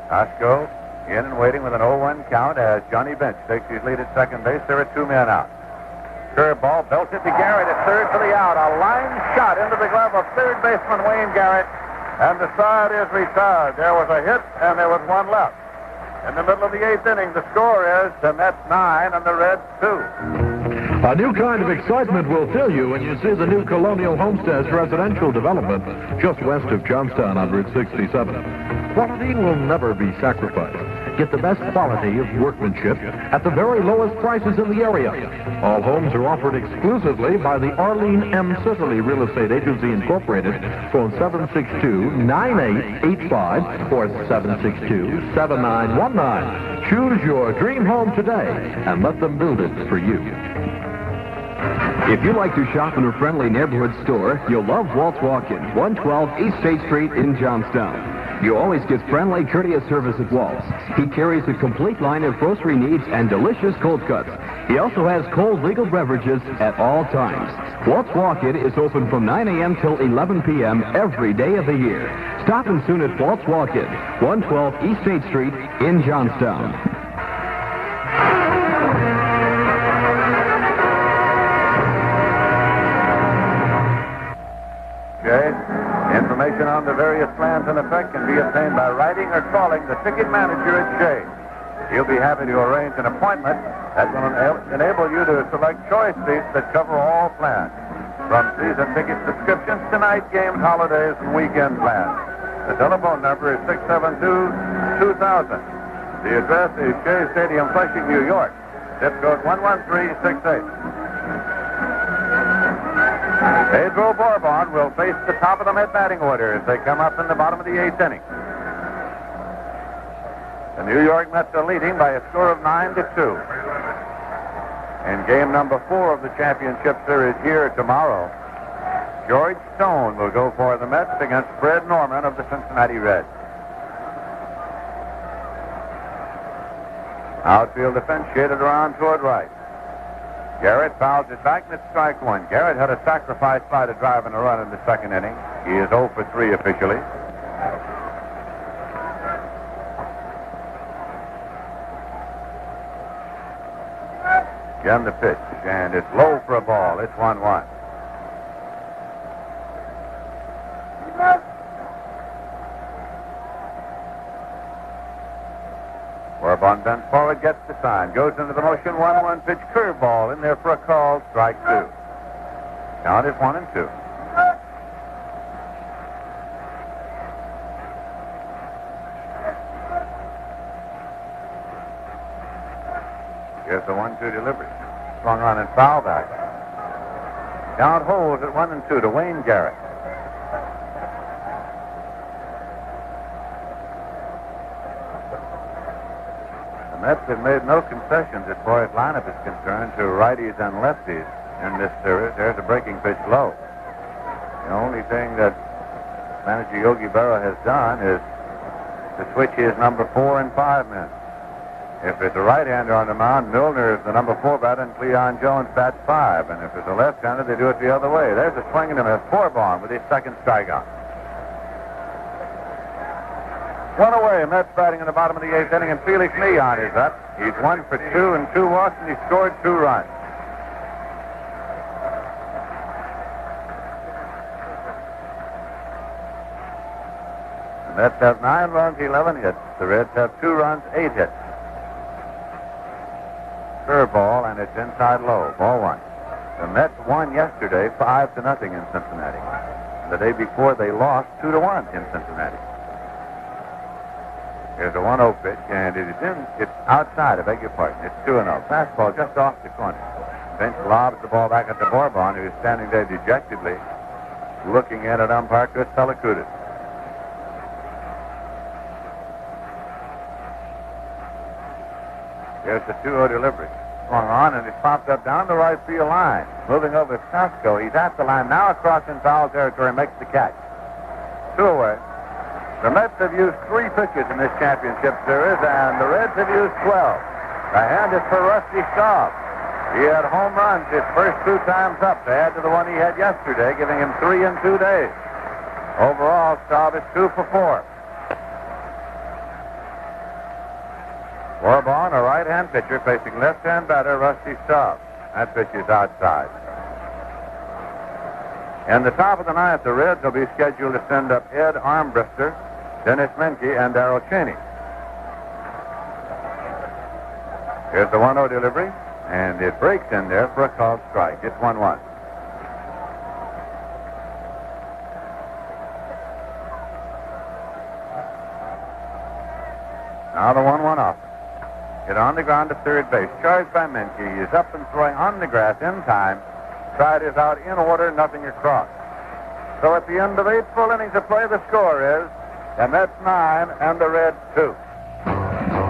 Costco in and waiting with an 0-1 count as Johnny Bench takes his lead at second base. There are 2 men out. Curveball belted to Garrett at third for the out. A line shot into the glove of third baseman Wayne Garrett, and the side is retired. There was a hit, and there was 1 left. In the middle of the 8th inning, the score is the Mets 9 and the Reds 2.
A new kind of excitement will fill you when you see the new Colonial Homesteads residential development just west of Johnstown on Route 67. Quality will never be sacrificed. Get the best quality of workmanship at the very lowest prices in the area. All homes are offered exclusively by the Arlene M. Sitterly Real Estate Agency Incorporated. Phone 762-9885 or 762-7919. Choose your dream home today and let them build it for you.
If you like to shop in a friendly neighborhood store, you'll love Walt's Walk-In, 112 East State Street in Johnstown. You always get friendly, courteous service at Walt's. He carries a complete line of grocery needs and delicious cold cuts. He also has cold legal beverages at all times. Walt's Walk-In is open from 9 a.m. till 11 p.m. every day of the year. Stop in soon at Walt's Walk-In, 112 East State Street in Johnstown.
Information on the various plans in effect can be obtained by writing or calling the ticket manager at Shea. He'll be happy to arrange an appointment that will enable you to select choice seats that cover all plans, from season ticket subscriptions to night games, holidays, and weekend plans. The telephone number is 672-2000. The address is Shea Stadium, Flushing, New York. Zip code 11368. Pedro Bourbon will face the top of the Met batting order as they come up in the bottom of the 8th inning. The New York Mets are leading by a score of 9-2. In game number 4 of the championship series here tomorrow, George Stone will go for the Mets against Fred Norman of the Cincinnati Reds. Outfield defense shaded around toward right. Garrett fouls it back, and it's strike 1. Garrett had a sacrifice fly to drive in a run in the second inning. He is 0 for 3 officially. Again the pitch, and it's low for a ball. It's 1-1. Bourbon bends forward, gets the sign, goes into the motion, 1-1 pitch, curveball in there for a call, strike 2. Count is 1-2. Here's the 1-2 delivery. Swung on and foul back. Count holds at 1-2 to Wayne Garrett. The Mets have made no concessions as far as lineup is concerned to righties and lefties in this series. There's a breaking pitch low. The only thing that manager Yogi Berra has done is to switch his number 4 and 5 men. If it's a right-hander on the mound, Milner is the number 4 batter and Cleon Jones bats 5. And if it's a left-hander, they do it the other way. There's a swing and a miss. Corbin with his second strikeout. One away, Mets batting in the bottom of the 8th inning, and Felix Leon is up. He's 1 for 2 and 2 walks, and he scored 2 runs. The Mets have 9 runs, 11 hits. The Reds have 2 runs, 8 hits. Curveball, and it's inside low. Ball 1. The Mets won yesterday 5-0 in Cincinnati. The day before, they lost 2-1 in Cincinnati. Here's a 1-0 pitch, and it's outside, I beg your pardon. It's 2-0. Fastball just off the corner. Finch lobs the ball back at the Bourbon, who is standing there dejectedly looking at umpire Chris Pellicudis. Here's the 2-0 delivery. Swung on, and it's popped up down the right field line. Moving over Sasko. He's at the line, now across in foul territory, makes the catch. 2 away. The Mets have used 3 pitches in this championship series, and the Reds have used 12. The hand is for Rusty Staub. He had home runs his first 2 times up to add to the one he had yesterday, giving him 3 in 2 days. Overall, Staub is 2 for 4. Bourbon, a right-hand pitcher, facing left-hand batter Rusty Staub. That pitch is outside. In the top of the 9th, the Reds will be scheduled to send up Ed Armbrister, Dennis Menke, and Darrell Cheney. Here's the 1-0 delivery, and it breaks in there for a called strike. It's 1-1. Now the 1-1 off. Hit on the ground to third base. Charged by Menke. He is up and throwing on the grass in time. Side is out in order, nothing across. So at the end of 8 full innings of play, the score is the Mets 9 and the Reds 2.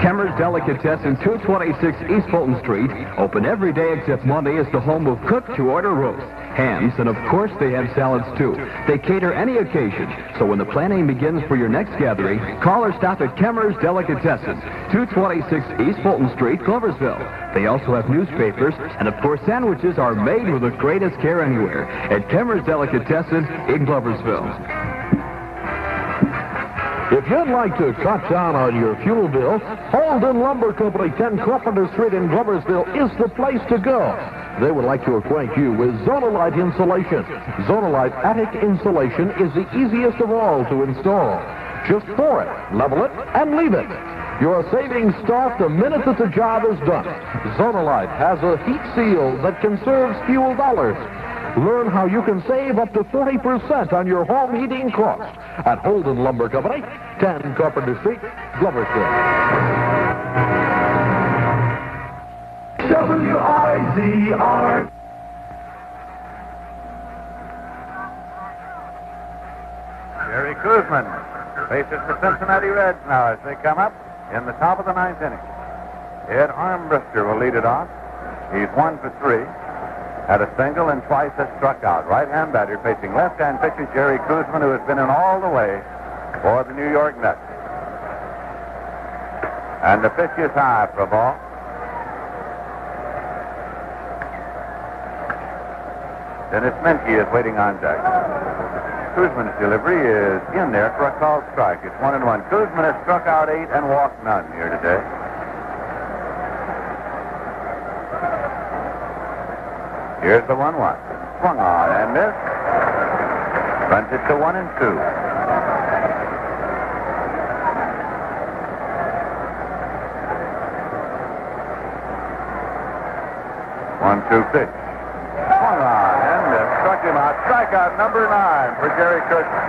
Kemmer's Delicatessen, 226 East Fulton Street. Open every day except Monday. Is the home of cooked-to-order roast, hams, and of course they have salads too. They cater any occasion. So when the planning begins for your next gathering, call or stop at Kemmer's Delicatessen, 226 East Fulton Street, Gloversville. They also have newspapers, and of course sandwiches are made with the greatest care anywhere at Kemmer's Delicatessen in Gloversville.
If you'd like to cut down on your fuel bill, Holden Lumber Company, 10 Carpenter Street in Gloversville is the place to go. They would like to acquaint you with Zonalite insulation. Zonalite attic insulation is the easiest of all to install. Just pour it, level it, and leave it. Your savings start the minute that the job is done. Zonalite has a heat seal that conserves fuel dollars. Learn how you can save up to 40% on your home heating costs at Holden Lumber Company, 10 Carpenter Street, Gloversville.
WIZR.
Jerry Kuzman faces the Cincinnati Reds now as they come up in the top of the 9th inning. Ed Armbrister will lead it off. He's 1 for 3. Had a single and twice has struck out. Right-hand batter facing left-hand pitcher Jerry Kuzman, who has been in all the way for the New York Mets. And the pitch is high for a ball. Dennis Menke is waiting on deck. Kuzman's delivery is in there for a called strike. It's 1-1. Kuzman has struck out 8 and walked none here today. Here's the 1-1. Swung on and missed. Runs it to 1-2. One-two pitch. Swung on and missed. Struck him out. Strikeout number 9 for Jerry Kuzman.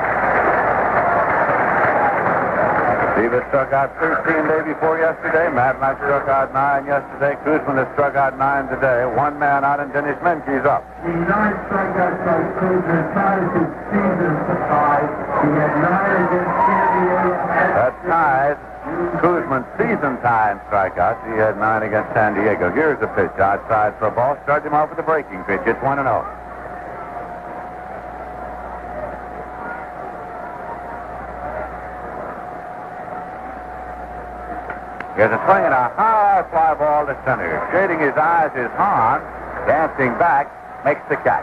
Davis struck out 13 day before yesterday. Madlock struck out 9 yesterday. Kuzman has struck out 9 today. One man out and Dennis Menke's up.
The 9 strikeouts by Kuzman, 5
ties his season tie. He had 9 against San Diego.
That ties Kuzman's season tie in strikeouts. He had 9 against San Diego. Here's the pitch outside for a ball. Start him off with a breaking pitch. It's 1-0. Here's a swing and a high fly ball to center. Shading his eyes is Hahn. Dancing back, makes the catch.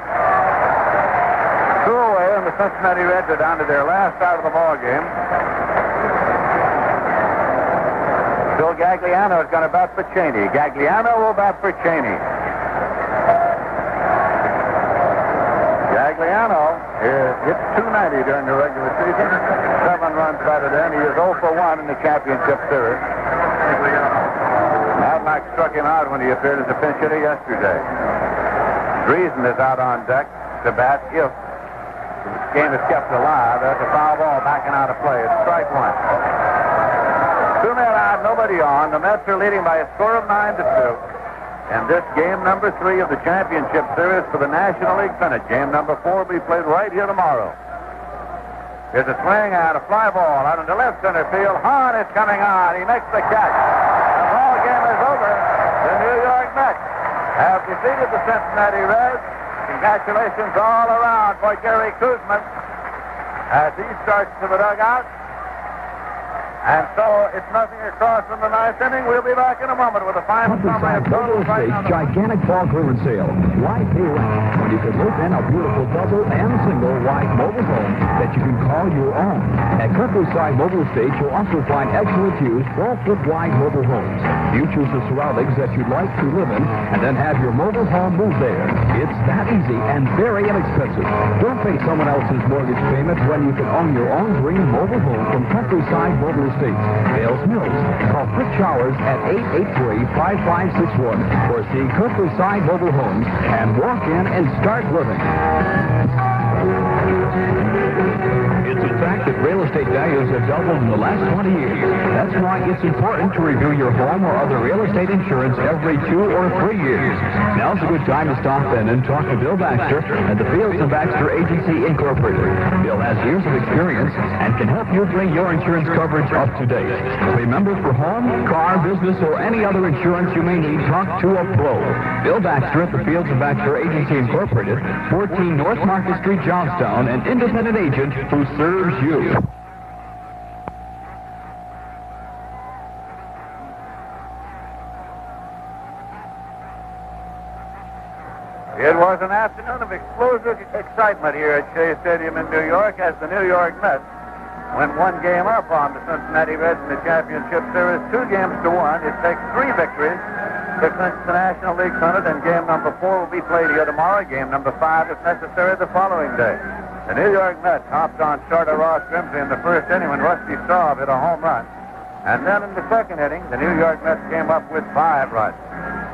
2 away, and the Cincinnati Reds are down to their last out of the ball game. Bill Gagliano is going to bat for Cheney. Gagliano will bat for Cheney. Gagliano hit .290 during the regular season. 7 runs batted in. He is 0 for 1 in the championship series. Madlock struck him out when he appeared as a pinch hitter yesterday. Driesen is out on deck to bat if the game is kept alive. That's a foul ball backing out of play. It's strike 1. 2 men out, nobody on. The Mets are leading by a score of 9-2. And this game number 3 of the championship series for the National League pennant. Game number 4 will be played right here tomorrow. Here's a swing and a fly ball out into left center field. Hahn is coming on. He makes the catch. The ball game is over. The New York Mets have defeated the Cincinnati Reds. Congratulations all around for Jerry Kuzman as he starts to the dugout. And so it's nothing across from the 9th inning. We'll be back in a moment with a final summary of total
State's gigantic fall clearance sale. Why pay rent when you can move in a beautiful double and single wide mobile home that you can call your own? At Countryside Mobile Estate, you'll also find excellent views, 12-foot wide mobile homes. You choose the surroundings that you'd like to live in and then have your mobile home moved there. It's that easy and very inexpensive. Don't pay someone else's mortgage payment when you can own your own dream mobile home from Countryside Mobile Estate. Dales Mills. Call Fritz Showers at 883-5561 or see Countryside Mobile Homes and walk in and start living. It's a fact that real estate values have doubled in the last 20 years. That's why it's important to review your home or other real estate insurance every 2 or 3 years. Now's a good time to stop in and talk to Bill Baxter at the Fields & Baxter Agency Incorporated. Bill has years of experience and can help you bring your insurance coverage up to date. Remember, for home, car, business, or any other insurance you may need, talk to a pro. Bill Baxter at the Fields & Baxter Agency Incorporated, 14 North Market Street, Johnstown, an independent agent who serves you.
It was an afternoon of explosive excitement here at Shea Stadium in New York as the New York Mets went 1 game up on the Cincinnati Reds in the championship series, 2 games to 1. It takes 3 victories to clinch the National League pennant, and game number 4 will be played here tomorrow. Game number 5, if necessary, the following day. The New York Mets hopped on starter Ross Grimsley in the first inning when Rusty Staub hit a home run. And then in the second inning, the New York Mets came up with 5 runs.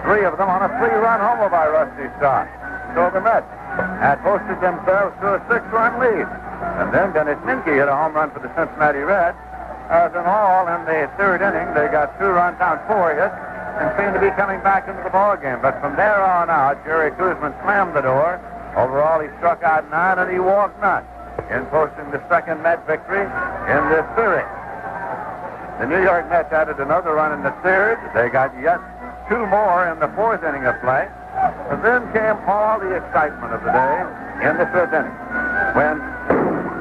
3 of them on a 3-run homer by Rusty Staub. So the Mets had posted themselves to a 6-run lead. And then Dennis Minke hit a home run for the Cincinnati Reds. As in all, in the third inning, they got 2 runs down, 4 hits, and seemed to be coming back into the ballgame. But from there on out, Jerry Kuzman slammed the door. Overall, he struck out 9 and he walked none in posting the second Met victory in this series. The New York Mets added another run in the third. They got yet 2 more in the 4th inning of play. And then came all the excitement of the day in the 5th inning, when,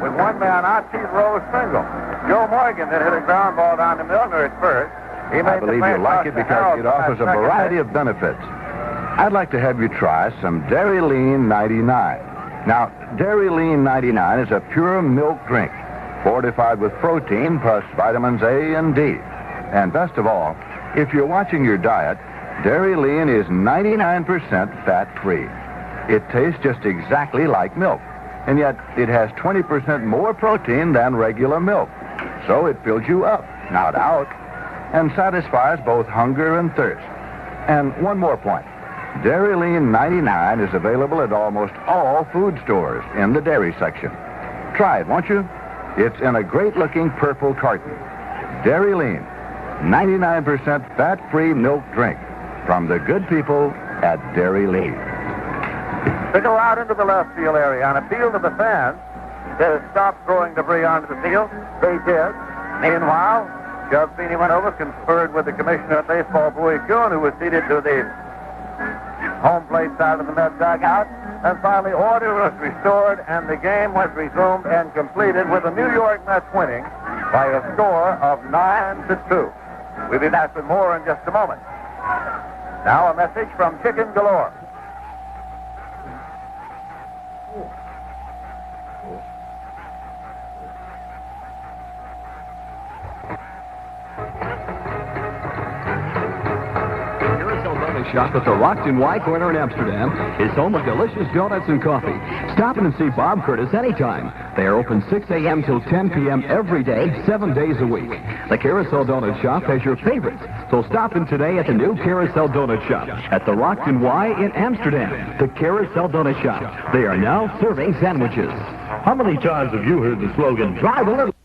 with 1 man out, Chief Rose single. Joe Morgan then hit a ground ball down to Milner at first. He made
I believe you'll like it because it offers a variety of benefits. I'd like to have you try some Dairy Lean 99. Now, Dairy Lean 99 is a pure milk drink, fortified with protein plus vitamins A and D. And best of all, if you're watching your diet, Dairy Lean is 99% fat-free. It tastes just exactly like milk, and yet it has 20% more protein than regular milk. So it fills you up, not out, and satisfies both hunger and thirst. And one more point. Dairy Lean 99 is available at almost all food stores in the dairy section. Try it, won't you? It's in a great-looking purple carton. Dairy Lean, 99% fat-free milk drink from the good people at Dairy Lean.
to go out into the left field area on appeal to the fans to stop throwing debris onto the field. They did. Meanwhile, Judge Feeney went over, conferred with the commissioner of baseball, Bowie Kuhn, who was seated to the home plate side of the Met dugout. And finally, order was restored, and the game was resumed and completed with the New York Mets winning by a score of 9-2. We'll be back with more in just a moment. Now a message from Chicken Galore.
Shop at the Rocked and Y corner in Amsterdam is home of delicious donuts and coffee. Stop in and see Bob Curtis anytime. They are open 6 a.m. till 10 p.m. every day, 7 days a week. The Carousel Donut Shop has your favorites, so stop in today at the new Carousel Donut Shop at the Rocked and Y in Amsterdam. The Carousel Donut Shop. They are now serving sandwiches.
How many times have you heard the slogan, drive a little...